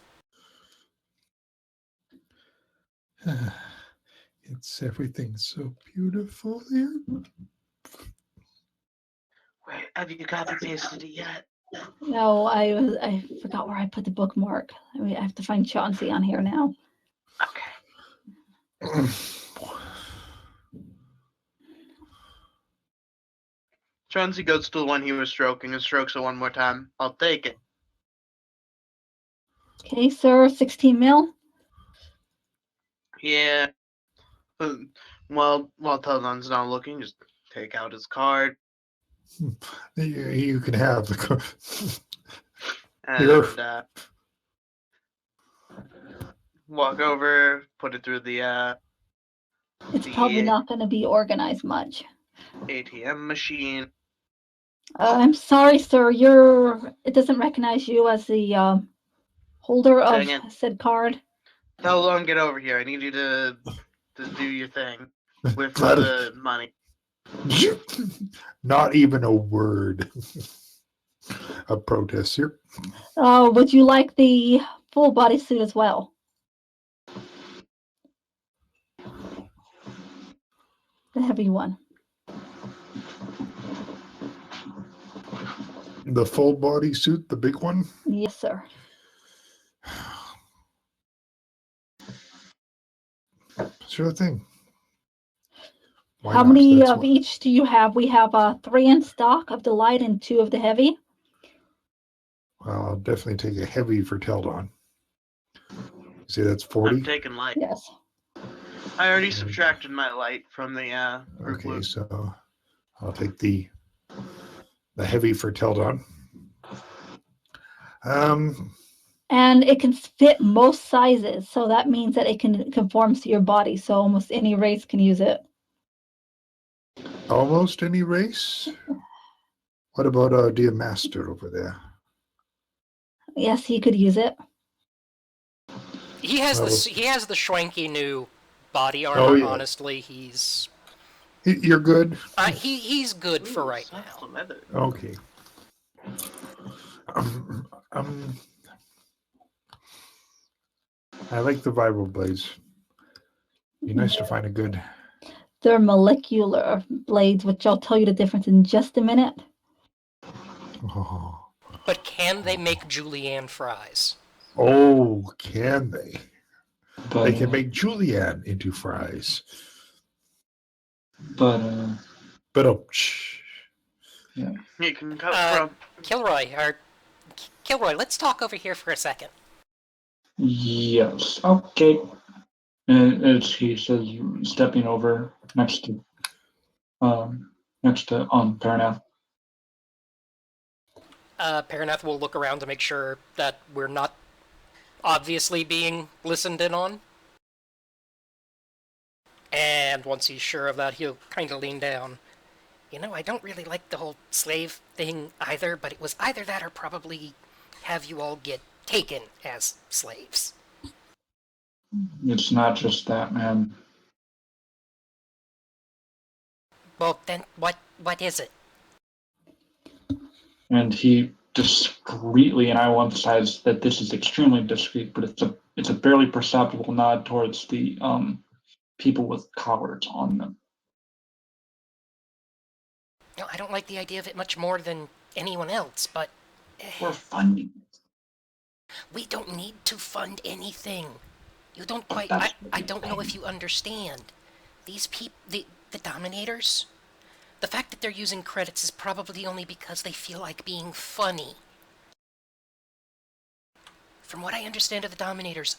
It's everything's so beautiful here. Wait, have you copy pasted it yet? No, I forgot where I put the bookmark. I have to find Chauncy on here now. Okay. Chauncy goes to the one he was stroking and strokes it one more time. I'll take it. Okay, sir, 16 mil. Yeah. While Teldon's not looking, just take out his card You can have the. and walk over, put it through the It's probably not going to be organized much. ATM machine. I'm sorry, sir. It doesn't recognize you as the holder of Dang it. said card. Teldon, get over here. I need you to do your thing with Got it. the money. Not even a word of protest here. Would you like the full bodysuit as well? The heavy one. The full body suit, the big one. Yes, sir. Sure thing. Why How not? many That's of what- each do you have? We have 3 in stock of the light and 2 of the heavy. Well, I'll definitely take a heavy for Teldon. See, that's 40. I'm taking light. Yes. I already subtracted my light from the group Okay, loot. so I'll take the heavy for Teldon. And it can fit most sizes, so that means that it conforms to your body, so almost any race can use it. Almost any race. What about Dear Master over there? Yes, he could use it. He has Well, the schwanky new body armor. Oh, yeah. Honestly, You're good. he's good for right soft now. leather. Okay. I like the Viral Blades. Be nice to find a good. They're molecular blades, which I'll tell you the difference in just a minute. But can they make julienne fries? Oh, can they? But, They can make julienne into fries. but You can cut from. Kilroy, let's talk over here for a second. yes, okay. And as he says, stepping over next to Parinath. Parinath will look around to make sure that we're not obviously being listened in on. And once he's sure of that, he'll kind of lean down. You know, I don't really like the whole slave thing either, but it was either that or probably have you all get taken as slaves. It's not just that, man. Well, then what is it? And he discreetly, and I will emphasize that this is extremely discreet, but it's a barely perceptible nod towards the people with collars on them. No, I don't like the idea of it much more than anyone else, but We're funding it. we don't need to fund anything. You don't quite... That's I don't know if you understand. These people... The Dominators... The fact that they're using credits is probably only because they feel like being funny. From what I understand of the Dominators,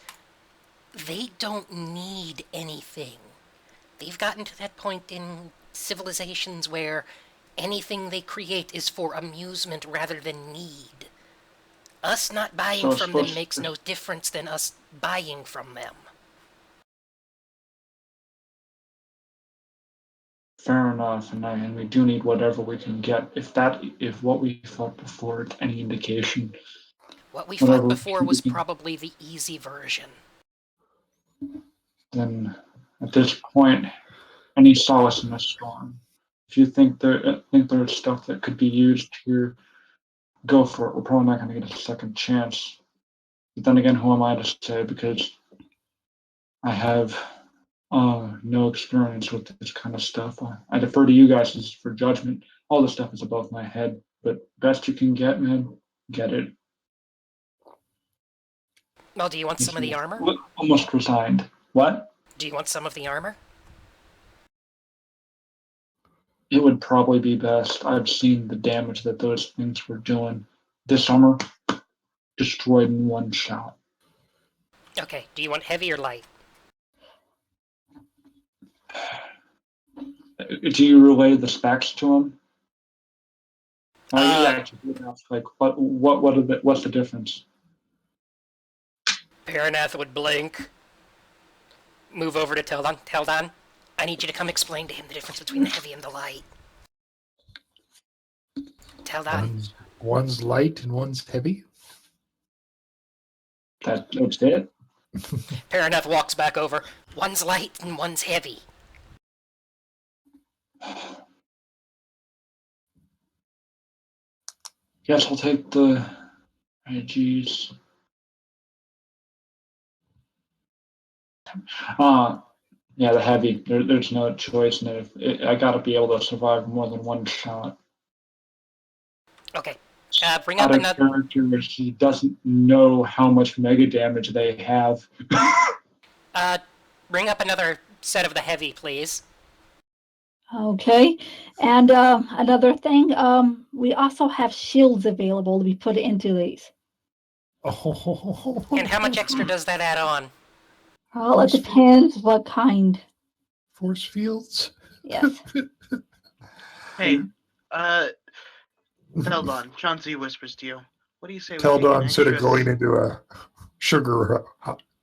they don't need anything. They've gotten to that point in civilizations where anything they create is for amusement rather than need. Us not buying So it's from them supposed makes to- no difference than us buying from them. Fair enough, and we do need whatever we can get. If what we felt before is any indication, What we Whatever fought before was we- probably the easy version. then at this point, any solace in the storm. If you think there's stuff that could be used here, go for it. We're probably not going to get a second chance. But then again, who am I to say? Because I have no experience with this kind of stuff. I defer to you guys for judgment. All this stuff is above my head, but best you can get, man, get it. Well, do you want some of the armor? Look almost resigned. What? Do you want some of the armor? It would probably be best. I've seen the damage that those things were doing this summer. Destroyed in one shot. Okay, do you want heavy or light? Do you relay the specs to him? Like what's the difference? Parinath would blink. Move over to Teldon. Teldon, I need you to come explain to him the difference between the heavy and the light. Teldon. One's light and one's heavy. That's it. Parinath walks back over. One's light and one's heavy. Guess I'll take the Mages. Yeah, the heavy. There's no choice in it. I gotta be able to survive more than one shot. Okay. Bring up Out of another... character, he doesn't know how much mega damage they have. Bring up another set of the heavy, please. Okay. And another thing, we also have shields available to be put into these. Oh. And how much extra does that add on? Well, it depends what kind. Force fields? Yes. Hey, Teldon, Chauncy whispers to you. What do you say? Teldon, we instead of going into a sugar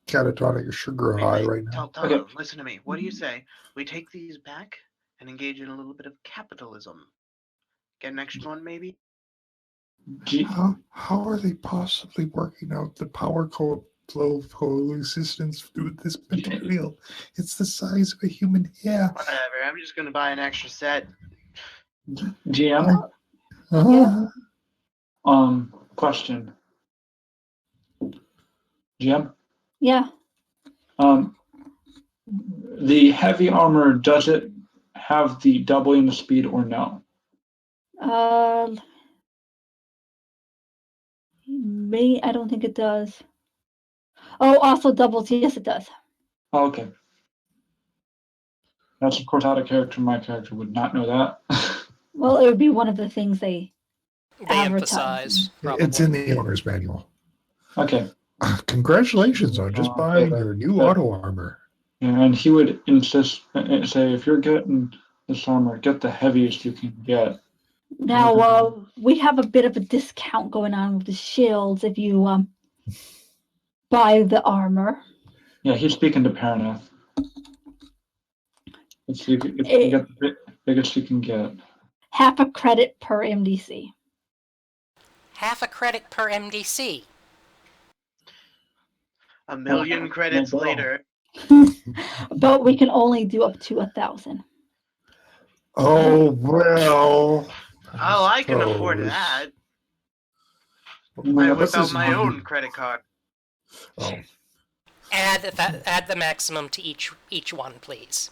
catatonic or sugar high right now. Teldon, listen to me. What do you say? We take these back and engage in a little bit of capitalism. Get an extra one, maybe? How are they possibly working out the power flow coexistence through this material? It's the size of a human hair. Whatever. I'm just gonna buy an extra set. GM. Question. GM. Yeah. The heavy armor, does it have the doubling the speed or no? I don't think it does. Oh, also doubles. Yes, it does. Oh, okay. That's of course out of character. My character would not know that. Well, it would be one of the things they emphasize. Probably. It's in the owner's manual. Okay. Congratulations on just buying your new auto armor. And he would insist, say, if you're getting this armor, get the heaviest you can get. Now, we have a bit of a discount going on with the shields if you buy the armor. Yeah, he's speaking to Parinath. If you can get the biggest you can get. Half a credit per MDC. Half a credit per MDC. A million credits later. But we can only do up to 1,000. Oh, well. Oh, I can afford that. I This whip out is my you. own credit card. Oh, Add the maximum to each one, please.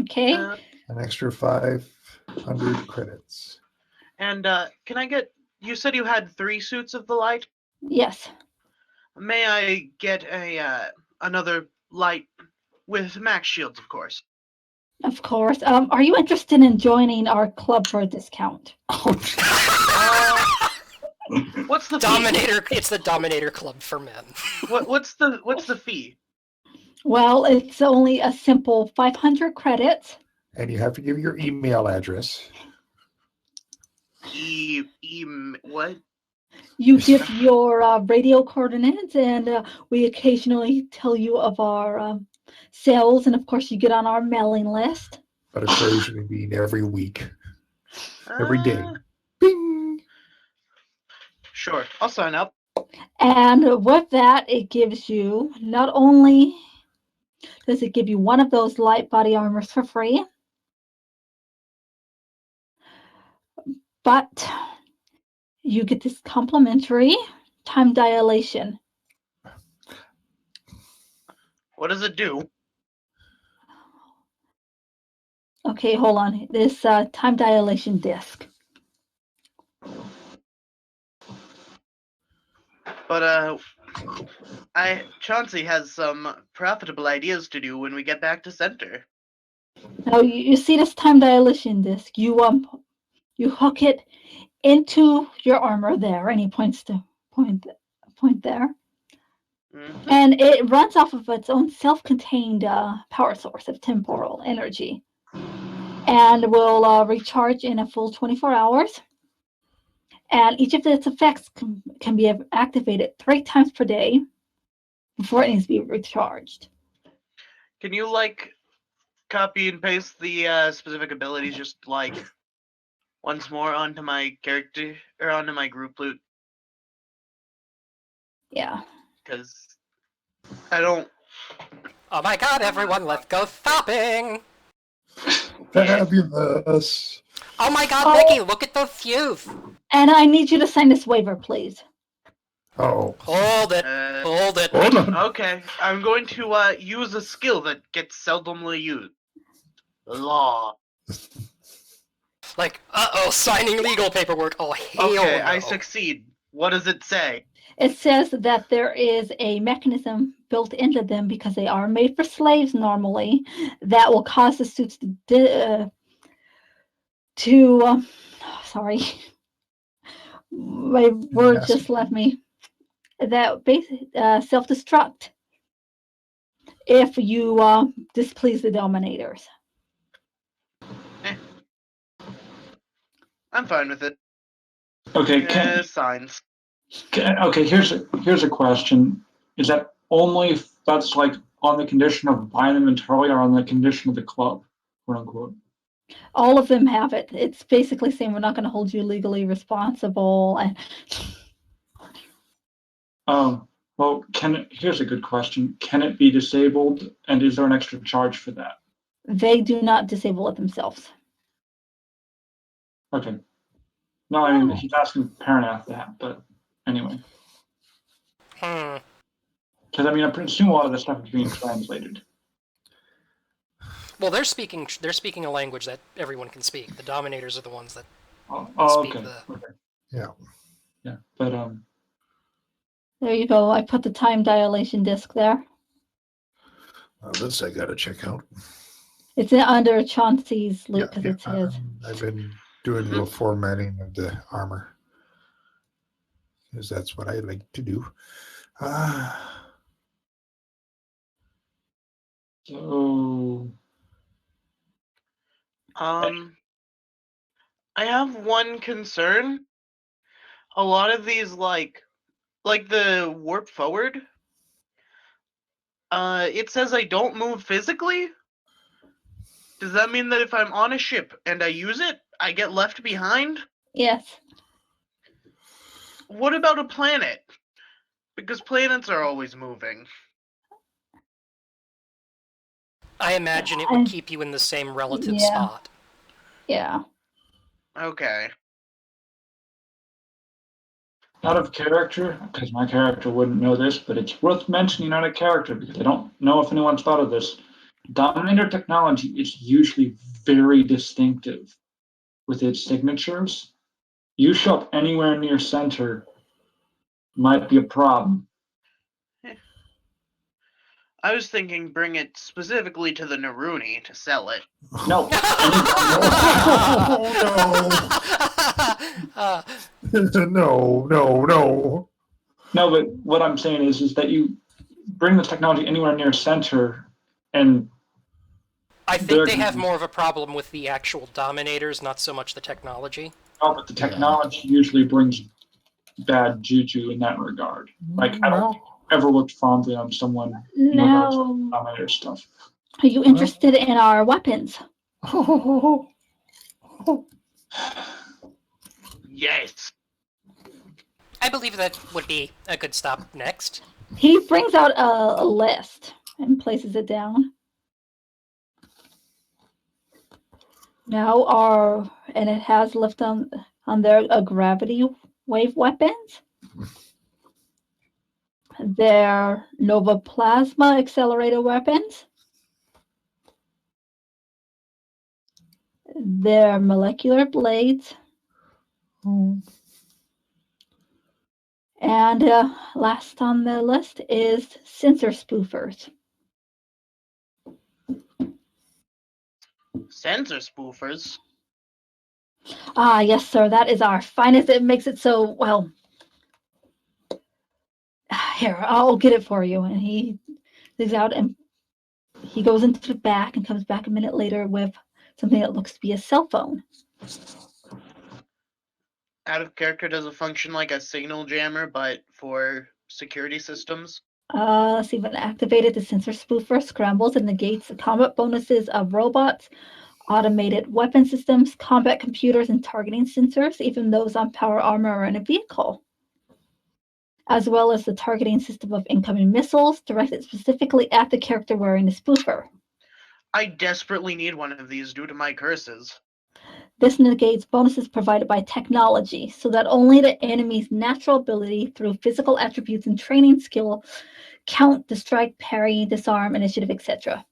Okay. an extra 500 credits. And can I get? You said you had 3 suits of the light. Yes. May I get a another light with max shields, of course? Of course. Are you interested in joining our club for a discount? Oh, What's the fee? Dominator. It's the Dominator Club for men. What's the fee? Well, it's only a simple 500 credits. and you have to give your email address. What? You give your radio coordinates, and we occasionally tell you of our sales, and of course, you get on our mailing list. But occasionally being every week, every day. Bing! Sure, I'll sign up. And with that, it gives you not only does it give you one of those light body armors for free, but you get this complimentary time dilation. What does it do? Okay, hold on. This time dilation disc. But Chauncy has some profitable ideas to do when we get back to center. Now you see this time dilation disc. You hook it into your armor there, and he points to point there, Mhm. and it runs off of its own self-contained power source of temporal energy, and will recharge in a full 24 hours. And each of its effects can be activated 3 times per day before it needs to be recharged. Can you copy and paste the specific abilities just once more onto my character or onto my group loot? Yeah. Because I don't. Oh my god, everyone, let's go shopping! Fabulous. Oh my god, Oh. Mickey, look at those views! And I need you to sign this waiver, please. Oh, Hold it, hold it. hold on. Okay, I'm going to use a skill that gets seldomly used. Law. Signing legal paperwork. Oh, hell Okay, no. I succeed. What does it say? It says that there is a mechanism built into them, because they are made for slaves normally, that will cause the suits to sorry, my word just left me. That self-destruct if you displease the dominators. I'm fine with it. Okay, Signs. okay. Here's a question: is that only if that's on the condition of buying them entirely, or on the condition of the club, quote unquote? All of them have it. It's basically saying we're not going to hold you legally responsible. And well, here's a good question: can it be disabled, and is there an extra charge for that? they do not disable it themselves. Okay. No, I mean he's asking Parinath that, but anyway. Because I presume a lot of this stuff is being translated. Well, they're speaking a language that everyone can speak. The Dominators are the ones that speak Okay. the... Okay. Yeah. But There you go. I put the time dilation disc there. This I gotta check out. It's under Chauncey's loot because it's his. I've been doing a little formatting of the armor, because that's what I like to do. so I have one concern. A lot of these like the warp forward. It says I don't move physically. Does that mean that if I'm on a ship and I use it, I get left behind? Yes. What about a planet? Because planets are always moving. I imagine it would keep you in the same relative spot. Yeah. Okay. Out of character, because my character wouldn't know this, but it's worth mentioning out of character because I don't know if anyone's thought of this. Dominator technology is usually very distinctive with its signatures. You show up anywhere near center might be a problem. I was thinking bring it specifically to the Naruni to sell it. No. No, no, no. No, but what I'm saying is that you bring the technology anywhere near center, and I think they have more of a problem with the actual dominators, not so much the technology. oh, but the technology usually brings bad juju in that regard. Like I don't ever look fondly on someone in regards to Now, dominator stuff. are you interested in our weapons? Yes. I believe that would be a good stop next. He brings out a list and places it down. Now and it has left on there a gravity wave weapons. They're Nova Plasma Accelerator weapons. They're molecular blades. And last on the list is sensor spoofers. Sensor spoofers. Ah, yes, sir. That is our finest. It makes it so, well, here, I'll get it for you. And he digs out and he goes into the back and comes back a minute later with something that looks to be a cell phone. Out of character, does it function like a signal jammer, but for security systems? Let's see, when activated, the sensor spoofer scrambles and negates the combat bonuses of robots, automated weapon systems, combat computers, and targeting sensors, even those on power armor or in a vehicle, as well as the targeting system of incoming missiles directed specifically at the character wearing the spoofer. I desperately need one of these due to my curses. This negates bonuses provided by technology, so that only the enemy's natural ability through physical attributes and training skill count to strike, parry, disarm, initiative, etc.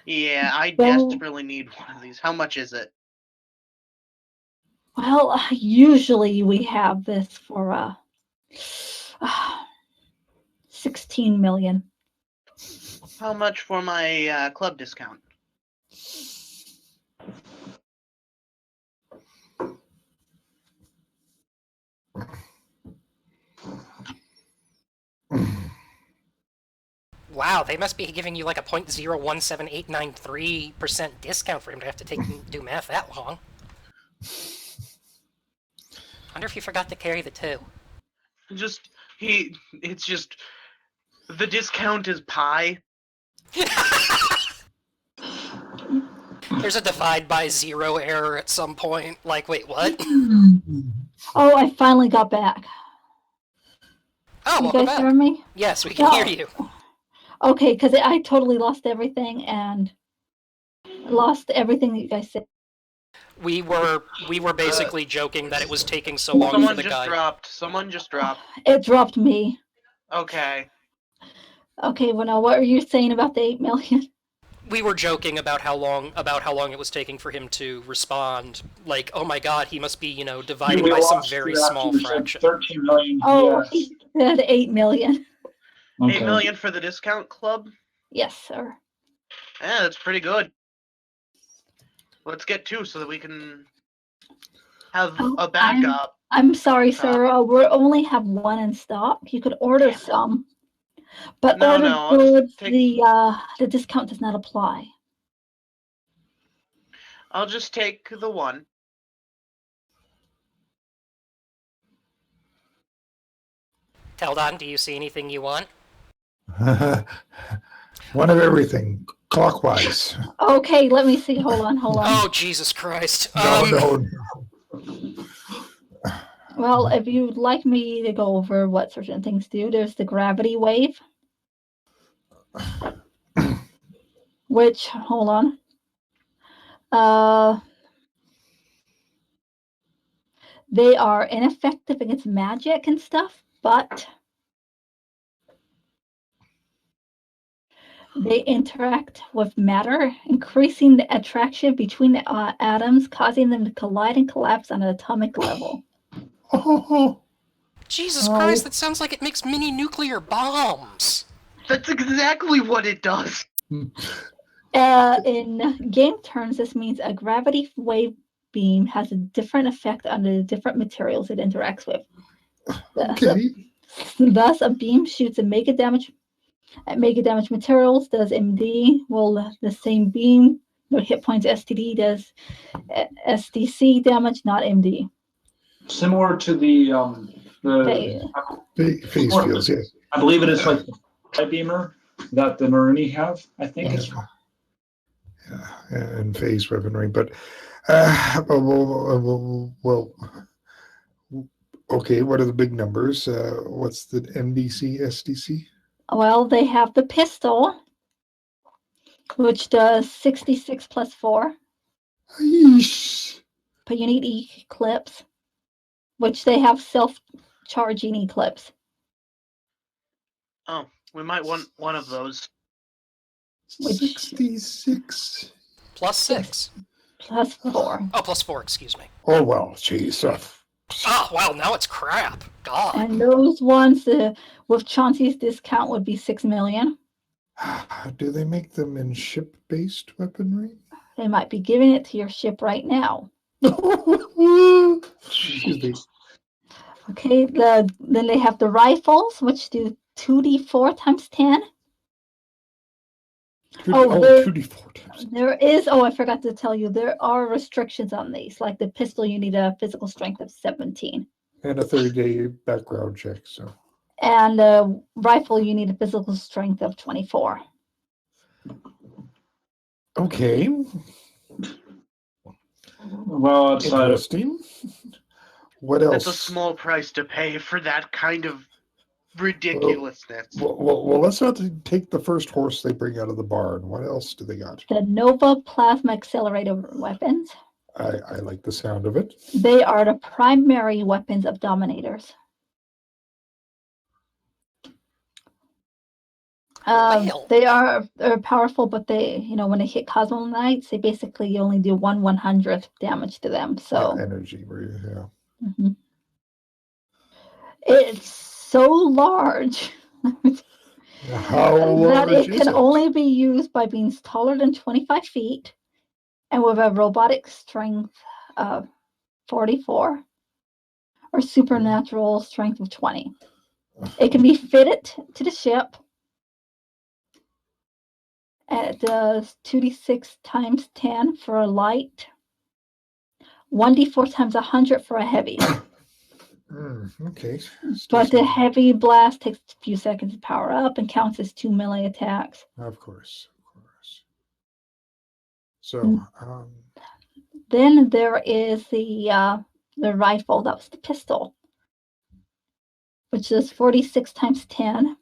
Yeah, I Well- desperately need one of these. How much is it? Well, usually we have this for 16 million. How much for my club discount? Wow, they must be giving you like a 0.017893% discount for him to have to do math that long. Wonder if he forgot to carry the 2. It's just, the discount is pi. There's a divide by 0 error at some point. Like, wait, what? Oh, I finally got back. Oh, You welcome guys back. hear me? Yes, we can No. hear you. Okay, because I totally lost everything and lost everything that you guys said. We were basically joking that it was taking so long for Someone the just guy. dropped. Someone just dropped. It dropped me. Okay. Okay, well now what are you saying about the 8 million? We were joking about how long it was taking for him to respond. Like, oh my god, he must be, dividing We by some lost very you after small you said fraction. 13 million. Oh, Yes. he said 8 million. Okay. 8 million for the discount club? Yes, sir. Yeah, that's pretty good. Let's get 2 so that we can have Oh, a backup. I'm sorry, sir. We only have 1 in stock. You could order some, but No, order no, I'll just goods, take- the discount does not apply. I'll just take the 1. Teldon, do you see anything you want? One of everything, clockwise. Okay, let me see. Hold on. Oh, Jesus Christ. No. Well, if you'd like me to go over what certain things do, there's the gravity wave, which, hold on. They are ineffective against magic and stuff, but they interact with matter, increasing the attraction between the atoms, causing them to collide and collapse on an atomic level. Oh, Jesus Oh. Christ, that sounds like it makes mini nuclear bombs. That's exactly what it does. In game terms, this means a gravity wave beam has a different effect on the different materials it interacts with. okay. Thus, a beam shoots a mega damage at mega damage materials, does MD, while the same beam, no hit points STD, does SDC damage, not MD. Similar to the Okay. Phase fields, yeah. I believe it is like the Flybeamer that the Marini have. I think it's And phase weaponry, but well, okay. What are the big numbers? What's the MDC, SDC? Well, they have the pistol, which does 66 plus 4, Yeesh. but you need E-clips, which they have self-charging E-clips. Oh, we might want one of those. Which 66. Plus 6. plus 4. Oh, plus 4, excuse me. Oh well, geez. Oh, wow, now it's crap. God. And those ones with Chauncy's discount would be 6 million. Do they make them in ship-based weaponry? They might be giving it to your ship right now. Excuse me. Okay, then they have the rifles, which do 2d4 times 10. there- 2d4 times. There is, I forgot to tell you, there are restrictions on these. Like the pistol, you need a physical strength of 17. And a 30-day background check, so. And the rifle, you need a physical strength of 24. Okay. well outside of Interesting. What else? That's a small price to pay for that kind of ridiculousness. Well, let's not take the first horse they bring out of the barn. What else do they got? The Nova Plasma Accelerator weapons. I like the sound of it. They are the primary weapons of Dominators. Well. They're powerful, but they, when they hit Cosmo Knights, they basically only do 1/100th damage to them. So Yeah, energy, yeah. Mhm. It's so large How that large it is can it? only be used by beings taller than 25 feet and with a robotic strength of 44 or supernatural strength of 20. It can be fitted to the ship, and it does 2d6 times 10 for a light, 1d4 times 100 for a heavy. Okay. But the heavy blast takes a few seconds to power up and counts as 2 melee attacks. Of course. So, Then there is the rifle. That was the pistol, which is 46 times 10.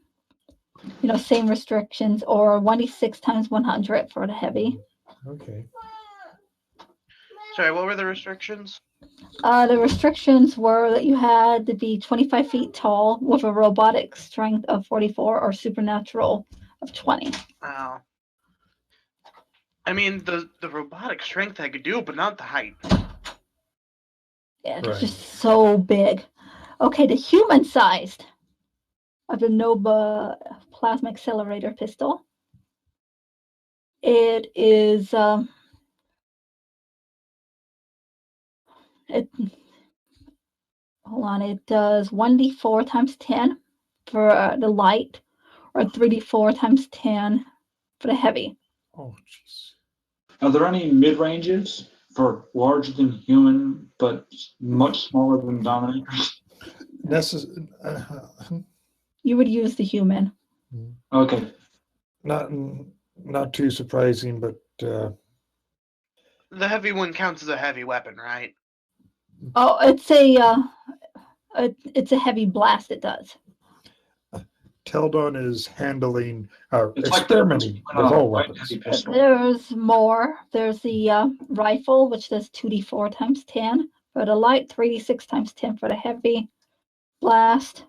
Same restrictions, or 1d6 times 100 for the heavy. okay. Sorry, what were the restrictions? The restrictions were that you had to be 25 feet tall with a robotic strength of 44 or supernatural of 20. Wow. I mean, the robotic strength I could do, but not the height. Yeah, it's Right. just so big. Okay, the human sized of the Nova Plasma Accelerator pistol. It is it does 1d4 times 10 for the light, or 3d4 times 10 for the heavy. Oh, jeez. Are there any mid ranges for larger than human but much smaller than Dominators? You would use the human. Okay. Not too surprising, but The heavy one counts as a heavy weapon, right? Oh, it's a heavy blast. It does. Teldon is handling It's like experimenting with all light weapons. heavy pistol. There's more. There's the rifle, which does 2d4 times 10 for the light, 3d6 times 10 for the heavy blast.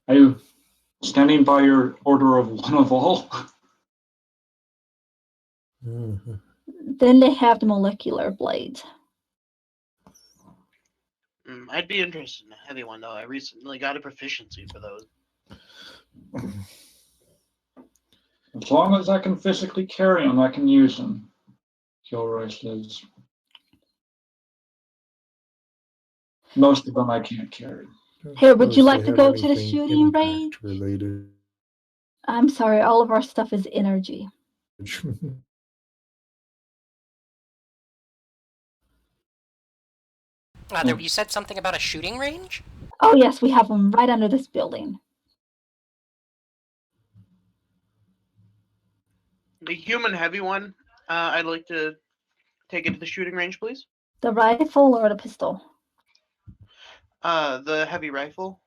Are you standing by your order of one of all? Mhm. Then they have the molecular blades. I'd be interested in a heavy one, though. I recently got a proficiency for those. As long as I can physically carry them, I can use them. Kilroy says. Most of them I can't carry. Here, would you Suppose like they to have go to the anything shooting range? impact related. I'm sorry, all of our stuff is energy. You said something about a shooting range? Oh yes, we have them right under this building. The human heavy one, I'd like to take it to the shooting range, please. The rifle or the pistol? The heavy rifle.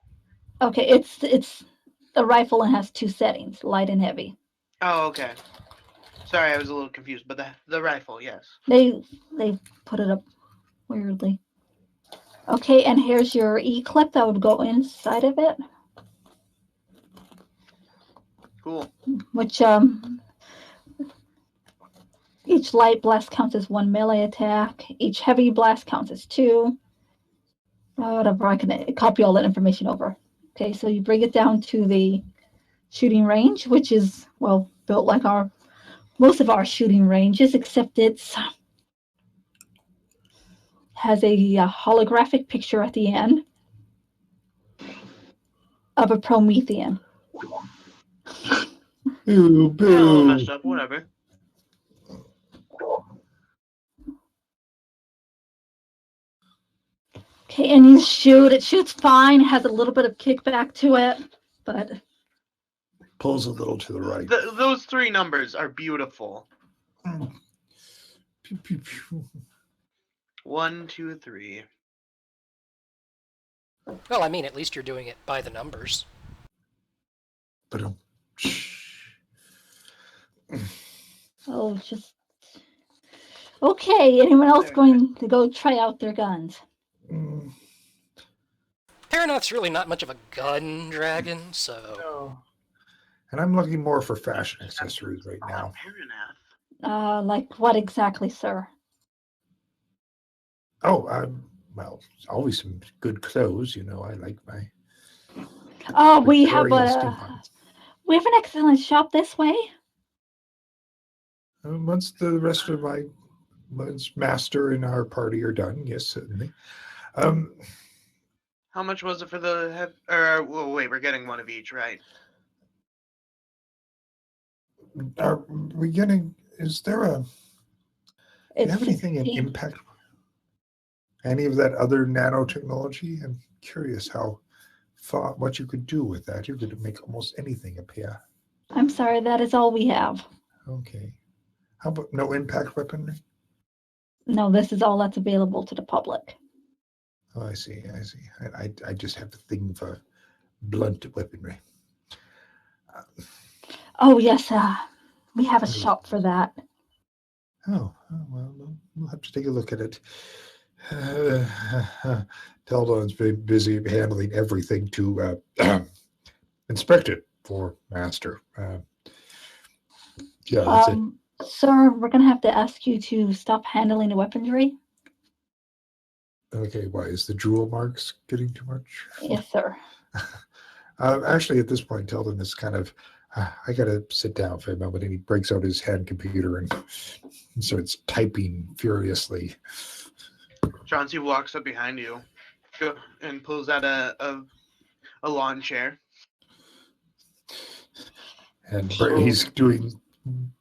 Okay, it's a rifle and has 2 settings, light and heavy. Oh, okay. Sorry, I was a little confused, but the rifle, yes. They put it up weirdly. Okay, and here's your E-clip that would go inside of it, Cool. which each light blast counts as 1 melee attack. Each heavy blast counts as 2. Whatever, I can copy all that information over. Okay, so you bring it down to the shooting range, which is, well, built like most of our shooting ranges, except it's has a holographic picture at the end of a Promethean. Boo, Yeah, a little boo. messed up, whatever. Okay, and you shoot. It shoots fine. It has a little bit of kickback to it, but Pulls a little to the right. Those 3 numbers are beautiful. Pew, pew, pew. 1, 2, 3. Well, I mean, at least you're doing it by the numbers. But oh, just okay. Anyone else going to go try out their guns? Parinath's really not much of a gun dragon, so... No. And I'm looking more for fashion accessories right now. Parinath. Like what exactly, sir? Oh, well, always some good clothes. You know, I like my. Oh, we have Victorian steampunk. we have an excellent shop this way. Once the rest of my master and our party are done, yes, certainly. How much was it for the wait, we're getting one of each, right? Are we getting? Is there a? Do you It's have anything in 16. impact? Any of that other nanotechnology? I'm curious what you could do with that. You could make almost anything appear. I'm sorry, that is all we have. Okay. How about no impact weaponry? No, this is all that's available to the public. Oh, I see. I just have a thing for blunt weaponry. Oh yes, we have a shop for that. Oh, well, we'll have to take a look at it. Teldon's been busy handling everything to inspect it for Master. Yeah, that's it. Sir, we're going to have to ask you to stop handling the weaponry. Okay, why? Is the jewel marks getting too much? Yes, sir. Actually, at this point, Teldon is kind of, I got to sit down for a moment, and he breaks out his hand computer and starts typing furiously. Chauncy walks up behind you and pulls out a lawn chair. And he's doing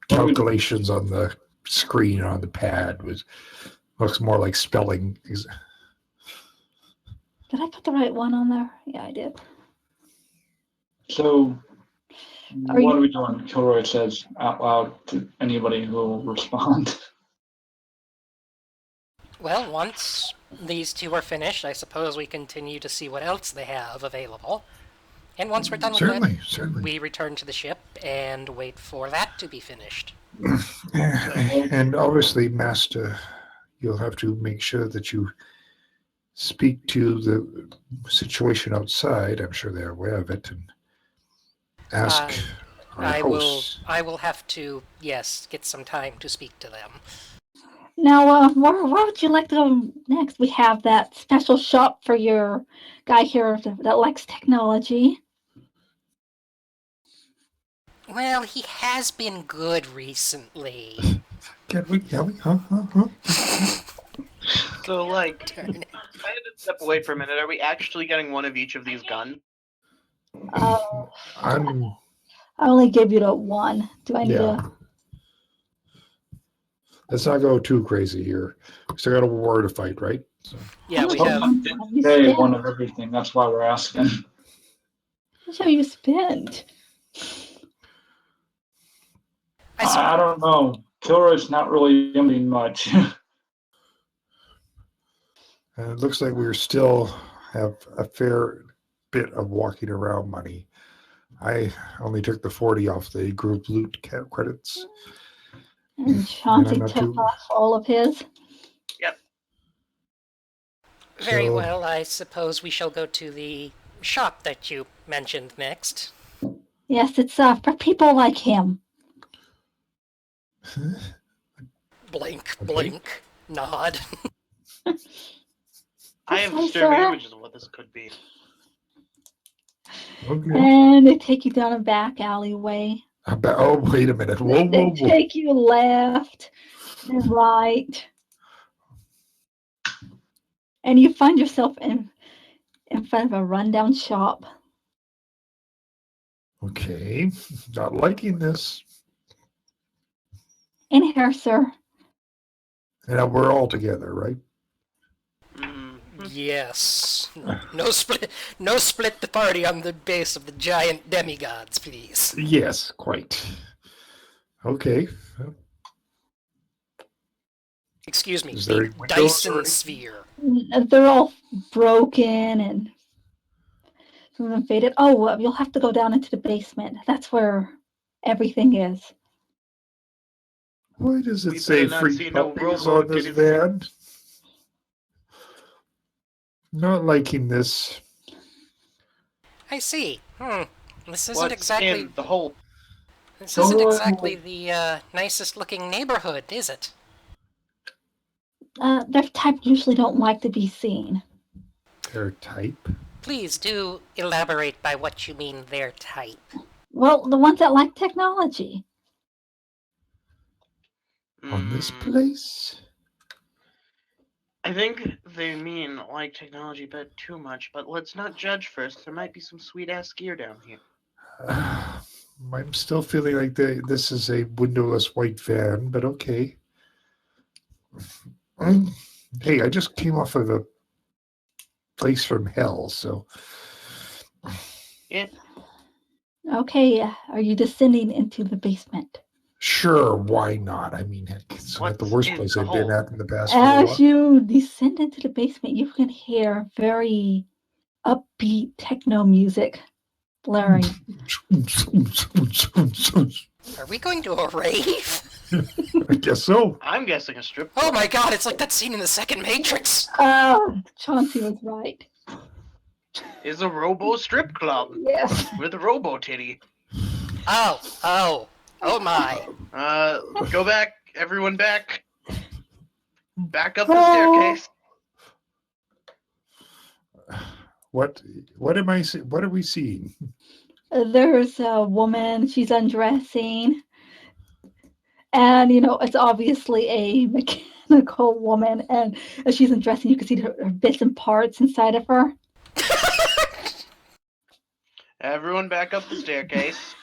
calculations on the screen on the pad. Looks more like spelling. Did I put the right one on there? Yeah, I did. So, Are what you- are we doing? Kilroy says out loud to anybody who will respond. Well, once these 2 are finished, I suppose we continue to see what else they have available. And once we're done with Certainly. we return to the ship and wait for that to be finished. And obviously, Master, you'll have to make sure that you speak to the situation outside. I'm sure they're aware of it, and ask our I hosts. will have to, yes, get some time to speak to them. Now, where would you like to go next? We have that special shop for your guy here that likes technology. Well, he has been good recently. Can we? Huh? So, like, Turn it. if I had to step away for a minute, are we actually getting one of each of these guns? I'm. I only gave you the one. Do I need Yeah. Let's not go too crazy here. We still got a war to fight, right? So, Yeah, we How have. much Hey, have you spent? one of everything. That's why we're asking. How much have you spent? I don't know. Kilroy's not really giving much. and it looks like we still have a fair bit of walking around money. I only took the 40 off the group loot credits. And Chauncy not took too- off all of his. Very So- well, I suppose we shall go to the shop that you mentioned next. Yes, it's for people like him. Blink, Okay. blink, nod. I have This way, disturbing sir. images of what this could be. Okay. And they take you down a back alleyway. Oh, wait a minute. Whoa, They whoa, whoa. take you left and right. And you find yourself in front of a rundown shop. Okay. Not liking this. In here, sir. And we're all together, right? Yes. No split the party on the base of the giant demigods, please. Yes, quite. Okay. Excuse me, Is there the any windows or Dyson anything? sphere. They're all broken and some of them faded. Oh, you'll have to go down into the basement. That's where everything is. Why does it We say better not free see no puppies robo on this titties. van? Not liking this. I see. This isn't What's exactly in the hole? this isn't exactly the nicest looking neighborhood, is it? Their type usually don't like to be seen. Their type? Please do elaborate by what you mean their type. Well, the ones that like technology. On this Mm, place? I think they mean like technology, but too much. But let's not judge first. There might be some sweet ass gear down here. I'm still feeling like this is a windowless white van, but okay. Hey, I just came off of a place from hell, so Yeah. Okay, are you descending into the basement? sure, why not? I mean, heck, it's not the What's worst in place the I've been hole? at in the past little As while. you descend into the basement, you can hear very upbeat techno music blaring. Are we going to a rave? I guess so. I'm guessing a strip Oh club. my god, it's like that scene in the second Matrix! Chauncey was right. Is a robo strip club Yes. with a robo titty. Oh my. Go back, everyone back. Back up the staircase. What am I? What are we seeing? There's a woman, she's undressing. And, it's obviously a mechanical woman. And as she's undressing, you can see her bits and parts inside of her. Everyone back up the staircase.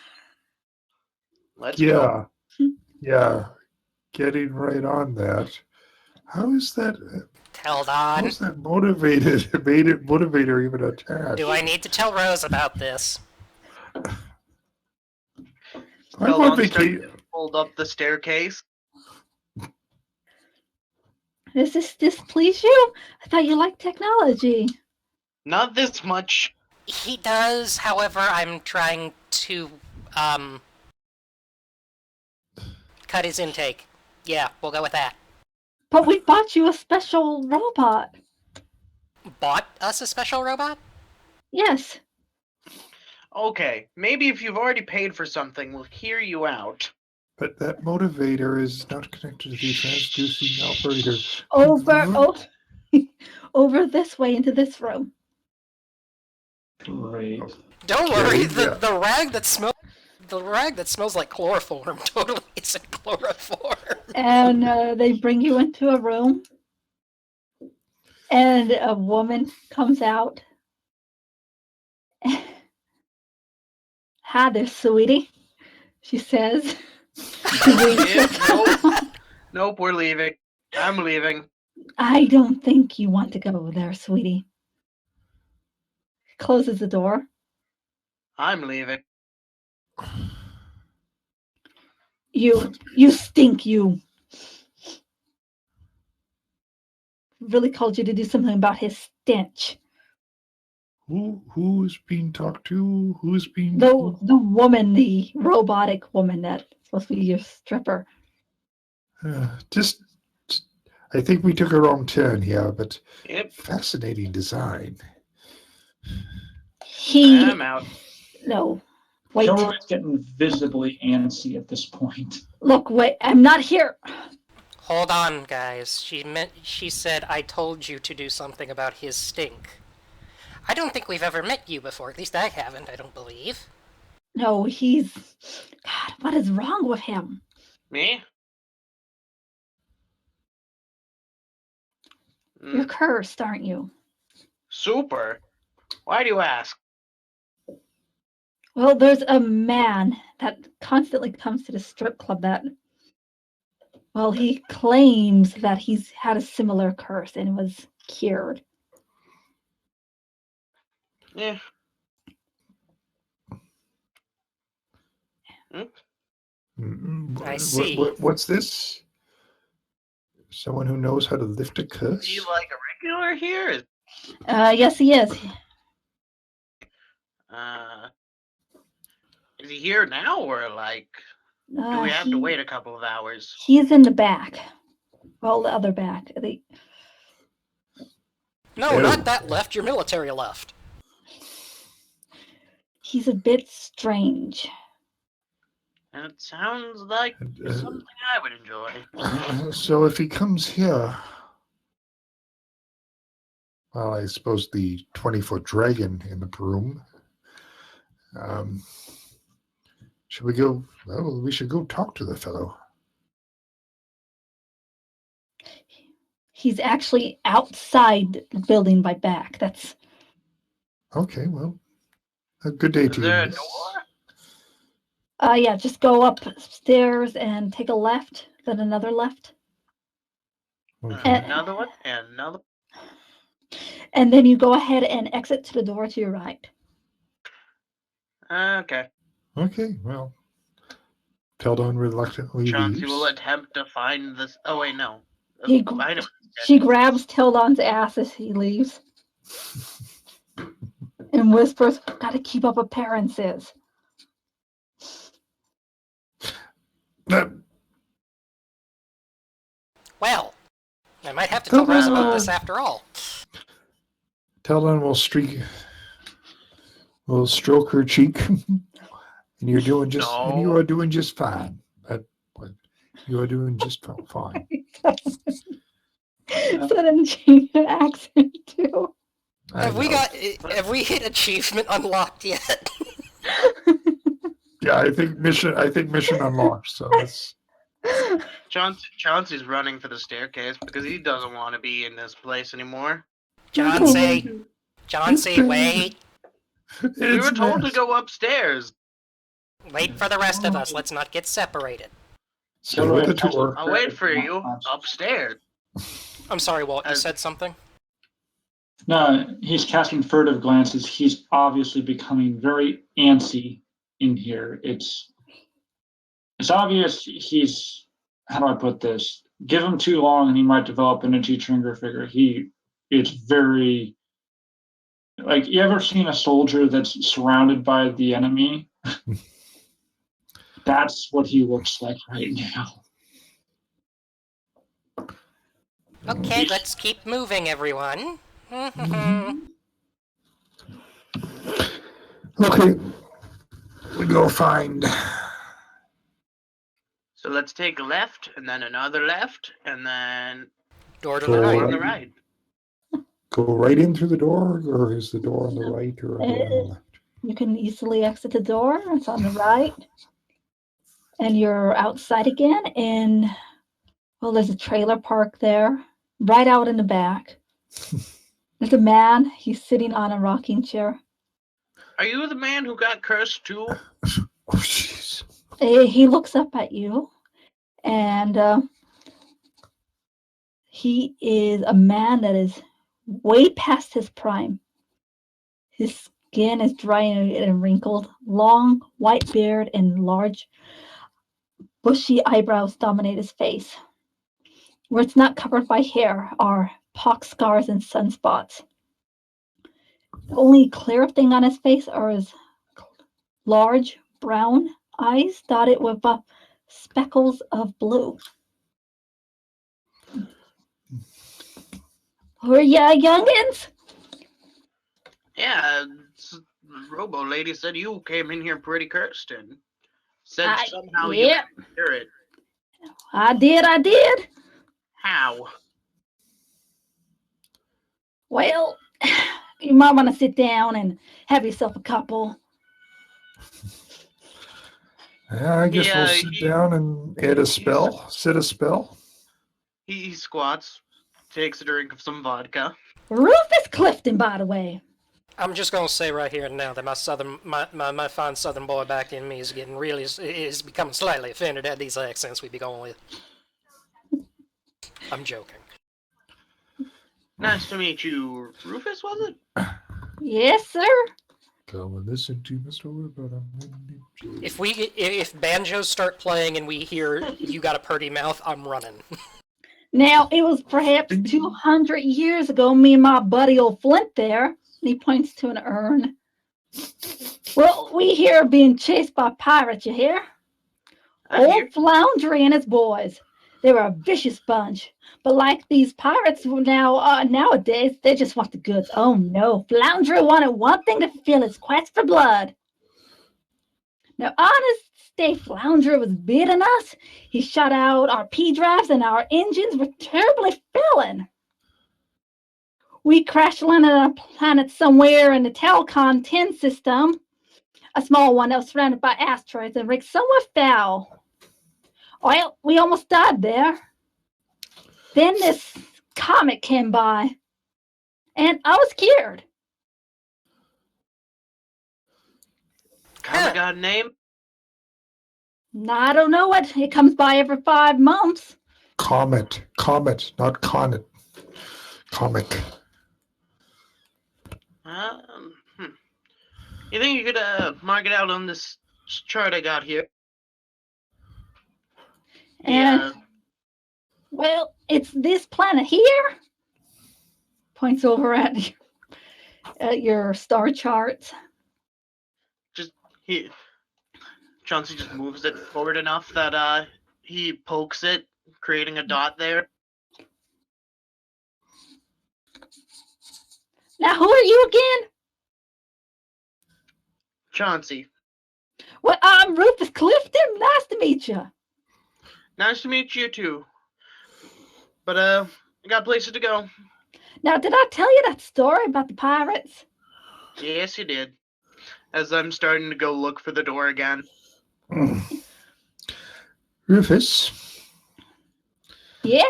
Let's go. Yeah, getting right on that. How is that? How Teldon, is that motivator even attached? do I need to tell Rose about this? I'm on Teldon starts vacation. to hold up the staircase. Does this displease you? I thought you liked technology. Not this much. He does, however, I'm trying to, cut his intake. Yeah, we'll go with that. But we bought you a special robot. bought us a special robot? Yes. Okay, maybe if you've already paid for something, we'll hear you out. But that motivator is not connected to the transducing operator. Over this way into this room. Great. Don't Okay, worry, yeah. the rag that smells like chloroform totally isn't chloroform. And they bring you into a room. And a woman comes out. Hi there, sweetie, she says. Nope, we're leaving. I'm leaving. I don't think you want to go there, sweetie. Closes the door. I'm leaving. You stink, you. Really called you to do something about his stench. Who's being talked to? Who's being The woman, the robotic woman that's supposed to be your stripper. just I think we took a wrong turn here, but Yep, fascinating design. I'm out. No. Wait. Kilroy's getting visibly antsy at this point. Look, wait. I'm not here. Hold on, guys. She said I told you to do something about his stink. I don't think we've ever met you before. At least I haven't, I don't believe. No, he's... God, what is wrong with him? Me? You're cursed, aren't you? Super. Why do you ask? Well, there's a man that constantly comes to the strip club that... Well, he claims that he's had a similar curse and was cured. Yeah. I see. What's this? Someone who knows how to lift a curse? Is he like a regular here? Yes, he is. Is he here now, or like, do we have to wait a couple of hours? He's in the back. Well, the other back. No, not that left. Your military left. He's a bit strange. And it sounds like something I would enjoy. So if he comes here, well, I suppose the 20-foot dragon in the room. Should we go? Well, we should go talk to the fellow. He's actually outside the building by back. That's Okay. Well, a good day to you. Is there a miss. door? yeah, just go upstairs and take a left, then another left. Okay. Another one, and another. And then you go ahead and exit to the door to your right. Okay. Okay. Well, Teldon reluctantly Chauncy leaves. will attempt to find this. Oh wait, no. She grabs Teldon's ass as he leaves and whispers, "Gotta keep up appearances." Well, I might have to tell Rose about this Teldon after all. will stroke her cheek, and you're doing just No. and you are doing just fine. You are doing just fine. So then change the accent too. Have we hit achievement unlocked yet? Yeah, I think mission unlocked. So that's Chauncey's running for the staircase because he doesn't want to be in this place anymore. Chauncy, wait. We were told to go upstairs. Wait for the rest of us. Let's not get separated. Stay with the tour. I'll wait for you upstairs. I'm sorry, Walt. You said something? No, he's casting furtive glances. He's obviously becoming very antsy in here. It's obvious he's, how do I put this? Give him too long and he might develop into a T-Tringer figure. It's very, like, you ever seen a soldier that's surrounded by the enemy? That's what he looks like right now. Okay, let's keep moving, everyone. Okay, we go find. So let's take a left, and then another left, and then Door to So, the right right. on the right. Go right in through the door, or is the door on the right or the door on the left? You can easily exit the door. It's on the right. And you're outside again. And, well, there's a trailer park there, right out in the back. There's a man. He's sitting on a rocking chair. Are you the man who got cursed too? Oh, jeez. He looks up at you. And he is a man that is way past his prime. His skin is dry and wrinkled, long white beard and large bushy eyebrows dominate his face. Where it's not covered by hair are pock scars and sunspots. The only clear thing on his face are his large brown eyes dotted with speckles of blue. Who are ya, youngins? Yeah, Robo lady said you came in here pretty cursed and said somehow Yep, you hear it. I did. How? Well, you might want to sit down and have yourself a couple. Yeah, I guess Yeah, we'll sit down and hit a spell. Sit a spell. He squats, takes a drink of some vodka. Rufus Clifton, by the way. I'm just gonna say right here and now that my fine southern boy back in me is getting really is becoming slightly offended at these accents we be going with. I'm joking. Nice to meet you, Rufus, was it? Yes, sir. Come and listen to my story about a windy If banjos start playing and we hear you got a purty mouth, I'm running. Now, it was perhaps 200 years ago, me and my buddy old Flint there, and he points to an urn. Well, we here are being chased by pirates, you hear? I hear. Old Floundry and his boys. They were a vicious bunch. But like these pirates nowadays, they just want the goods. Oh no, Floundry wanted one thing to fulfill his quest for blood. Now, honest day Floundry was beating us. He shut out our P-drives and our engines were terribly failing. We crash landed on a planet somewhere in the Telcon 10 system, a small one that was surrounded by asteroids and rigged somewhat foul. Well, we almost died there. Then this comet came by, and I was cured. Comet got a name? I don't know it. It comes by every 5 months. Comet, not connet. Comic. You think you could mark it out on this chart I got here? And, well, it's this planet here. Points over at your star charts. Chauncy just moves it forward enough that he pokes it, creating a dot there. Now, who are you again? Chauncy. Well, I'm Rufus Clifton. Nice to meet you. Nice to meet you too. But I got places to go. Now, did I tell you that story about the pirates? Yes, you did. As I'm starting to go look for the door again. Rufus. Yeah?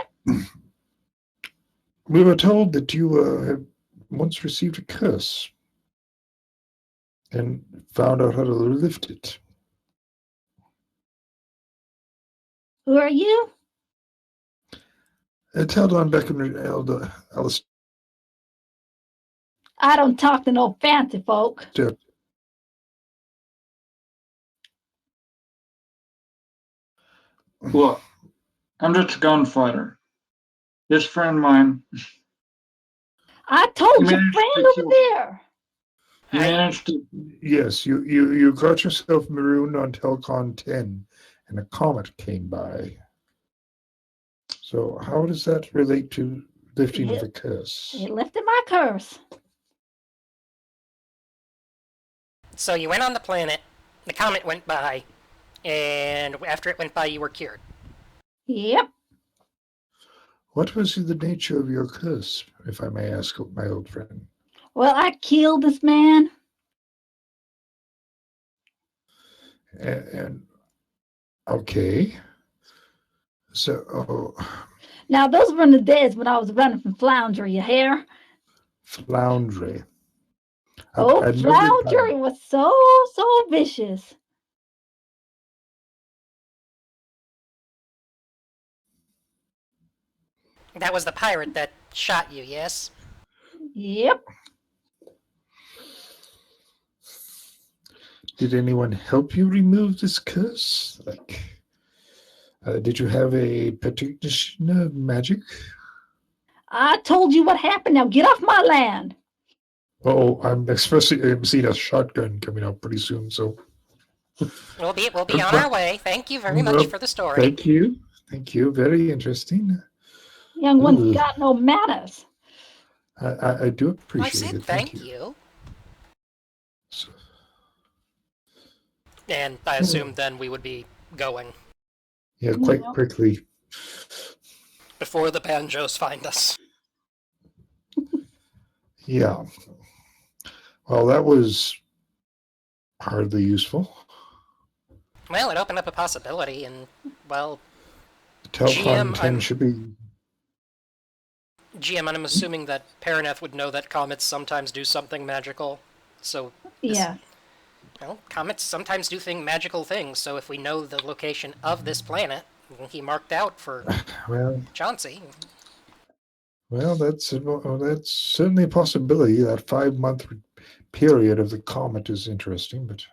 We were told that you had once received a curse and found out how to lift it. Who are you? Teldon Beckham Alice. I don't talk to no fancy folk. Look, I'm just a gunfighter. This friend of mine, I told You your managed friend to over kill- there. he managed to. Yes, you got yourself marooned on Telcon 10 and a comet came by. So how does that relate to lifting of It- the curse. It lifted my curse. So you went on the planet, the comet went by, and after it went by, you were cured. Yep. What was the nature of your curse, if I may ask, my old friend? Well, I killed this man. And okay. So, Now, those were in the days when I was running from Floundry, you hear? Floundry. Oh, a noted Floundry pirate. was so vicious. That was the pirate that shot you, yes? Yep. Did anyone help you remove this curse? Like, did you have a particular magic? I told you what happened. Now get off my land. Oh, I'm seeing a shotgun coming out pretty soon. So We'll be on our way. Thank you very much for the story. Thank you. Very interesting. Young one's Ooh. got no manners. I do I appreciate said it. thank you. So, And I assumed then we would be going yeah, quite Yeah. quickly. before the banjos find us. Yeah. Well, that was hardly useful. Well, it opened up a possibility, and, well, Telcon 10 I'm- should be. GM, I'm assuming that Parinath would know that comets sometimes do something magical. So, Yeah. well, comets sometimes do magical things, so if we know the location of this planet, he marked out for Well, Chauncy. that's certainly a possibility. That 5-month period of the comet is interesting, but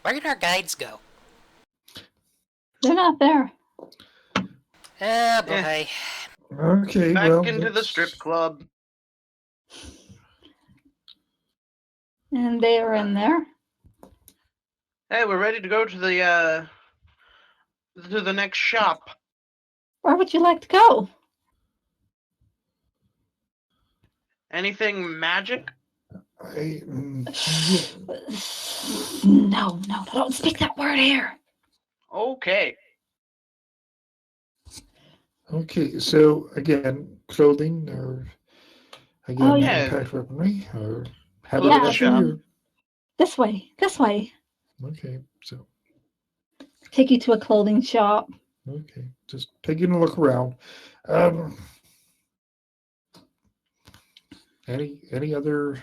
Where did our guides go? They're not there. Ah, boy. okay. Back well, into the strip club. And they are in there. Hey, we're ready to go to the next shop. Where would you like to go? Anything magic? I, No, don't speak that word here. Okay. okay. So again, clothing or again, Oh, yeah. impact weaponry or Clothing Yeah, haberdashery. shop. This way. Okay. So Take you to a clothing shop. okay, just taking a look around. Any other?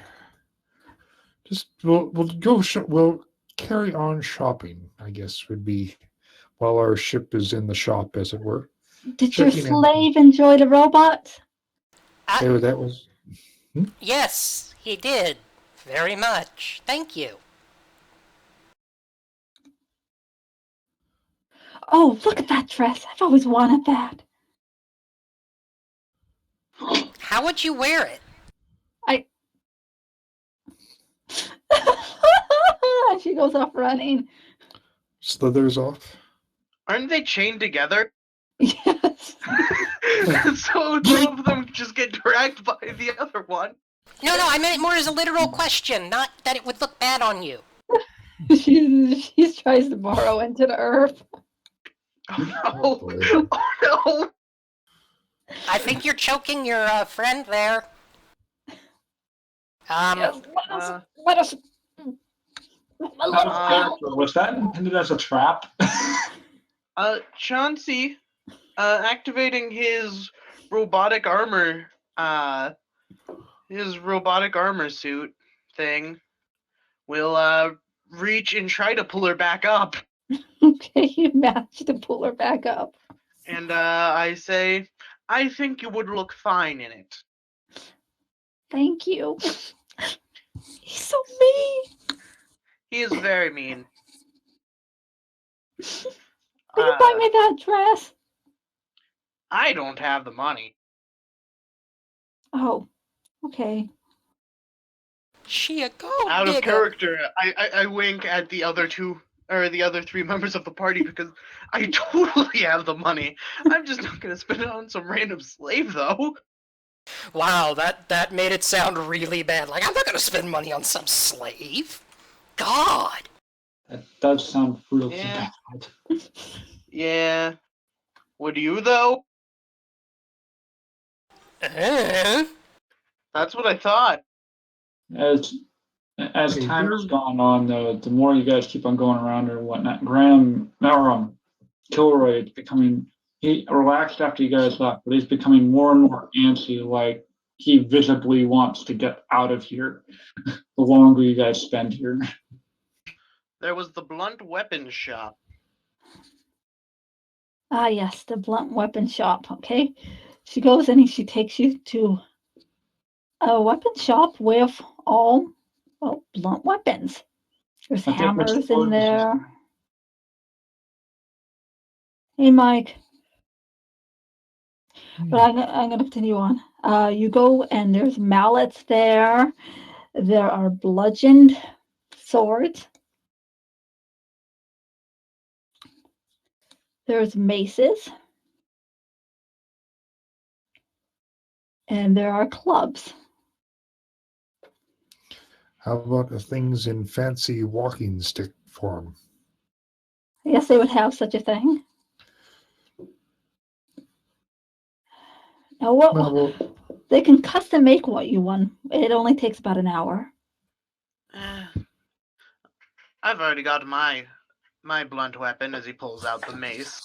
Just we'll go. We'll carry on shopping. I guess would be while our ship is in the shop, as it were. Did your Checking in. slave enjoy the robot? Oh, that was. Yes, he did. Very much. Thank you. Oh, look at that dress. I've always wanted that. How would you wear it? She goes off running. Slithers off. Aren't they chained together? Yes. So two of them just get dragged by the other one. No, I meant it more as a literal question, not that it would look bad on you. She tries to borrow into the earth. Oh boy. no! Oh no! I think you're choking your friend there. Yes, Uh, let us. Was that intended as a trap? Chauncy, activating his robotic armor, suit thing, will reach and try to pull her back up. Okay, you managed to pull her back up. And I say, I think you would look fine in it. Thank you. He's so mean. He is very mean. Will you buy me that dress? I don't have the money. Oh, okay. She a go Out of digger. character, I wink at the other two or the other 3 members of the party because I totally have the money. I'm just not gonna spend it on some random slave though. Wow, that made it sound really bad. Like, I'm not gonna spend money on some slave. God. That does sound really Yeah. bad. Yeah. Would you though? That's what I thought. As Okay, time has gone on, though, the more you guys keep on going around or whatnot, Kilroy is becoming, he relaxed after you guys left, but he's becoming more and more antsy, like he visibly wants to get out of here the longer you guys spend here. There was the blunt weapons shop. Ah, yes, the blunt weapon shop. Okay. She goes in and she takes you to a weapon shop with all, well, blunt weapons. There's I think which hammers floor in this is- there. Hey, Mike. But I'm going to continue on. You go and there's mallets there. There are bludgeoned swords. There's maces. And there are clubs. How about the things in fancy walking stick form? I guess they would have such a thing. Now, what Well, they can custom make what you want. It only takes about an hour. I've already got my blunt weapon as he pulls out the mace.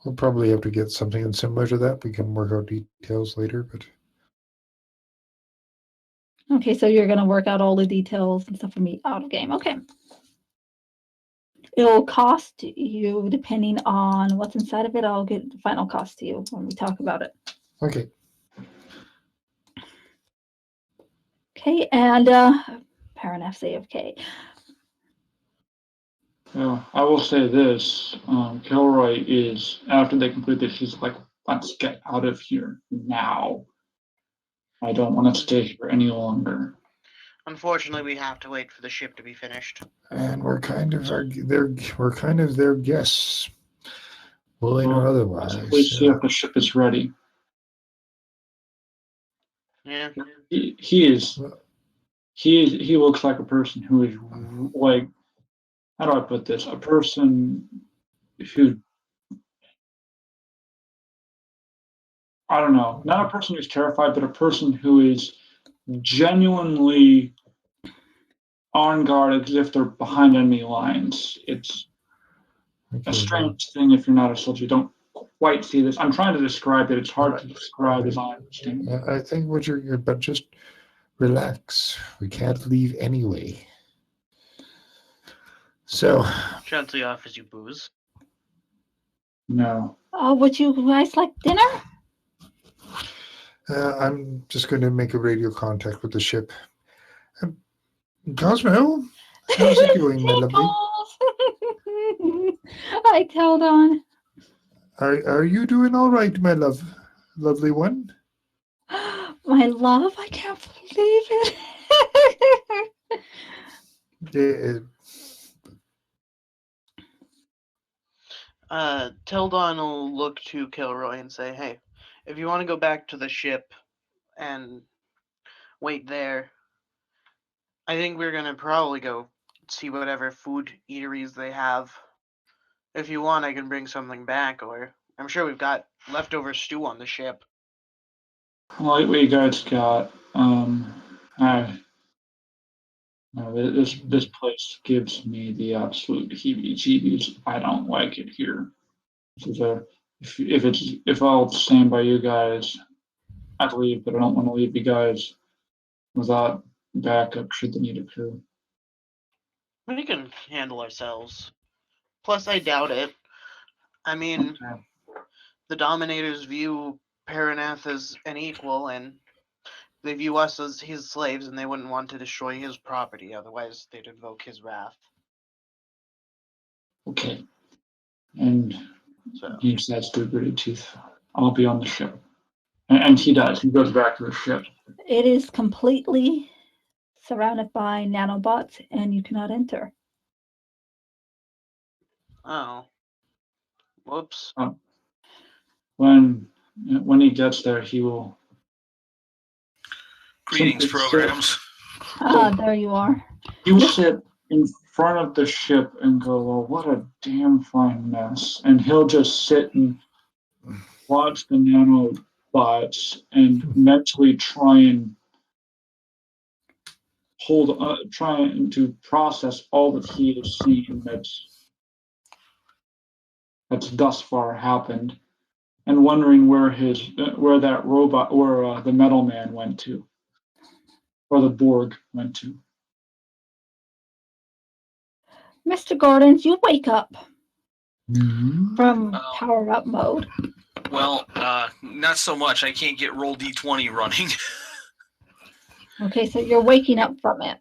we'll probably have to get something similar to that. We can work out details later, but Okay, so you're going to work out all the details and stuff for me out of game. Okay. It'll cost you, depending on what's inside of it, I'll get the final cost to you when we talk about it. okay. Okay, and Parinath say okay. Yeah, I will say this, Kilroy is, after they complete this, he's like, let's get out of here now. I don't want to stay here any longer. Unfortunately, we have to wait for the ship to be finished. And we're kind of their guests, willing or otherwise. Please see if the ship is ready. Yeah. He looks like a person who is like, how do I put this? A person who, I don't know, not a person who's terrified, but a person who is genuinely on guard as if they're behind enemy lines. It's a strange thing if you're not a soldier. You don't quite see this. I'm trying to describe it. It's hard to describe as I understand. I think what you're, but just relax. We can't leave anyway. So, Chauncy offers you booze. No. Oh, would you guys like dinner? I'm just going to make a radio contact with the ship. Cosmo, how's it going, my lovely? Hi, Teldon. Are you doing all right, my lovely one? My love, I can't believe it. Teldon will look to Kilroy and say, hey, if you want to go back to the ship and wait there, I think we're going to probably go see whatever food eateries they have. If you want, I can bring something back, or I'm sure we've got leftover stew on the ship. What you guys got? This place gives me the absolute heebie-jeebies. I don't like it here. This is if I'll stand by you guys, I'd leave, but I don't want to leave you guys without backup should the need occur. We can handle ourselves. Plus, I doubt it. I mean, Okay. the Dominators view Parinath as an equal, and they view us as his slaves, and they wouldn't want to destroy his property, otherwise they'd invoke his wrath. Okay. And So, he says through gritted teeth, I'll be on the ship. And he does. He goes back to the ship. It is completely surrounded by nanobots, and you cannot enter. Oh. Whoops. When he gets there, he will. Greetings, simply programs. There you are. He will sit in front of the ship and go, "Well, what a damn fine mess," and he'll just sit and watch the nanobots and mentally trying to process all that he has seen that's thus far happened, and wondering where that robot or the metal man went to, or the Borg went to. Mr. Gordons, you wake up Mhm. from power up mode. Well, not so much. I can't get roll d20 running. Okay, so you're waking up from it.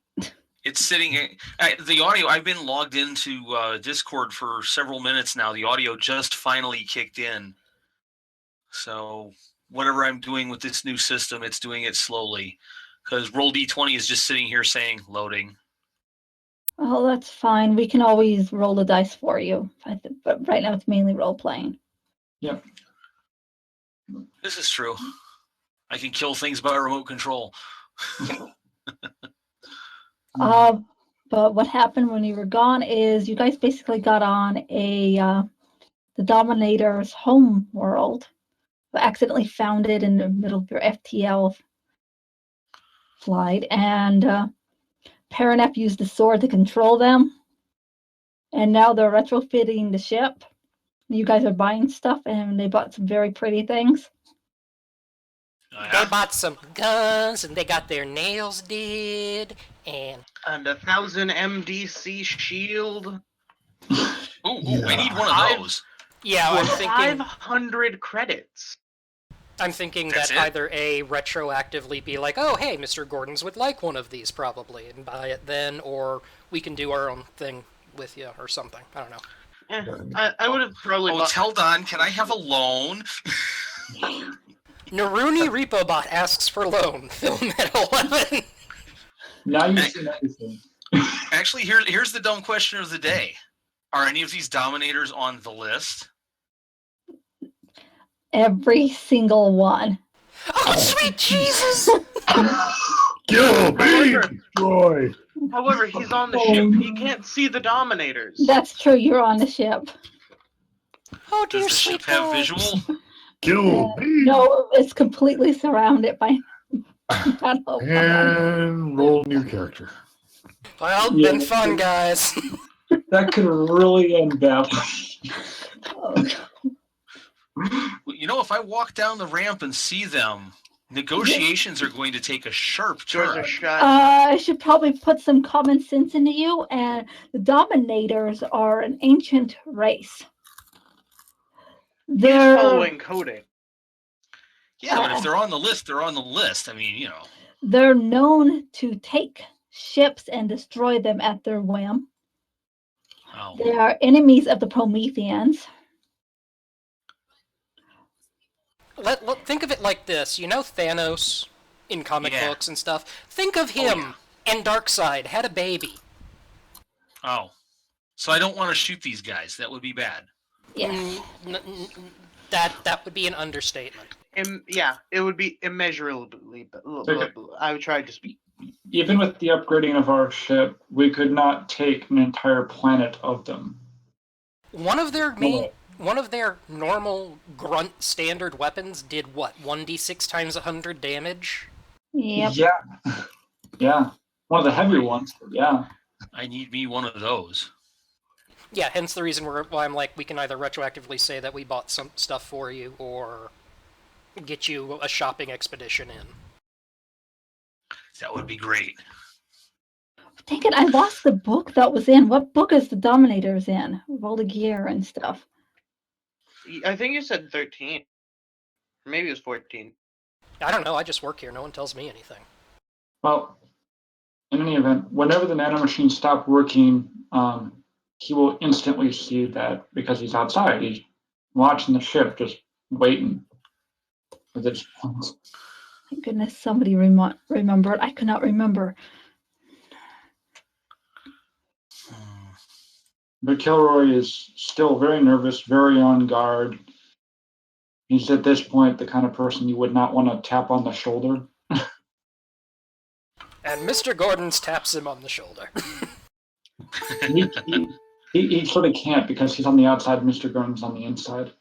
It's sitting. The audio. I've been logged into Discord for several minutes now. The audio just finally kicked in. So whatever I'm doing with this new system, it's doing it slowly. Because roll d20 is just sitting here saying loading. Oh, that's fine. We can always roll the dice for you. But right now it's mainly role playing. Yep. This is true. I can kill things by remote control. But what happened when you were gone is you guys basically got on the Dominator's home world, but accidentally found it in the middle of your FTL flight, and Parinath used the sword to control them, and now they're retrofitting the ship. You guys are buying stuff, and they bought some very pretty things. They bought some guns, and they got their nails did, and 1,000 MDC shield. Ooh, I need one of those. yeah, I'm thinking 500 credits. I'm thinking That's that it? either A, retroactively be like, oh, hey, Mr. Gordons would like one of these probably, and buy it then, or we can do our own thing with you or something. I don't know. I would have probably Oh, bought. Teldon, can I have a loan? Naruni Repo-Bot asks for loan. Film at 11. Now you've seen everything. Actually, here's the dumb question of the day. Are any of these Dominators on the list? Every single one. Oh, sweet Jesus! Kill me, However- destroy. However, he's on the ship. He can't see the Dominators. That's true. You're on the ship. Oh, dear Does the sweet ship have God. visual? Kill me. No, it's completely surrounded by nanobots. And roll new character. Well, Yeah. been fun, guys. That could really end badly. Oh, You know, if I walk down the ramp and see them, negotiations are going to take a sharp George turn. a shot. I should probably put some common sense into you. And the Dominators are an ancient race. He's They're following coding. Yeah, but if they're on the list, they're on the list. I mean, you know. they're known to take ships and destroy them at their whim. Oh. They are enemies of the Prometheans. Think of it like this. You know Thanos in comic Yeah. books and stuff? Think of him and Darkseid had a baby. Oh. So I don't want to shoot these guys. That would be bad. Yes. That would be an understatement. Yeah, it would be immeasurably. I would try to speak. Even with the upgrading of our ship, we could not take an entire planet of them. One of their normal grunt standard weapons did what? 1d6 times 100 damage? Yep. Yeah. Yeah. One of the heavy ones, but yeah. I need me one of those. Yeah, hence the reason why I'm like, we can either retroactively say that we bought some stuff for you, or get you a shopping expedition in. That would be great. Dang it, I lost the book that was in. What book is the Dominators in? With all the gear and stuff. I think you said 13. Maybe it was 14. I don't know, I just work here, no one tells me anything. Well, in any event, whenever the nanomachines stop working, he will instantly see that because he's outside. He's watching the ship, just waiting. at this point. Thank goodness somebody remembered. I could not remember. But Kilroy is still very nervous, very on guard. He's at this point the kind of person you would not want to tap on the shoulder. And Mr. Gordons taps him on the shoulder. He sort of can't because he's on the outside, Mr. Gordon's on the inside.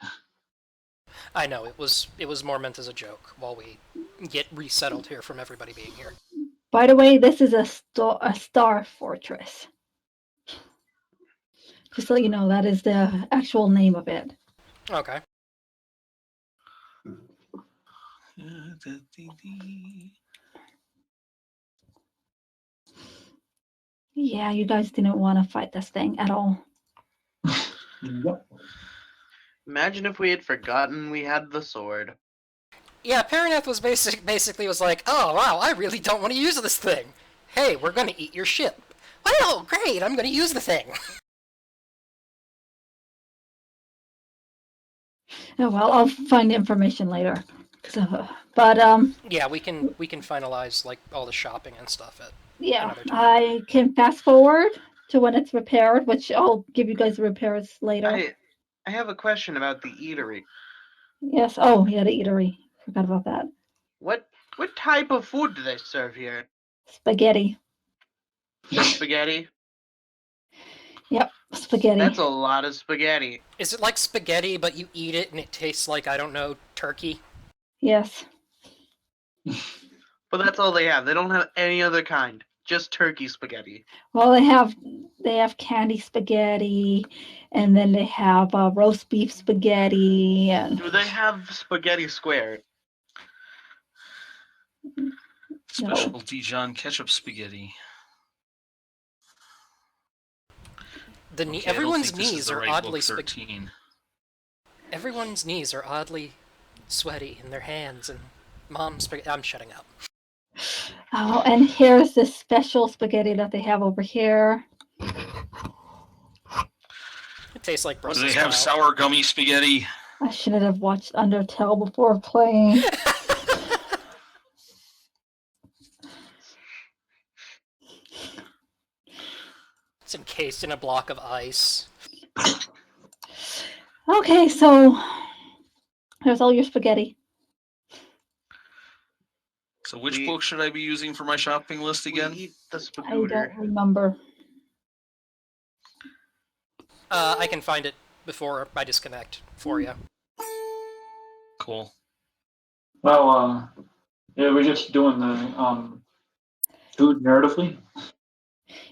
I know, it was more meant as a joke while we get resettled here from everybody being here. By the way, this is a star fortress. Just so you know, that is the actual name of it. Okay. Yeah, you guys didn't want to fight this thing at all. Yep. Imagine if we had forgotten we had the sword. Yeah, Parinath was basically was like, oh wow, I really don't want to use this thing. Hey, we're gonna eat your ship. Well, great, I'm gonna use the thing. Oh, well, I'll find the information later. So, but Yeah, we can finalize like all the shopping and stuff at yeah, another time. I can fast forward to when it's repaired, which I'll give you guys the repairs later. I have a question about the eatery. Yes. Oh, yeah, the eatery. Forgot about that. What type of food do they serve here? Spaghetti. Just spaghetti? Yep, spaghetti. That's a lot of spaghetti. Is it like spaghetti, but you eat it and it tastes like, I don't know, turkey? Yes. But that's all they have. They don't have any other kind. Just turkey spaghetti. Well, they have candy spaghetti, and then they have roast beef spaghetti, and Do they have spaghetti squared? Special Dijon ketchup spaghetti. The Okay, everyone's I don't think this is knees the are right oddly book 13. everyone's knees are oddly sweaty in their hands, and mom's spaghetti. I'm shutting up. oh, and here's this special spaghetti that they have over here. It tastes like Do Brussels they have style. sour gummy spaghetti? I shouldn't have watched Undertale before playing. It's encased in a block of ice. Okay, so there's all your spaghetti. So which We- book should I be using for my shopping list again? We eat the I spagooter. don't remember. I can find it before I disconnect for you. Cool. Well, yeah, we're just doing the food narratively.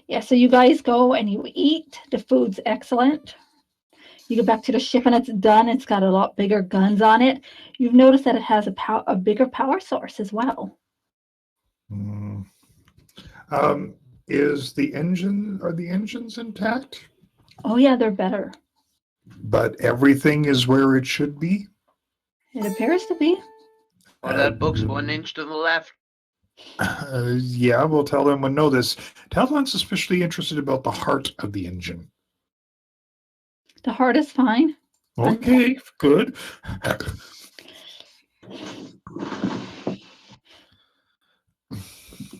Yeah, so you guys go and you eat. The food's excellent. You go back to the ship and it's done. It's got a lot bigger guns on it. You've noticed that it has a bigger power source as well. Mm. Are the engines intact? Oh yeah, they're better. But everything is where it should be? It appears to be. Well, that book's 1 inch to the left. Yeah, we'll tell them we know this. Teldon's especially interested about the heart of the engine. The heart is fine. Okay, good.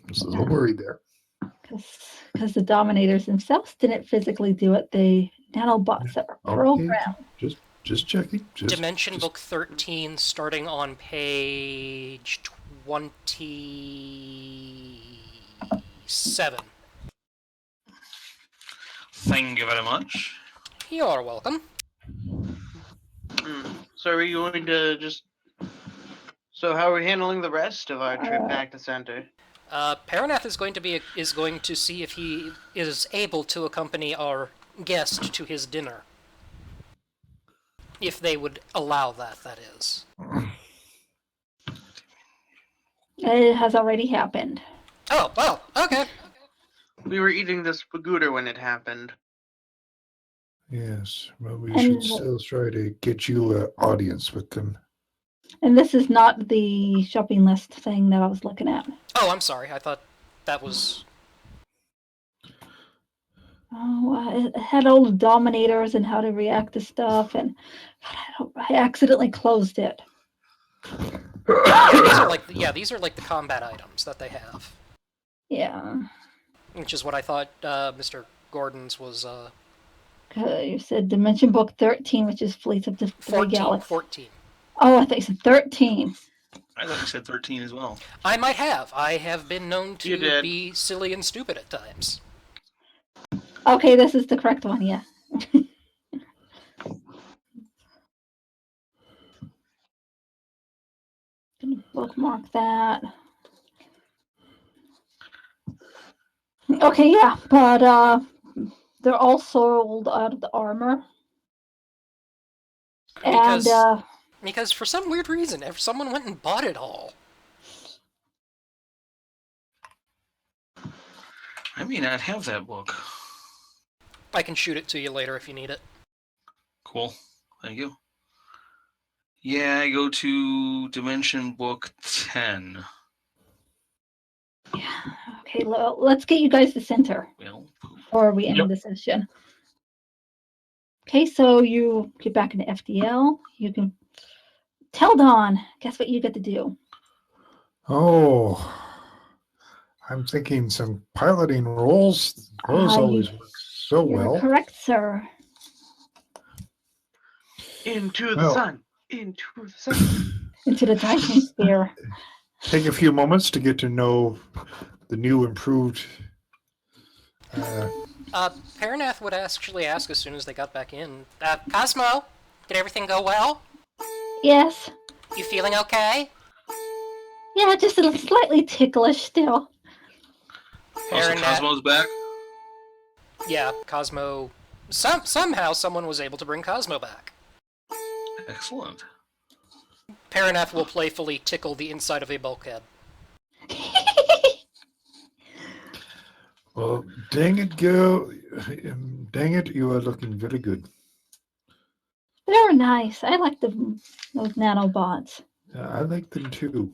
Just a little worried there. Because the Dominators themselves didn't physically do it. They nanobots that were programmed. Just checking. Dimension Book 13, starting on page 27. Thank you very much. You're welcome. So are you going to just... So how are we handling the rest of our trip back to center? Parinath is going to see if he is able to accompany our guest to his dinner. If they would allow that, that is. It has already happened. Oh, well, okay. We were eating the spagooter when it happened. Yes, well, we And- should still try to get you an audience with them. And this is not the shopping list thing that I was looking at. Oh, I'm sorry. I thought that was... Oh, it had all the Dominators and how to react to stuff, and I accidentally closed it. These are like the combat items that they have, Yeah. which is what I thought Mr. Gordon's was. You said Dimension Book 13, which is Fleets of the Three 14, Galaxies. 14. Oh, I thought you said 13. I thought you said 13 as well. I might have. I have been known You to did. be silly and stupid at times. Okay, this is the correct one, yeah. Gonna bookmark that. Okay, yeah, but they're all sold out of the armor. Because- And Because for some weird reason, if someone went and bought it all. I may not have that book. I can shoot it to you later if you need it. Cool. Thank you. Yeah, I go to Dimension Book 10. yeah, okay, let's get you guys to center Well, before we end the session. Okay, so you get back into FDL. You can Teldon. Guess what you get to do? Oh, I'm thinking some piloting roles. Those always work so You're well. correct, sir. Into the Well. sun. Into the sun. Into the Dyson sphere. Take a few moments to get to know the new improved. Parinath would actually ask as soon as they got back in. Cosmo, did everything go well? Yes. You feeling okay? Yeah, just a little slightly ticklish still. also Parinath- Cosmo's back. Yeah, Cosmo. Somehow someone was able to bring Cosmo back. Excellent. Parinath will playfully tickle the inside of a bulkhead. Well, dang it, girl. Dang it, you are looking very good. They're nice. I like those nanobots. I like them too.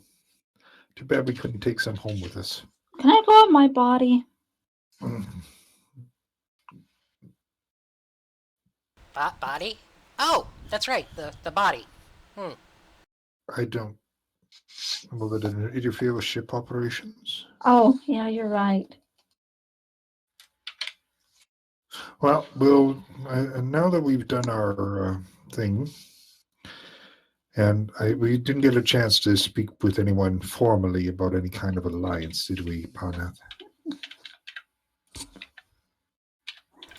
Too bad we couldn't take some home with us. Can I go on my body? Body? Oh, that's right, the body. I don't. Will it interfere with ship operations? Oh, yeah, you're right. Well, now that we've done our thing, and we didn't get a chance to speak with anyone formally about any kind of alliance, did we, Parinath?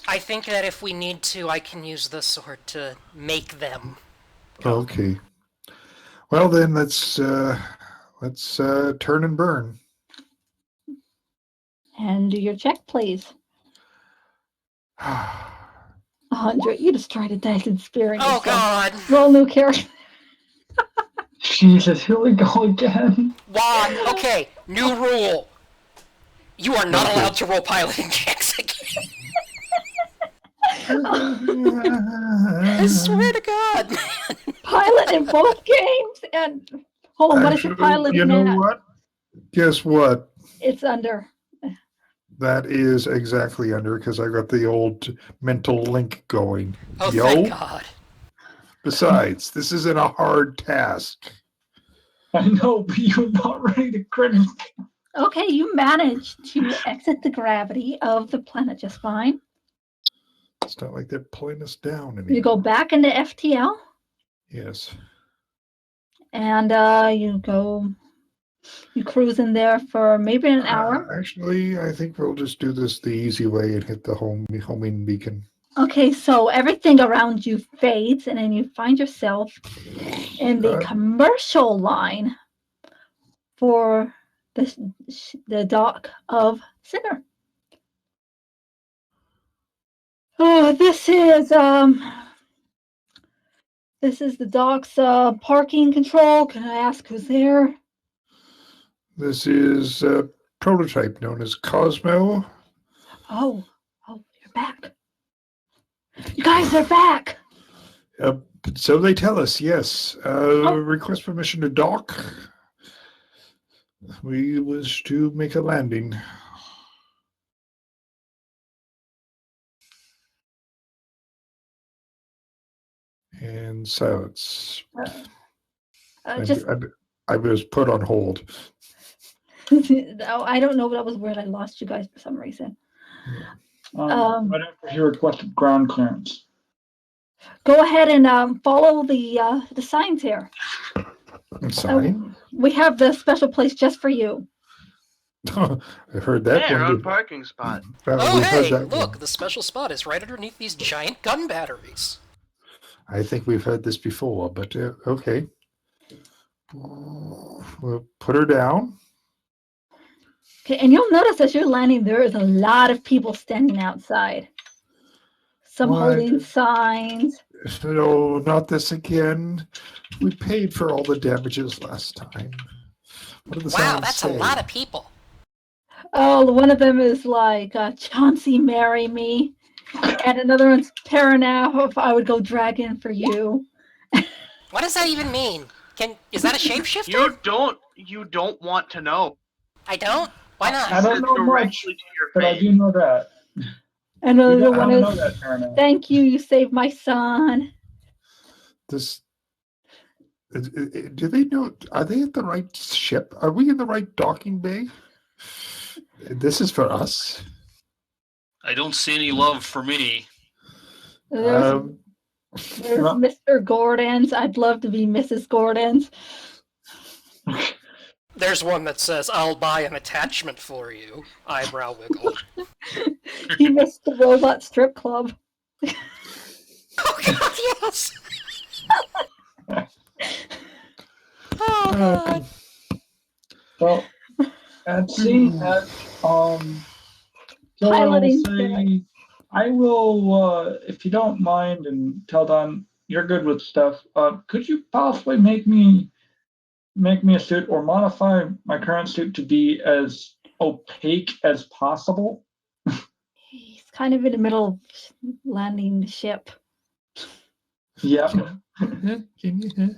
I think that if we need to, I can use the sword to make them. Okay. Well, then let's turn and burn. And do your check, please. 100. You destroyed a Dyson sphere. Oh god! Roll new character. Jesus, here we go again. Why? Okay, new rule. You are not allowed to roll piloting checks again. I swear to God. Pilot in both games. And hold on, what is the pilot you in know that? what? Guess what? It's under. That is exactly under, because I got the old mental link going. Oh, Yo. thank God. Besides, this isn't a hard task. I know, but you're not ready to crit. Okay, you managed to exit the gravity of the planet just fine. It's not like they're pulling us down anymore. You go back into FTL, Yes. and you cruise in there for maybe an hour. Actually, I think we'll just do this the easy way and hit the homing beacon. Okay, so everything around you fades, and then you find yourself in the commercial line for the dock of Sinner. Oh, this is the dock's parking control. Can I ask who's there? This is a prototype known as Cosmo. Oh, you're back. You guys are back. So they tell us, yes. Request permission to dock. We wish to make a landing. And silence. Just I was put on hold. Oh, I don't know. That was weird. I lost you guys for some reason. Right after he requested ground clearance. Go ahead and follow the signs here. Sign? We have the special place just for you. I heard that Hey, our one. own parking spot. Oh, We heard hey, that look, one. the special spot is right underneath these giant gun batteries. I think we've heard this before, but okay. We'll put her down. Okay, and you'll notice as you're landing, there is a lot of people standing outside. Some What? holding signs. No, not this again. We paid for all the damages last time. What did the Wow, signs that's say? a lot of people. Oh, one of them is like, Chauncy, marry me. And another one's Parinath, if I would go dragon for you. What does that even mean? Is that a shapeshifter? You don't want to know. I don't? Why I not? don't know much, Directly to your but I face. do know that. And I another one don't know is, that, Parinath. thank you, you saved my son. This. Do they know? Are they at the right ship? Are we in the right docking bay? This is for us. I don't see any love for me. There's Mr. Gordon's. I'd love to be Mrs. Gordon's. There's one that says, I'll buy an attachment for you. Eyebrow wiggle. He missed the robot strip club. Oh, God, yes! Oh, God. Well, and seeing that, so Piloting I will, if you don't mind, and Teldon, you're good with stuff. Could you possibly make me a suit or modify my current suit to be as opaque as possible? He's kind of in the middle of landing the ship. Yeah. Can you?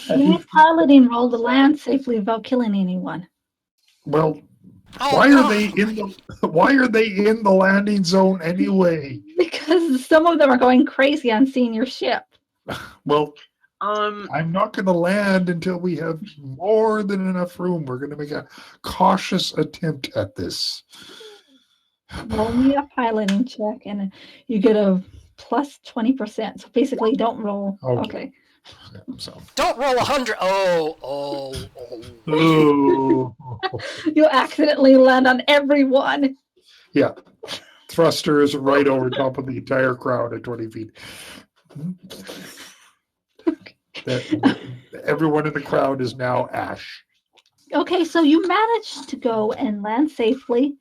He's piloting roll to land safely without killing anyone. Well, Oh, why God. are they in the? Why are they in the landing zone anyway? Because some of them are going crazy on seeing your ship. Well, Um, I'm not going to land until we have more than enough room. We're going to make a cautious attempt at this. Roll me a piloting check, and you get a plus 20%. So basically, don't roll. Okay. So. Don't roll 100. Oh. Ooh. You accidentally land on everyone. Yeah. Thrusters right over top of the entire crowd at 20 feet. Everyone in the crowd is now ash. Okay, so you managed to go and land safely,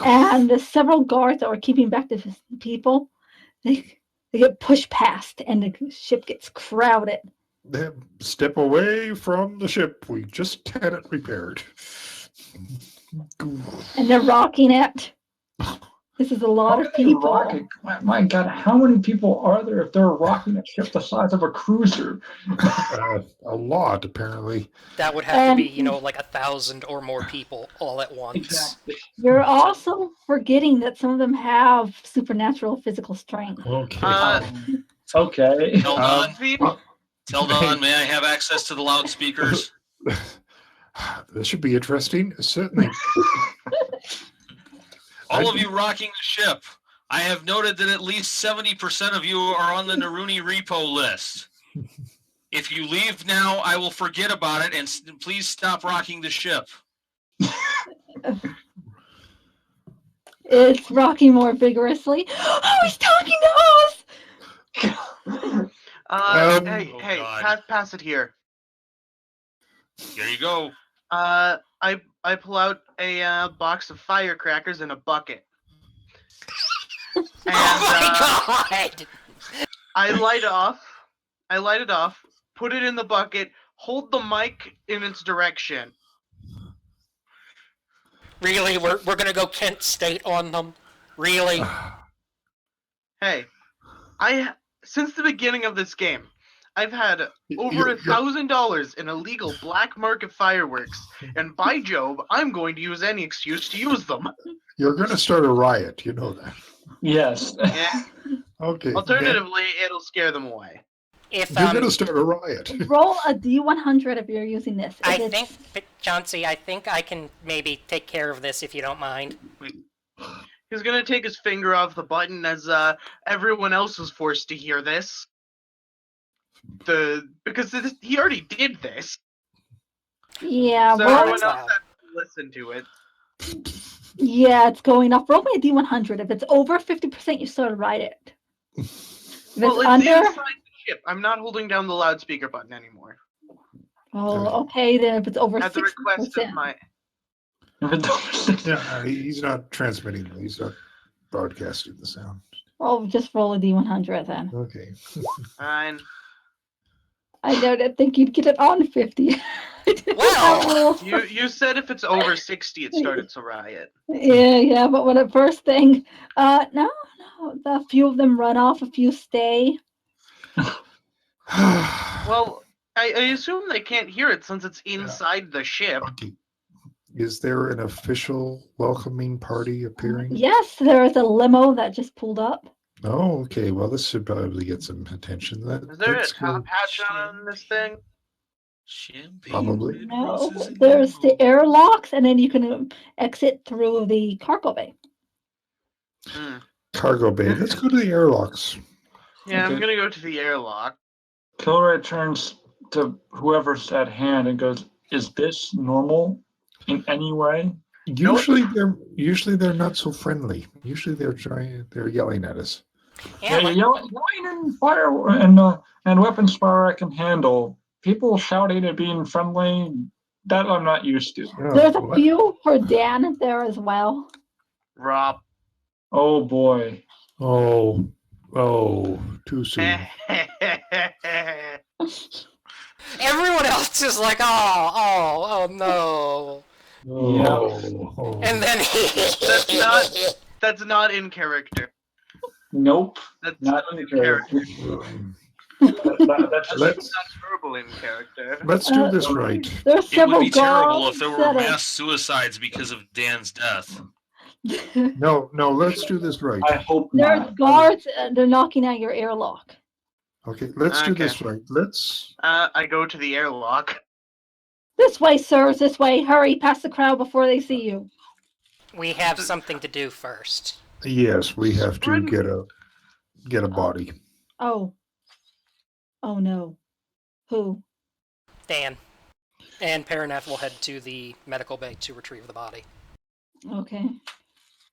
and the several guards that were keeping back the people, they get pushed past, and the ship gets crowded. Step away from the ship. We just had it repaired. And they're rocking it. This is a lot of people. My God, how many people are there if they're rocking a ship the size of a cruiser? A lot, apparently. That would have to be, like 1,000 or more people all at once. Exactly. You're also forgetting that some of them have supernatural physical strength. Okay. Okay. Teldon, may I have access to the loudspeakers? This should be interesting. Certainly. All of you rocking the ship, I have noted that at least 70% of you are on the Naruni repo list. If you leave now, I will forget about it, and please stop rocking the ship. It's rocking more vigorously. Oh, he's talking to us! Hey, pass it here. Here you go. I pull out a box of firecrackers in a bucket. And, Oh my God! I light it off, put it in the bucket, hold the mic in its direction. Really? We're gonna go Kent State on them? Really? Hey, since the beginning of this game, I've had over $1,000 in illegal black market fireworks, and by Job, I'm going to use any excuse to use them. You're going to start a riot, you know that. Yes. Yeah. Okay. Alternatively, it'll scare them away. If You're going to start a riot. Roll a D100 if you're using this. If I it's- think, Chauncy, I think I can maybe take care of this if you don't mind. He's gonna take his finger off the button as everyone else was forced to hear this. Because he already did this, Yeah, so roll. everyone else loud. has to listen to it. Yeah, it's going off. Roll me a D100. If it's over 50%, you start to ride it. If Well, it's it's under, inside the ship. I'm not holding down the loudspeaker button anymore. oh, okay. Then if it's over At the request 60%, of my. Yeah, he's not transmitting. He's not broadcasting the sound. oh, just roll a D100 then. Okay. Fine. I don't think you'd get it on 50. Wow. You said if it's over 60, it started to riot. Yeah, but when the first thing, no, a few of them run off, a few stay. Well, I assume they can't hear it since it's inside the ship. Okay. Is there an official welcoming party appearing? Yes, there is a limo that just pulled up. Oh, okay. Well, this should probably get some attention. Is there a Let's go. top hatch on this thing? Champagne. Probably. red No, roses and there's the yellow. airlocks, and then you can exit through the cargo bay. Hmm. Cargo bay. Let's go to the airlocks. Yeah, I'm Okay. gonna go to the airlock. Kilroy turns to whoever's at hand and goes, "Is this normal in any way?" Usually they're not so friendly. Usually they're yelling at us. Yeah, like, yelling and fire and weapons fire I can handle. People shouting and being friendly, that I'm not used to. Oh, There's a what? few for Dan there as well. Rob. Oh boy. Oh, too soon. everyone else is like, oh no. Oh. And then That's not in character. Nope. That's Not not in in character. That's Let's not verbal in character. do this right. There's It would several be terrible guards if there were that are- mass suicides because of Dan's death. No, let's do this right. I hope There's not. guards. They're knocking at your airlock. Okay, let's do Okay. this right. Let's. I go to the airlock. This way, sirs. This way. Hurry, past the crowd before they see you. We have something to do first. Yes, we have to Run. get a body. Oh. Oh no. Who? Dan. And Parinath will head to the medical bay to retrieve the body. Okay.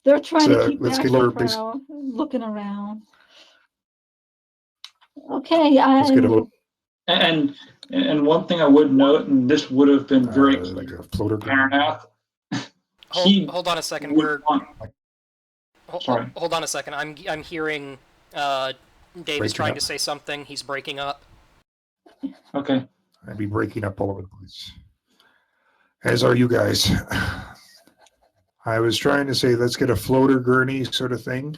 They're trying So, to keep let's back get the our base- crowd, looking around. Okay, Let's get a And one thing I would note, and this would have been very like a floater gun. Parinath. He Hold on a second. would want- Sorry. Hold on a second. I'm hearing Dave is Breaking trying up. to say something. He's breaking up. Okay. I'd be breaking up all over the place. As are you guys. I was trying to say, let's get a floater gurney sort of thing.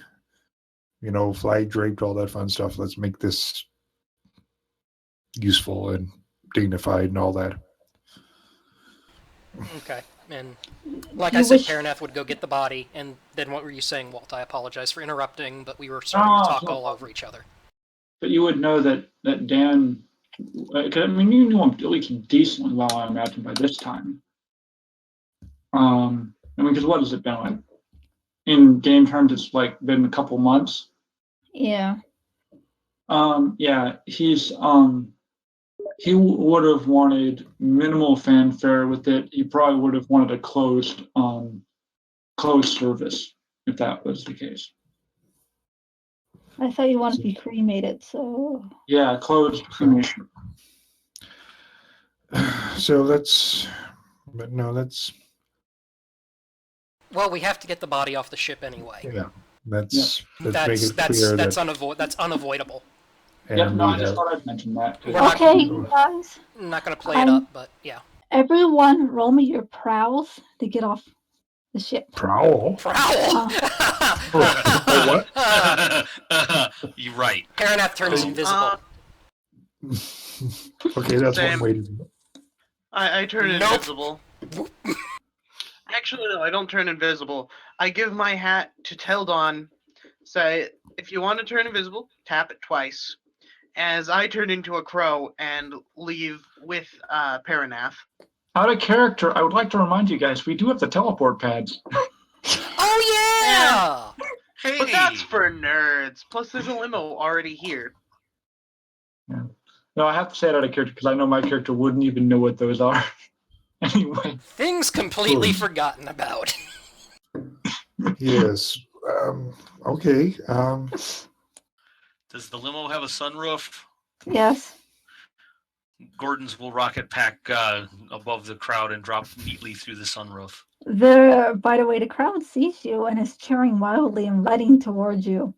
You know, flag draped, all that fun stuff. Let's make this useful and dignified and all that. Okay. And like You I said, wish- Parinath would go get the body. And then what were you saying, Walt? I apologize for interrupting, but we were starting to talk no all problem. over each other. But you would know that Dan, 'cause, I mean, you knew him at least decently well, I imagine, by this time. I mean, because what has it been like? In game terms, it's like been a couple months. yeah. Yeah, he would have wanted minimal fanfare with it. He probably would have wanted a closed service if that was the case. I thought you wanted to be cremated, so Yeah, closed cremation. So let's Well, we have to get the body off the ship anyway. yeah, let's make That's it clear that's that. that's unavoidable. And Yeah, no, we I just have- thought I'd mention that. We're not- okay, you guys. I'm not gonna play it up, but yeah. Everyone, roll me your prowls to get off the ship. prowl. Prowl. What? You're right. Parinath turns invisible. Okay, that's Same. one way to do it. I turn Nope. invisible. Actually, no, I don't turn invisible. I give my hat to Teldon. Say, if you want to turn invisible, tap it twice. as I turn into a crow and leave with Parinath. Out of character, I would like to remind you guys, we do have the teleport pads. Oh yeah! Hey, But that's for nerds. Plus, there's a limo already here. Yeah. No, I have to say it out of character because I know my character wouldn't even know what those are. Anyway. Things completely Good. forgotten about. Yes. Okay. does the limo have a sunroof? Yes. Gordon's will rocket pack above the crowd and drop neatly through the sunroof. By the way, the crowd sees you and is cheering wildly and running towards you.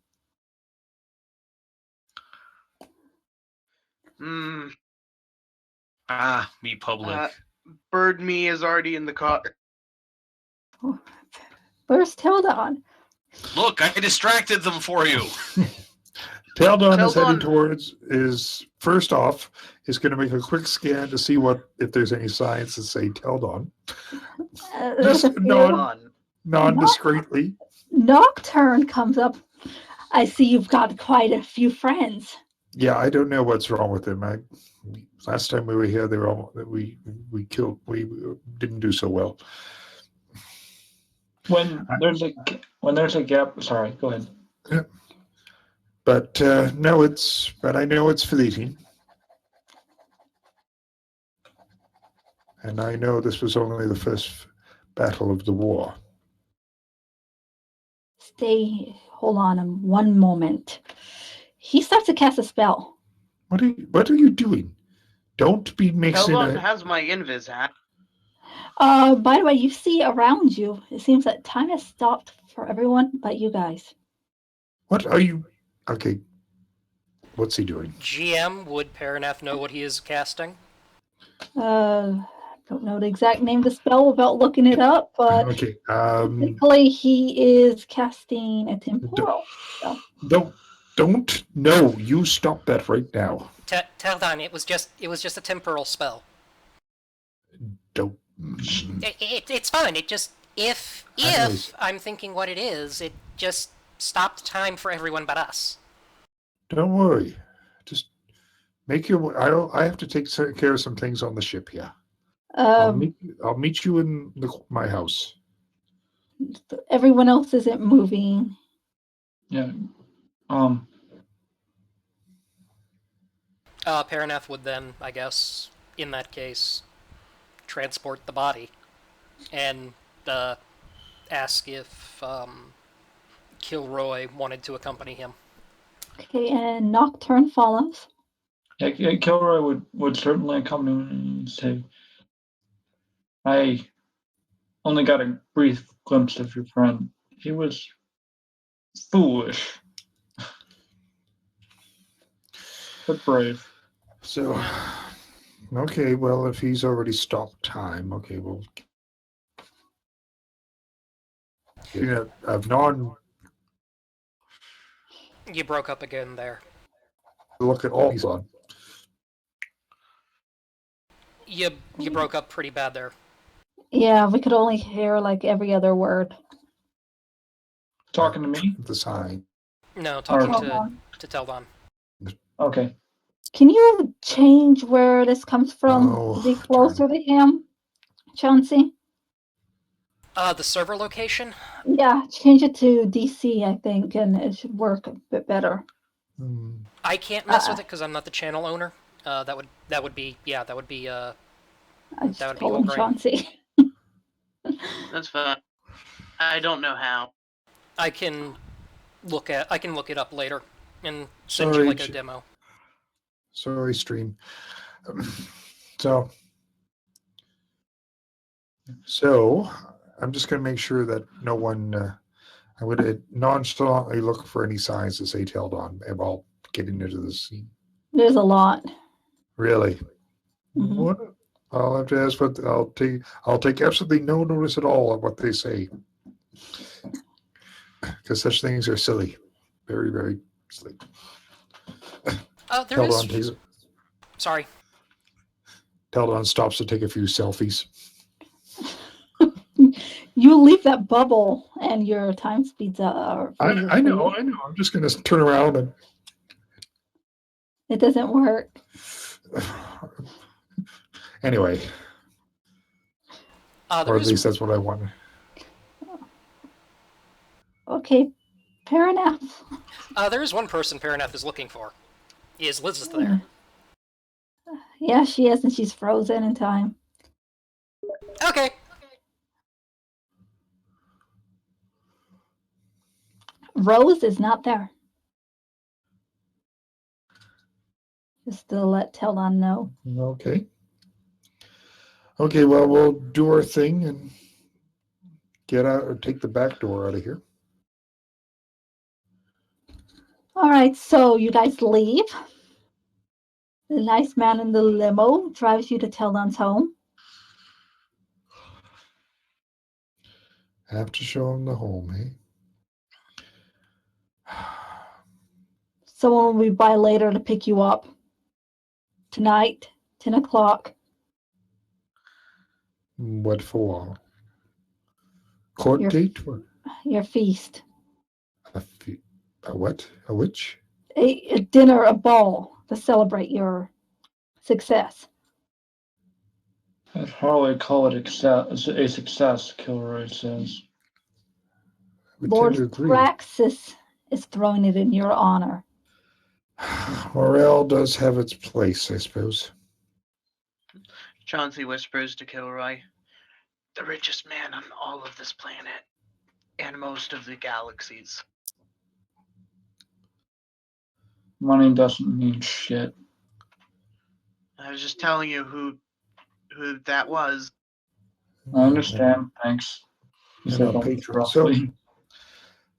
Hmm. Ah, me public. Bird me is already in the car. Where's Teldon? Look, I distracted them for you. Teldon is heading Teldon- towards first off, is going to make a quick scan to see if there's any signs that say Teldon. There's a Just few. nod. Non-discreetly. Nocturne comes up. I see you've got quite a few friends. Yeah, I don't know what's wrong with them. Last time we were here, they were we didn't do so well. When there's a gap, sorry, go ahead. But but I know it's fleeting. And I know this was only the first battle of the war. Hold on one moment. He starts to cast a spell. What are you doing? Don't be mixing Teldon it. has my invis hat. By the way, you see around you, it seems that time has stopped for everyone but you guys. What are you? Okay. What's he doing? GM, would Parinath know what he is casting? Don't know the exact name of the spell without looking it up, but Okay. basically he is casting a temporal spell. Don't. No, you stop that right now. Teldon, it was just a temporal spell. Don't. It's fine. It just if Anyways. I'm thinking what it is, it just stopped time for everyone but us. Don't worry. Just make your. I have to take care of some things on the ship here. I'll meet you in my house. Everyone else isn't moving. Yeah. Parinath would then, I guess, in that case, transport the body and ask if Kilroy wanted to accompany him. Okay, and Nocturne follows. Yeah, Kilroy would certainly accompany and say, I only got a brief glimpse of your friend. He was foolish, but brave. So, okay, well, if he's already stopped time, okay, well, I've non. You broke up again there. Look at all he's on. You broke up pretty bad there. Yeah, we could only hear like every other word. Talking to me? The sign. No, talking Teldon. to Teldon. Okay. Can you change where this comes from Oh, to be closer to him, Chauncy? The server location? Yeah, change it to DC, I think, and it should work a bit better. I can't mess with it because I'm not the channel owner. That would be I just that would be told him WholeGrain. Chauncy. That's fine. I don't know how. I can look it up later and send you Sorry, like a demo. Sorry, stream. So I'm just going to make sure that no one. I'm going to nonchalantly look for any signs that say Teldon while getting into the scene. There's a lot. Really? Mhm. What? I'll have to ask. But I'll take absolutely no notice at all of what they say, because such things are silly, very, very silly. There is. Teldon Sorry. Teldon stops to take a few selfies. You leave that bubble and your time speeds up. I know. I'm just going to turn around and It doesn't work. Anyway, There or at is least that's what I wanted. Okay, Parinath. there is one person Parinath is looking for. Is Liz there? Yeah, she is, and she's frozen in time. Okay. Rose is not there. Just to let Teldon know. Okay. Okay, well, we'll do our thing and get out or take the back door out of here. All right, so you guys leave. The nice man in the limo drives you to Teldon's home. Have to show him the home, eh? Someone will be by later to pick you up. Tonight, 10 o'clock. What for? Court Your- date or Your feast. a what? A witch? A dinner, a ball to celebrate your success. I'd hardly call it a success, Kilroy says. We Lord tend to agree. Thraxis is throwing it in your honor. Morale does have its place, I suppose. Chauncy whispers to Kilroy, the richest man on all of this planet, and most of the galaxies. Money doesn't mean shit. I was just telling you who that was. I understand. Thanks. You And said a don't patron. So, roughly.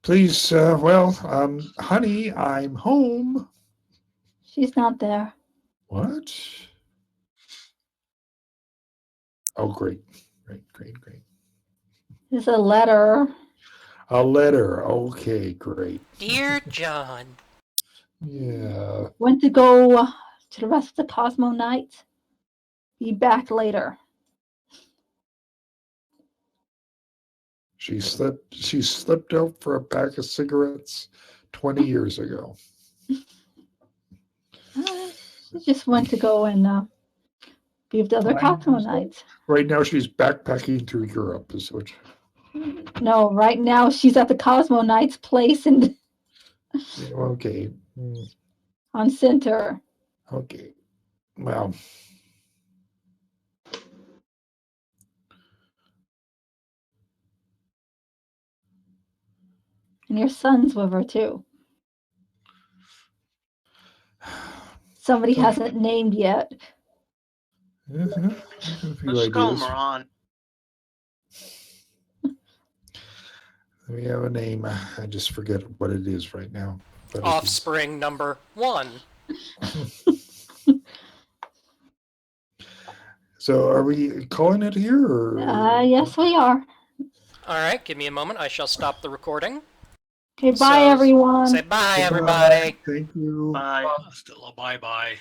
please, honey, I'm home. She's not there. What? Oh, great. Great. There's a letter. A letter. Okay, great. Dear John. Yeah. Went to go to the rest of the Cosmo Nights. Be back later. She slipped out for a pack of cigarettes 20 years ago. She just went to go and be with the other Cosmo Nights. Right now she's backpacking through Europe, is what. No, right now she's at the Cosmo Nights place and Okay. on Center. Okay. Well. And your son's with her too. Somebody hasn't named yet. Let's call him Ron. We have a name. I just forget what it is right now. But Offspring number 1. So are we calling it here? Or? Yes, we are. Alright, give me a moment. I shall stop the recording. Okay, bye everyone. Say bye, everybody. Thank you. Bye. Still a bye-bye.